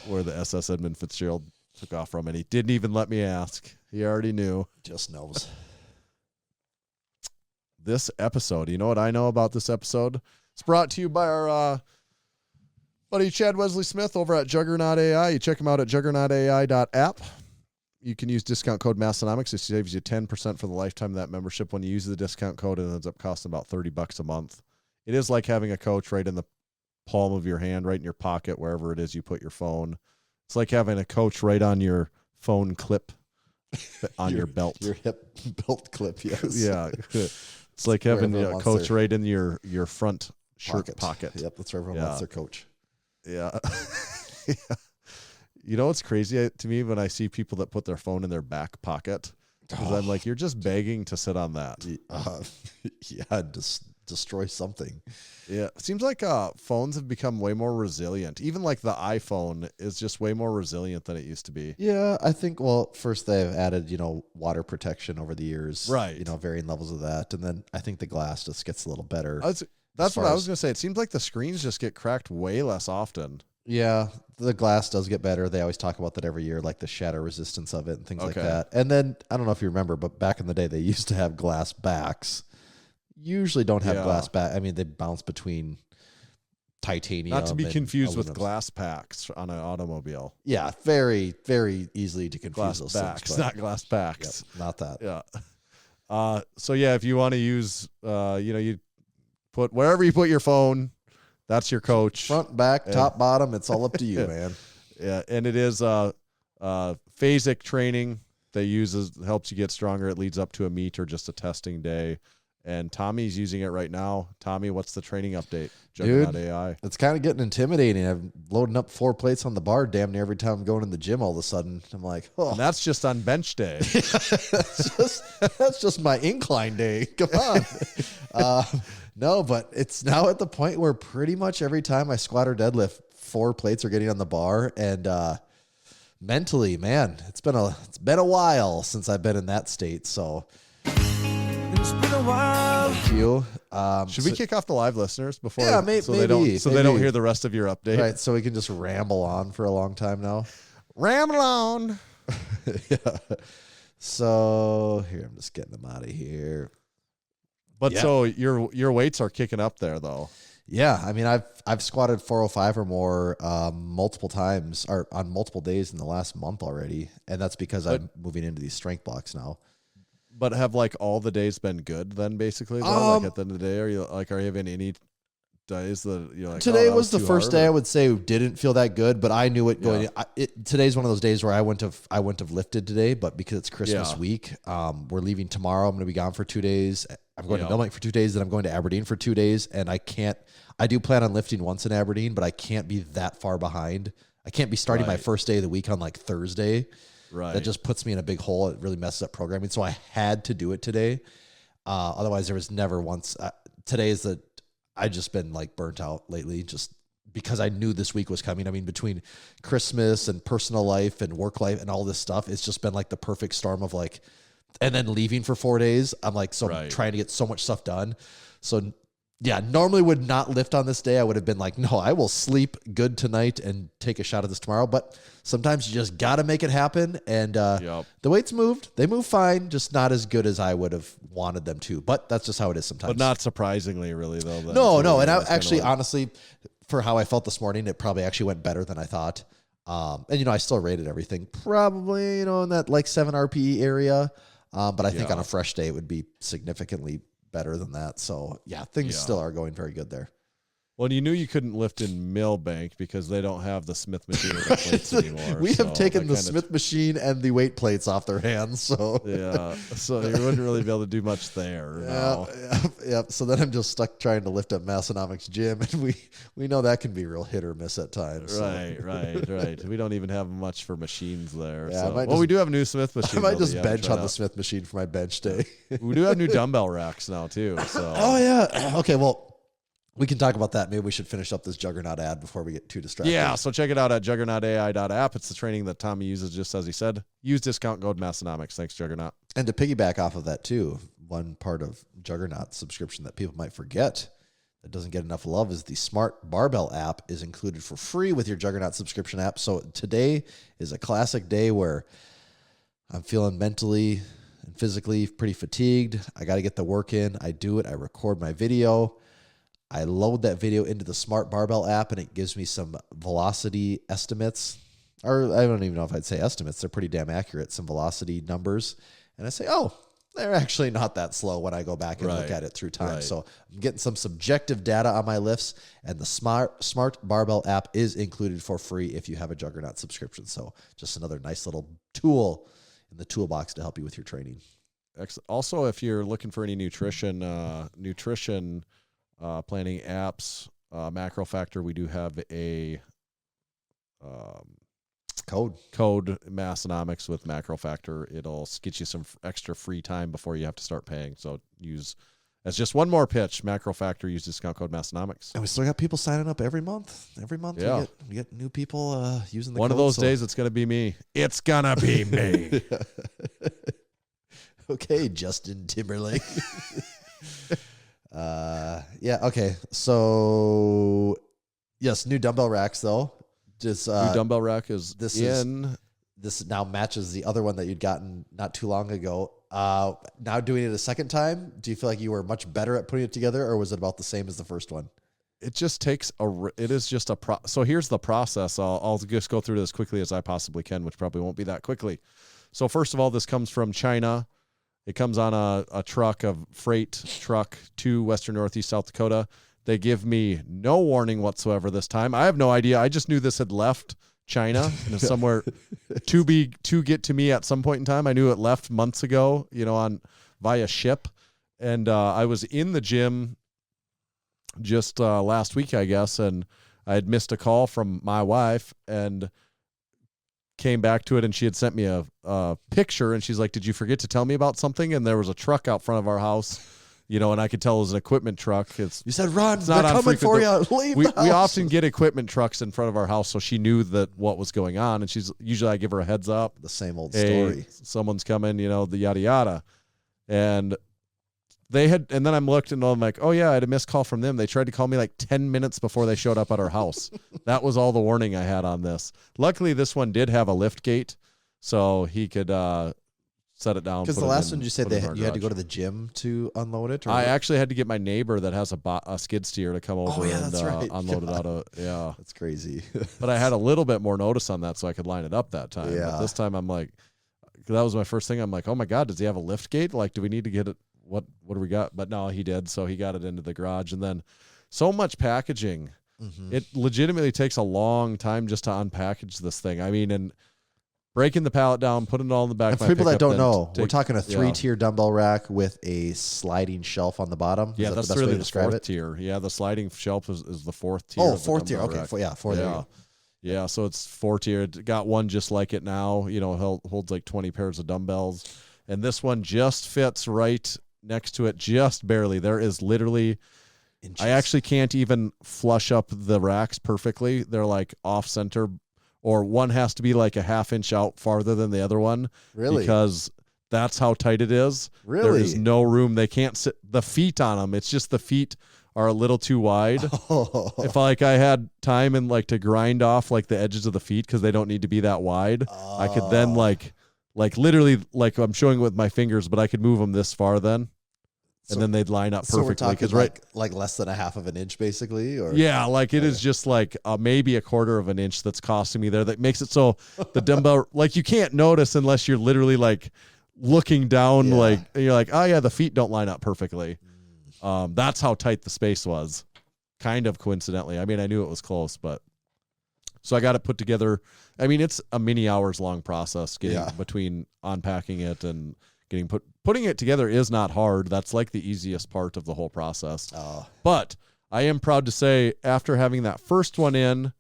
where the SS Edmund Fitzgerald took off from, and he didn't even let me ask. He already knew. Just knows. This episode, you know what I know about this episode? It's brought to you by our buddy Chad Wesley Smith over at Juggernaut AI. You check him out at juggernautai.app. You can use discount code Massenomics. It saves you 10% for the lifetime of that membership. When you use the discount code, it ends up costing about $30 a month. It is like having a coach right in the palm of your hand, right in your pocket, wherever it is you put your phone. It's like having a coach right on your phone clip on your belt. Your hip belt clip, yes. Yeah. It's like having a coach right in your front shirt pocket. Yep, that's where everyone wants their coach. Yeah. Yeah. You know what's crazy to me when I see people that put their phone in their back pocket? Because I'm like, you're just begging to sit on that. Destroy something. Yeah. It seems like phones have become way more resilient. Even like the iPhone is just way more resilient than it used to be. Yeah, I think, first they've added, water protection over the years. Right. Varying levels of that. And then I think the glass just gets a little better. That's what I was going to say. It seems like the screens just get cracked way less often. Yeah, the glass does get better. They always talk about that every year, like the shatter resistance of it and things like that. And then, I don't know if you remember, but back in the day, they used to have glass backs. Usually don't have glass back. I mean, they bounce between titanium. Not to be confused with aluminum. glass packs on an automobile. Yeah, very, very easily to confuse Glass those backs, things. not glass packs. Yep, not that. Yeah. So yeah, if you want to use, you put wherever you put your phone, that's your coach. Front, back, top, bottom. It's all up to you, man. Yeah, and it is phasic training that helps you get stronger. It leads up to a meet or just a testing day. And Tommy's using it right now. Tommy, what's the training update? Juggernaut AI. It's kind of getting intimidating. I'm loading up 4 plates on the bar damn near every time I'm going in the gym all of a sudden. I'm like, oh. And that's just on bench day. that's just my incline day. Come on. No, but it's now at the point where pretty much every time I squat or deadlift, 4 plates are getting on the bar. And mentally, man, it's been a while since I've been in that state. So it's been a while. Thank you. Should we kick off the live listeners before? Yeah, maybe. They don't hear the rest of your update. Right, so we can just ramble on for a long time now. Ramble on. Yeah. So here, I'm just getting them out of here. But so your weights are kicking up there though. Yeah, I mean I've squatted 405 or more multiple times or on multiple days in the last month already, and that's because I'm moving into these strength blocks now. But have like all the days been good then basically though? Like at the end of the day, are you having any days that you're like today was the first day I would say didn't feel that good, but I knew it going today's one of those days where I wouldn't have lifted today, but because it's Christmas week, we're leaving tomorrow. I'm going to be gone for 2 days. I'm going to Belmont for 2 days, then I'm going to Aberdeen for 2 days, and I do plan on lifting once in Aberdeen, but I can't be that far behind. I can't be starting my first day of the week on like Thursday. Right. That just puts me in a big hole. It really messes up programming. So I had to do it today. Otherwise there was never once. I just been like burnt out lately just because I knew this week was coming. I mean, between Christmas and personal life and work life and all this stuff, it's just been like the perfect storm of like, and then leaving for 4 days. I'm like, I'm trying to get so much stuff done. So yeah, normally would not lift on this day. I would have been like, no, I will sleep good tonight and take a shot at this tomorrow. But sometimes you just got to make it happen. And the weights moved. They move fine, just not as good as I would have wanted them to. But that's just how it is sometimes. But not surprisingly, really, though. No. And I actually, honestly, for how I felt this morning, it probably actually went better than I thought. And, I still rated everything probably, in that like 7 RPE area. But I think on a fresh day, it would be significantly better than that. So yeah, things still are going very good there. Well, you knew you couldn't lift in Millbank because they don't have the Smith machine or the plates anymore. We have taken the Smith machine and the weight plates off their hands. So so you wouldn't really be able to do much there. Yep. So then I'm just stuck trying to lift up Massenomics gym, and we know that can be real hit or miss at times. Right. We don't even have much for machines there. Yeah, we do have a new Smith machine. I might just bench on the Smith machine for my bench day. We do have new dumbbell racks now too. So Okay. Well, we can talk about that. Maybe we should finish up this Juggernaut ad before we get too distracted. Yeah, so check it out at juggernautai.app. It's the training that Tommy uses, just as he said. Use discount code Massenomics. Thanks, Juggernaut. And to piggyback off of that too, one part of Juggernaut subscription that people might forget that doesn't get enough love is the Smart Barbell app is included for free with your Juggernaut subscription app. So today is a classic day where I'm feeling mentally and physically pretty fatigued. I got to get the work in. I do it. I record my video. I load that video into the Smart Barbell app, and it gives me some velocity estimates. Or I don't even know if I'd say estimates. They're pretty damn accurate, some velocity numbers. And I say, oh, they're actually not that slow when I go back and look at it through time. So I'm getting some subjective data on my lifts, and the Smart Barbell app is included for free if you have a Juggernaut subscription. So just another nice little tool in the toolbox to help you with your training. Excellent. Also, if you're looking for any nutrition planning apps, MacroFactor, we do have a code Massenomics with MacroFactor. It'll get you some extra free time before you have to start paying. So use as just one more pitch, MacroFactor, use discount code Massenomics. And we still got people signing up every month. Every month we get new people using the one code. Of those days it's going to be me. It's going to be me. Okay, Justin Timberlake. Okay. So yes, new dumbbell racks though. This new dumbbell rack is in. This now matches the other one that you'd gotten not too long ago. Now doing it a second time, do you feel like you were much better at putting it together, or was it about the same as the first one? It just takes so here's the process. I'll just go through it as quickly as I possibly can, which probably won't be that quickly. So first of all, this comes from China. It comes on a truck, a freight truck to Western Northeast South Dakota. They give me no warning whatsoever this time. I have no idea. I just knew this had left China and is somewhere to get to me at some point in time. I knew it left months ago, via ship. And I was in the gym just last week, I guess, and I had missed a call from my wife and came back to it, and she had sent me a picture, and she's like, "Did you forget to tell me about something?" And there was a truck out front of our house, and I could tell it was an equipment truck. You said, "Run! They're coming for you! Leave the house." We often get equipment trucks in front of our house, so she knew what was going on, and usually I give her a heads up. The same old hey, story. Someone's coming, the yada yada, and then I'm looked and I'm like, oh yeah, I had a missed call from them. They tried to call me like 10 minutes before they showed up at our house. That was all the warning I had on this. Luckily, this one did have a lift gate, so he could set it down. Because the last one you said you had to go to the gym to unload it? I actually had to get my neighbor that has a skid steer to come over and unload it out of. Yeah, that's crazy. But I had a little bit more notice on that, so I could line it up that time. Yeah. But this time I'm like, that was my first thing. I'm like, oh my God, does he have a lift gate? Like, do we need to get it? What do we got? But no, he did. So he got it into the garage, and then so much packaging. Mm-hmm. It legitimately takes a long time just to unpackage this thing. I mean, and breaking the pallet down, putting it all in the back. And for people that don't know, we're talking a 3-tier dumbbell rack with a sliding shelf on the bottom. Yeah, that's the best really way to describe fourth it? tier. Yeah, the sliding shelf is the fourth tier. Oh, fourth tier. Okay, four. There you go. Yeah, so it's 4-tier. It got one just like it now. Holds like 20 pairs of dumbbells, and this one just fits right next to it, just barely. There is literally inches. I actually can't even flush up the racks perfectly. They're like off center, or one has to be like a half inch out farther than the other one. Really? Because that's how tight it is. Really? There is no room. They can't sit the feet on them. It's just the feet are a little too wide. Oh. If I had time and to grind off the edges of the feet, because they don't need to be that wide, I could then literally I'm showing it with my fingers, but I could move them this far then. And then they'd line up perfectly. So we're talking like less than a half of an inch, basically? Or yeah, it is just maybe a quarter of an inch that's costing me there. That makes it so the dumbbell, you can't notice unless you're literally looking down, and you're like, oh yeah, the feet don't line up perfectly. That's how tight the space was, kind of coincidentally. I mean, I knew it was close, but so I got it put together. I mean, it's a many hours long process getting between unpacking it and getting putting it together is not hard. That's the easiest part of the whole process. But I am proud to say, after having that first one in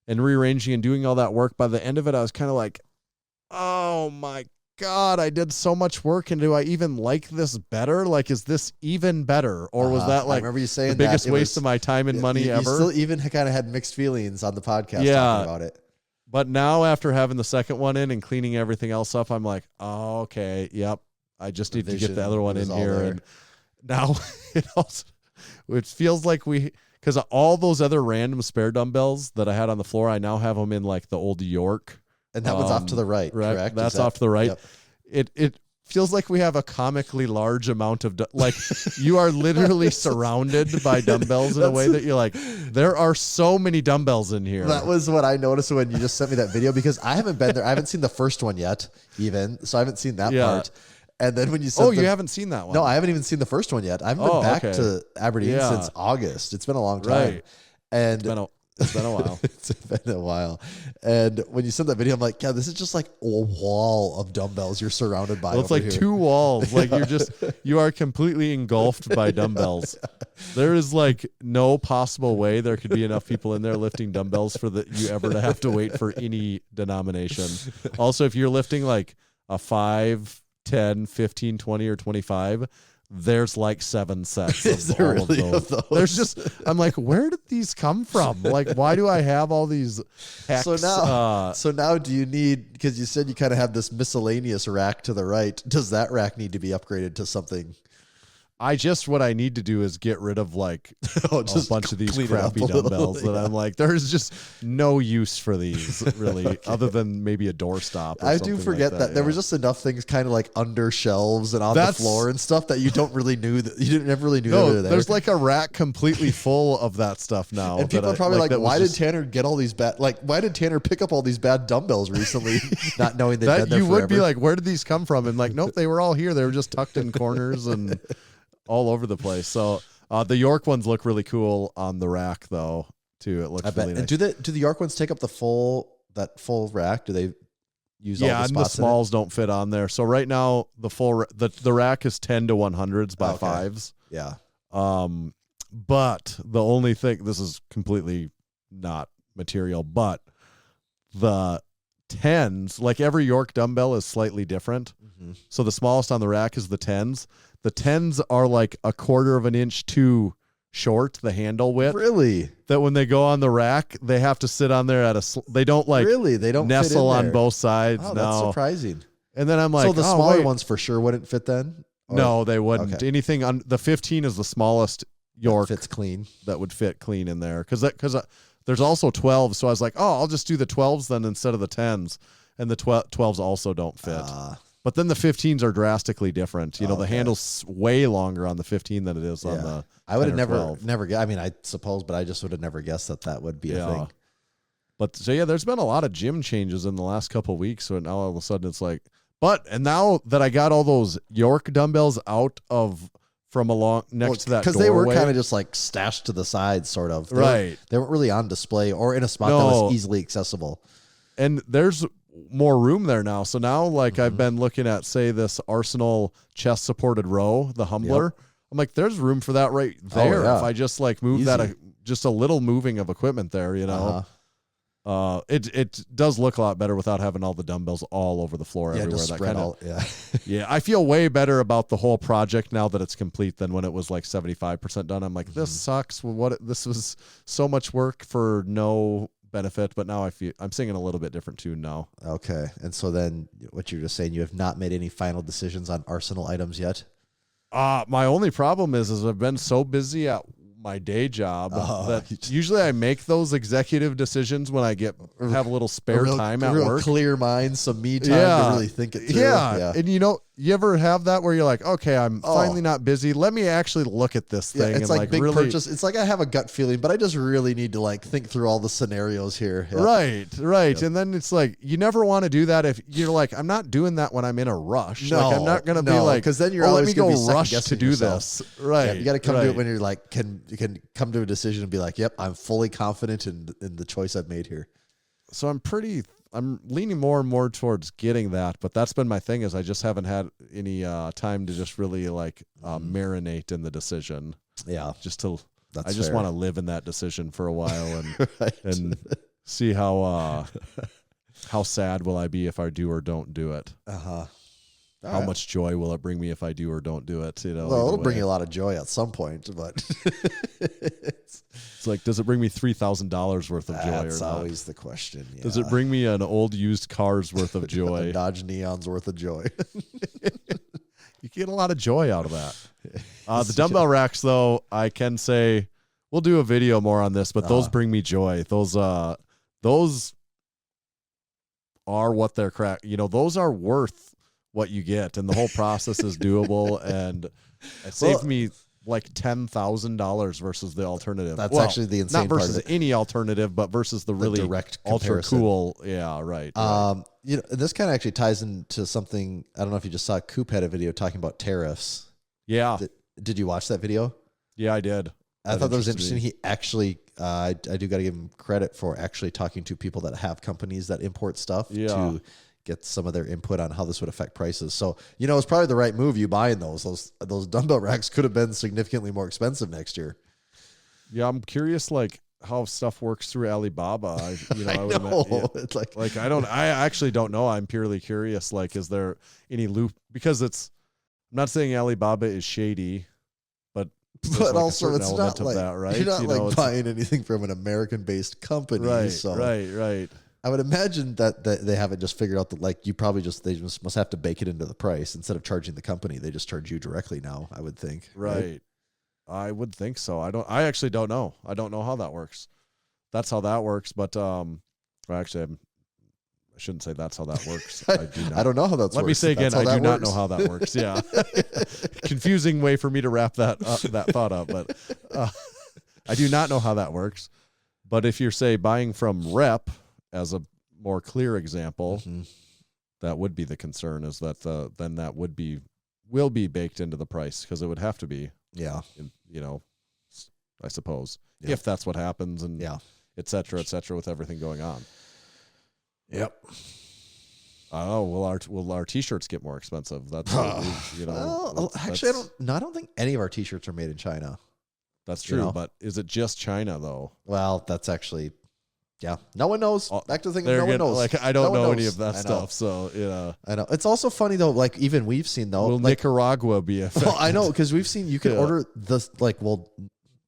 and rearranging and doing all that work, by the end of it, I was kind of like, oh my God, I did so much work, and do I even like this better? Is this even better? Or was that I remember you saying the biggest waste of my time and money ever? You still even kind of had mixed feelings on the podcast talking about it. But now, after having the second one in and cleaning everything else up, I'm like, oh, okay, yep. I just need to get the other one in here. And now it feels like because all those other random spare dumbbells that I had on the floor, I now have them in the old York. And that one's off to the right, correct? That's off to the right. Yep. It feels like we have a comically large amount of you are literally surrounded by dumbbells in a way that you're like, there are so many dumbbells in here. That was what I noticed when you just sent me that video, because I haven't been there. I haven't seen the first one yet, even, so I haven't seen that part. And then when you said, you haven't seen that one? No, I haven't even seen the first one yet. I haven't been back to Aberdeen since August. It's been a long time. Right. And it's been a while. It's been a while. And when you sent that video, I'm like, God, this is just like a wall of dumbbells you're surrounded by. Well, it's like here. 2 walls. You are completely engulfed by dumbbells. There is no possible way there could be enough people in there lifting dumbbells for you ever to have to wait for any denomination. Also, if you're lifting a 5, 10, 15, 20, or 25, there's 7 sets of all of those. There's just, I'm like, where did these come from? Why do I have all these hex? So now do you need, because you said you kind of have this miscellaneous rack to the right, does that rack need to be upgraded to something? what I need to do is get rid of like a bunch of these clean it up crappy a little, dumbbells that I'm like, there's just no use for these really, other than maybe a doorstop. I do forget that there was just enough things kind of like under shelves and on the floor and stuff that you don't really knew that you never really knew they were there. There's like a rack completely full of that stuff now. And people are probably like, why did Tanner get all these bad? Like, why did Tanner pick up all these bad dumbbells recently, not knowing they've been there you forever? would be like, where did these come from? And like, nope, they were all here. They were just tucked in corners and all over the place. So the York ones look really cool on the rack, though. Too, it looks really nice. And do the York ones take up the full rack? Do they use all the spots? And the smalls don't fit on there. So right now the rack is 10 to 100s by 5s. Yeah. But the only thing, this is completely not material, but the 10s, like every York dumbbell is slightly different. Mm-hmm. So the smallest on the rack is the 10s. The 10s are like 1/4 of an inch too short, the handle width. Really? That when they go on the rack, they have to sit on there they don't like they don't nestle fit in on there. both sides. Oh, no. that's surprising. And then I'm like, so the smaller ones for sure wouldn't fit then? Or? No, they wouldn't. Okay. Anything on the 15 is the smallest York that fits clean. That would fit clean in there because there's also 12s. So I was like, oh, I'll just do the 12s then instead of the 10s, and the 12s also don't fit. But then the 15s are drastically different. You know, the handle's way longer on the 15 than it is on the. I would have 10 or 12. never. I mean, I suppose, but I just would have never guessed that would be a thing. But so there's been a lot of gym changes in the last couple of weeks. So now all of a sudden it's like, and now that I got all those York dumbbells out of from along next to that because they were kind of just like stashed to the side, sort of. They weren't really on display or in a spot that was easily accessible. And there's more room there now. So now, like I've been looking at, say, this Arsenal chest supported row, the Humbler. I'm like, there's room for that right there. If I just like move just a little moving of equipment there, you know. It does look a lot better without having all the dumbbells all over the floor everywhere. Just that spread kind out. Yeah, I feel way better about the whole project now that it's complete than when it was like 75% done. I'm like, this sucks. This was so much work for no benefit, but now I'm singing a little bit different tune now. Okay. And so then what you're just saying, you have not made any final decisions on Arsenal items yet? My only problem is I've been so busy at my day job that usually I make those executive decisions when I have a little spare time at work. Clear mind, some me time to really think it through. Yeah. And you ever have that where you're like, okay, I'm finally not busy. Let me actually look at this thing. It's and like big really purchase. It's like I have a gut feeling, but I just really need to like think through all the scenarios here. Yeah. Right. Yep. And then it's like, you never want to do that if you're like, I'm not doing that when I'm in a rush. No, like, I'm not going to be like, because then you're let always me go rush to do this. Right. Yeah, you got to come to it when you're like, you can come to a decision and be like, yep, I'm fully confident in the choice I've made here. So I'm leaning more and more towards getting that, but that's been my thing is I just haven't had any time to just really like marinate in the decision. Yeah. I just want to live in that decision for a while and and see how sad will I be if I do or don't do it. How much joy will it bring me if I do or don't do it? You know, well, it'll bring you a lot of joy at some point, but it's like, does it bring me $3,000 worth of joy? That's or not? always the question. Yeah. Does it bring me an old used car's worth of joy? A Dodge Neon's worth of joy. You get a lot of joy out of that. The dumbbell racks, though, I can say we'll do a video more on this, but those bring me joy. Those are what they're those are worth what you get, and the whole process is doable, and it saved me like $10,000 versus the alternative. That's actually the insane not part versus of it. Any alternative, but versus the really direct ultra comparison. cool. Yeah, right. This kind of actually ties into something. I don't know if you just saw Coop had a video talking about tariffs. Yeah. Did you watch that video? Yeah, I did. I thought that was interesting. He actually, I do got to give him credit for actually talking to people that have companies that import stuff to get some of their input on how this would affect prices. So, it's probably the right move you buying those dumbbell racks could have been significantly more expensive next year. Yeah, I'm curious like how stuff works through Alibaba. I actually don't know. I'm purely curious. Like, is there any loop? Because I'm not saying Alibaba is shady, but also it's not like that, right? You're not buying anything from an American-based company. Right, so. right. I would imagine that they haven't just figured out that like you probably they just must have to bake it into the price instead of charging the company. They just charge you directly now, I would think. Right. I would think so. I actually don't know. I don't know how that works. That's how that works. But actually, I shouldn't say that's how that works. I do not. I don't know how that works. Let me say again, I do not know how that works. Yeah. Confusing way for me to wrap that thought up. But I do not know how that works. But if you're, say, buying from Rep, as a more clear example, that would be the concern, is that then that will be baked into the price, because it would have to be. Yeah. I suppose, if that's what happens, and et cetera, with everything going on. Yep. Oh, will our T-shirts get more expensive? That's well, actually, I don't think any of our T-shirts are made in China. That's true, but is it just China though? Well, that's actually, no one knows. Back to the thing, no one knows. Like, I don't know any of that stuff, so I know. It's also funny though. Like, even we've seen though. Will Nicaragua be affected? Well, I know, because we've seen you can order this. Like,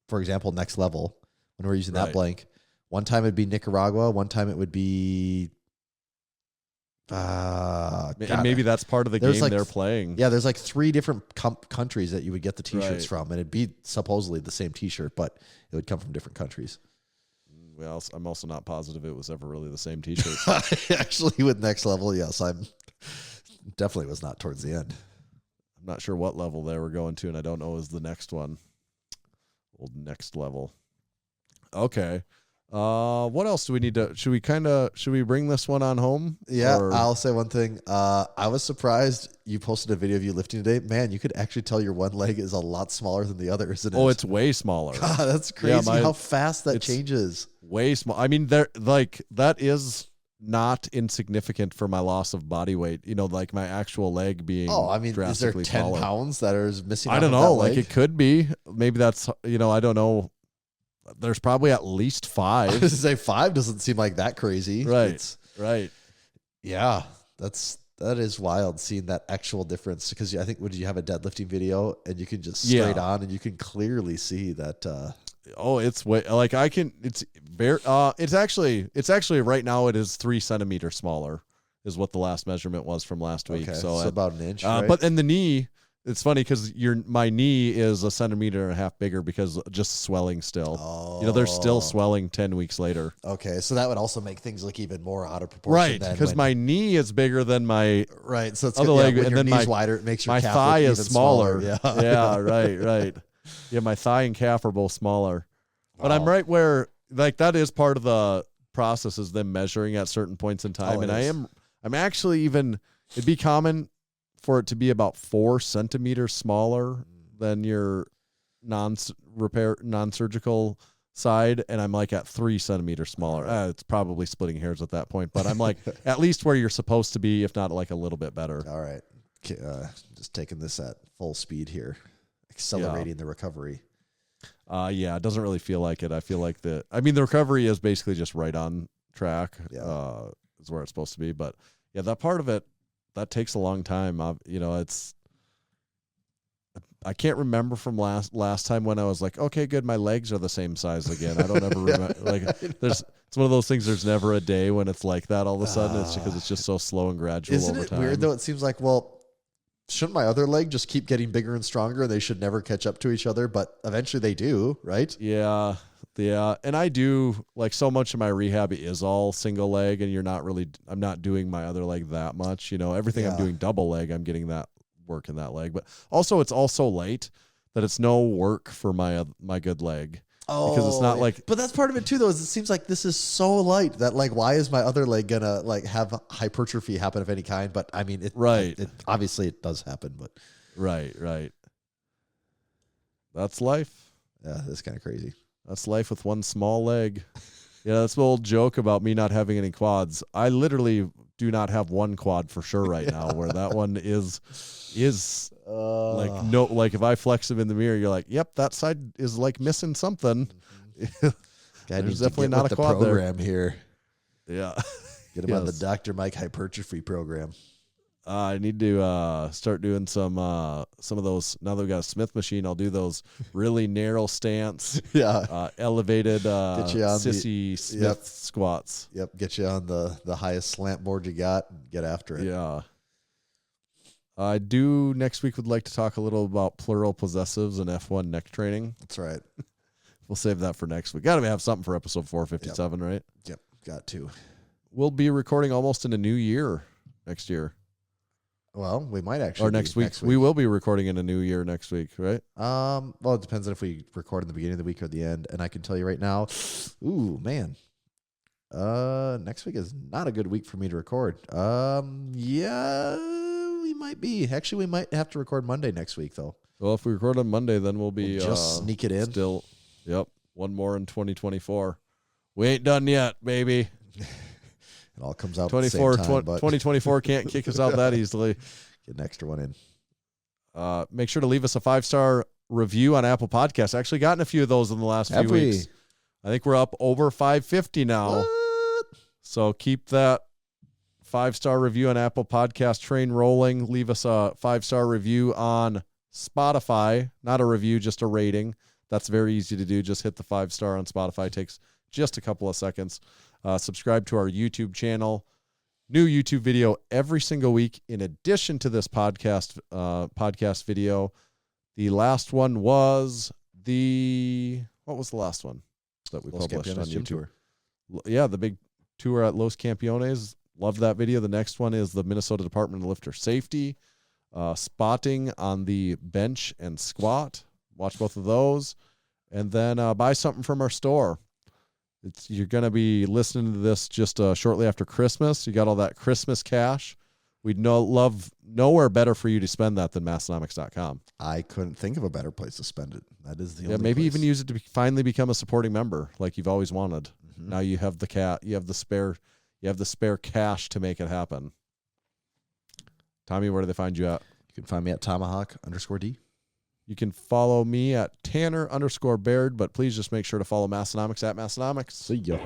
for example, Next Level, when we're using that blank. One time it'd be Nicaragua. One time it would be. Maybe that's part of the game they're playing. Yeah, there's like 3 different countries that you would get the T-shirts from, and it'd be supposedly the same T-shirt, but it would come from different countries. Well, I'm also not positive it was ever really the same T-shirt. Actually, with Next Level, yes, I'm definitely was not towards the end. I'm not sure what level they were going to, and I don't know is the next one. Old Next Level. Okay. What else do we need to? Should we bring this one on home? Yeah, I'll say one thing. I was surprised you posted a video of you lifting today. Man, you could actually tell your one leg is a lot smaller than the other, isn't it? Oh, it's way smaller. God, that's crazy how fast that changes. Way small. I mean, that is not insignificant for my loss of body weight. Like my actual leg being. Oh, I mean, is there 10 smaller. pounds that are missing? I don't know. Like it could be. Maybe that's. I don't know. There's probably at least 5. I was going to say 5 doesn't seem like that crazy. Right. Right. Yeah. That is wild, seeing that actual difference, because I think, you have a deadlifting video and you can just straight on and you can clearly see that. It's way, like I can, it's very, it's actually right now it is 3 centimeters smaller is what the last measurement was from last week. Okay, so about an inch. Right? But in the knee, it's funny because my knee is 1.5 centimeters bigger because just swelling still. Oh. There's still swelling 10 weeks later. Okay, so that would also make things look even more out of proportion. Right, because my knee is bigger than my so it's other leg, when and your then knee's wider, it makes your my calf thigh look is even smaller. Yeah, yeah, right. Yeah, my thigh and calf are both smaller, but I'm right where that is part of the process, is them measuring at certain points in time, and I'm actually even. It'd be common for it to be about 4 centimeters smaller than your non-surgical side, and I'm like at 3 centimeters smaller. It's probably splitting hairs at that point, but I'm like at least where you're supposed to be, if not like a little bit better. All right, just taking this at full speed here, accelerating the recovery. It doesn't really feel like it. I feel like the recovery is basically just right on track. Is where it's supposed to be, but that part of it. That takes a long time. I can't remember from last time when I was like, okay, good, my legs are the same size again. I don't ever remember. It's one of those things. There's never a day when it's like that all of a sudden. It's because it's just so slow and gradual. Isn't over it time. weird though? It seems like, shouldn't my other leg just keep getting bigger and stronger, and they should never catch up to each other? But eventually they do, right? Yeah. And I do, like, so much of my rehab is all single leg, and I'm not doing my other leg that much. Everything I'm doing double leg, I'm getting that work in that leg. But also it's all so light that it's no work for my good leg. Oh, because it's not like. But that's part of it too, though. Is it seems like this is so light that, like, why is my other leg gonna have hypertrophy happen of any kind? But I mean, it obviously it does happen, but right. That's life. Yeah, that's kind of crazy. That's life with one small leg. Yeah, that's the old joke about me not having any quads. I literally do not have one quad for sure right now, where that one is like, no, like if I flex them in the mirror, you're like, yep, that side is like missing something. There's definitely not a quad program here. Yeah. Get him on the Dr. Mike hypertrophy program. I need to start doing some of those. Now that we got a Smith machine, I'll do those really narrow stance, elevated Get you on sissy Smith squats. Yep, get you on the highest slant board you got and get after it. Yeah. I do next week would like to talk a little about plural possessives and F1 neck training. That's right. We'll save that for next week. Got to have something for episode 457, right? Yep, got to. We'll be recording almost in a new year next year. Well, we might actually. Or next week. We will be recording in a new year next week, right? Well, it depends on if we record in the beginning of the week or the end. And I can tell you right now, man. Next week is not a good week for me to record. Yeah, we might be. Actually, we might have to record Monday next week, though. Well, if we record on Monday, then we'll be just sneak it in. Still, yep, one more in 2024. We ain't done yet, baby. It all comes out at the same time, but 2024 can't kick us out that easily. Get an extra one in. Make sure to leave us a 5-star review on Apple Podcasts. I actually gotten a few of those in the last few weeks. I think we're up over 550 now. What? So keep that 5-star review on Apple Podcast train rolling. Leave us a 5-star review on Spotify. Not a review, just a rating. That's very easy to do. Just hit the 5-star on Spotify. It takes just a couple of seconds. Subscribe to our YouTube channel. New YouTube video every single week in addition to this podcast video. The last one was what was the last one that we Los published on Campeones Gym YouTube? Tour. Yeah, the big tour at Los Campeones. Love that video. The next one is the Minnesota Department of Lifter Safety. Spotting on the bench and squat. Watch both of those. And then buy something from our store. You're going to be listening to this just shortly after Christmas. You got all that Christmas cash. We'd love nowhere better for you to spend that than Massenomics.com. I couldn't think of a better place to spend it. That is the only maybe place. even use it to finally become a supporting member like you've always wanted. Mm-hmm. Now you have you have the spare cash to make it happen. Tommy, where do they find you at? You can find me at Tomahawk_D. You can follow me at Tanner_Baird, but please just make sure to follow Massenomics at Massenomics. See ya.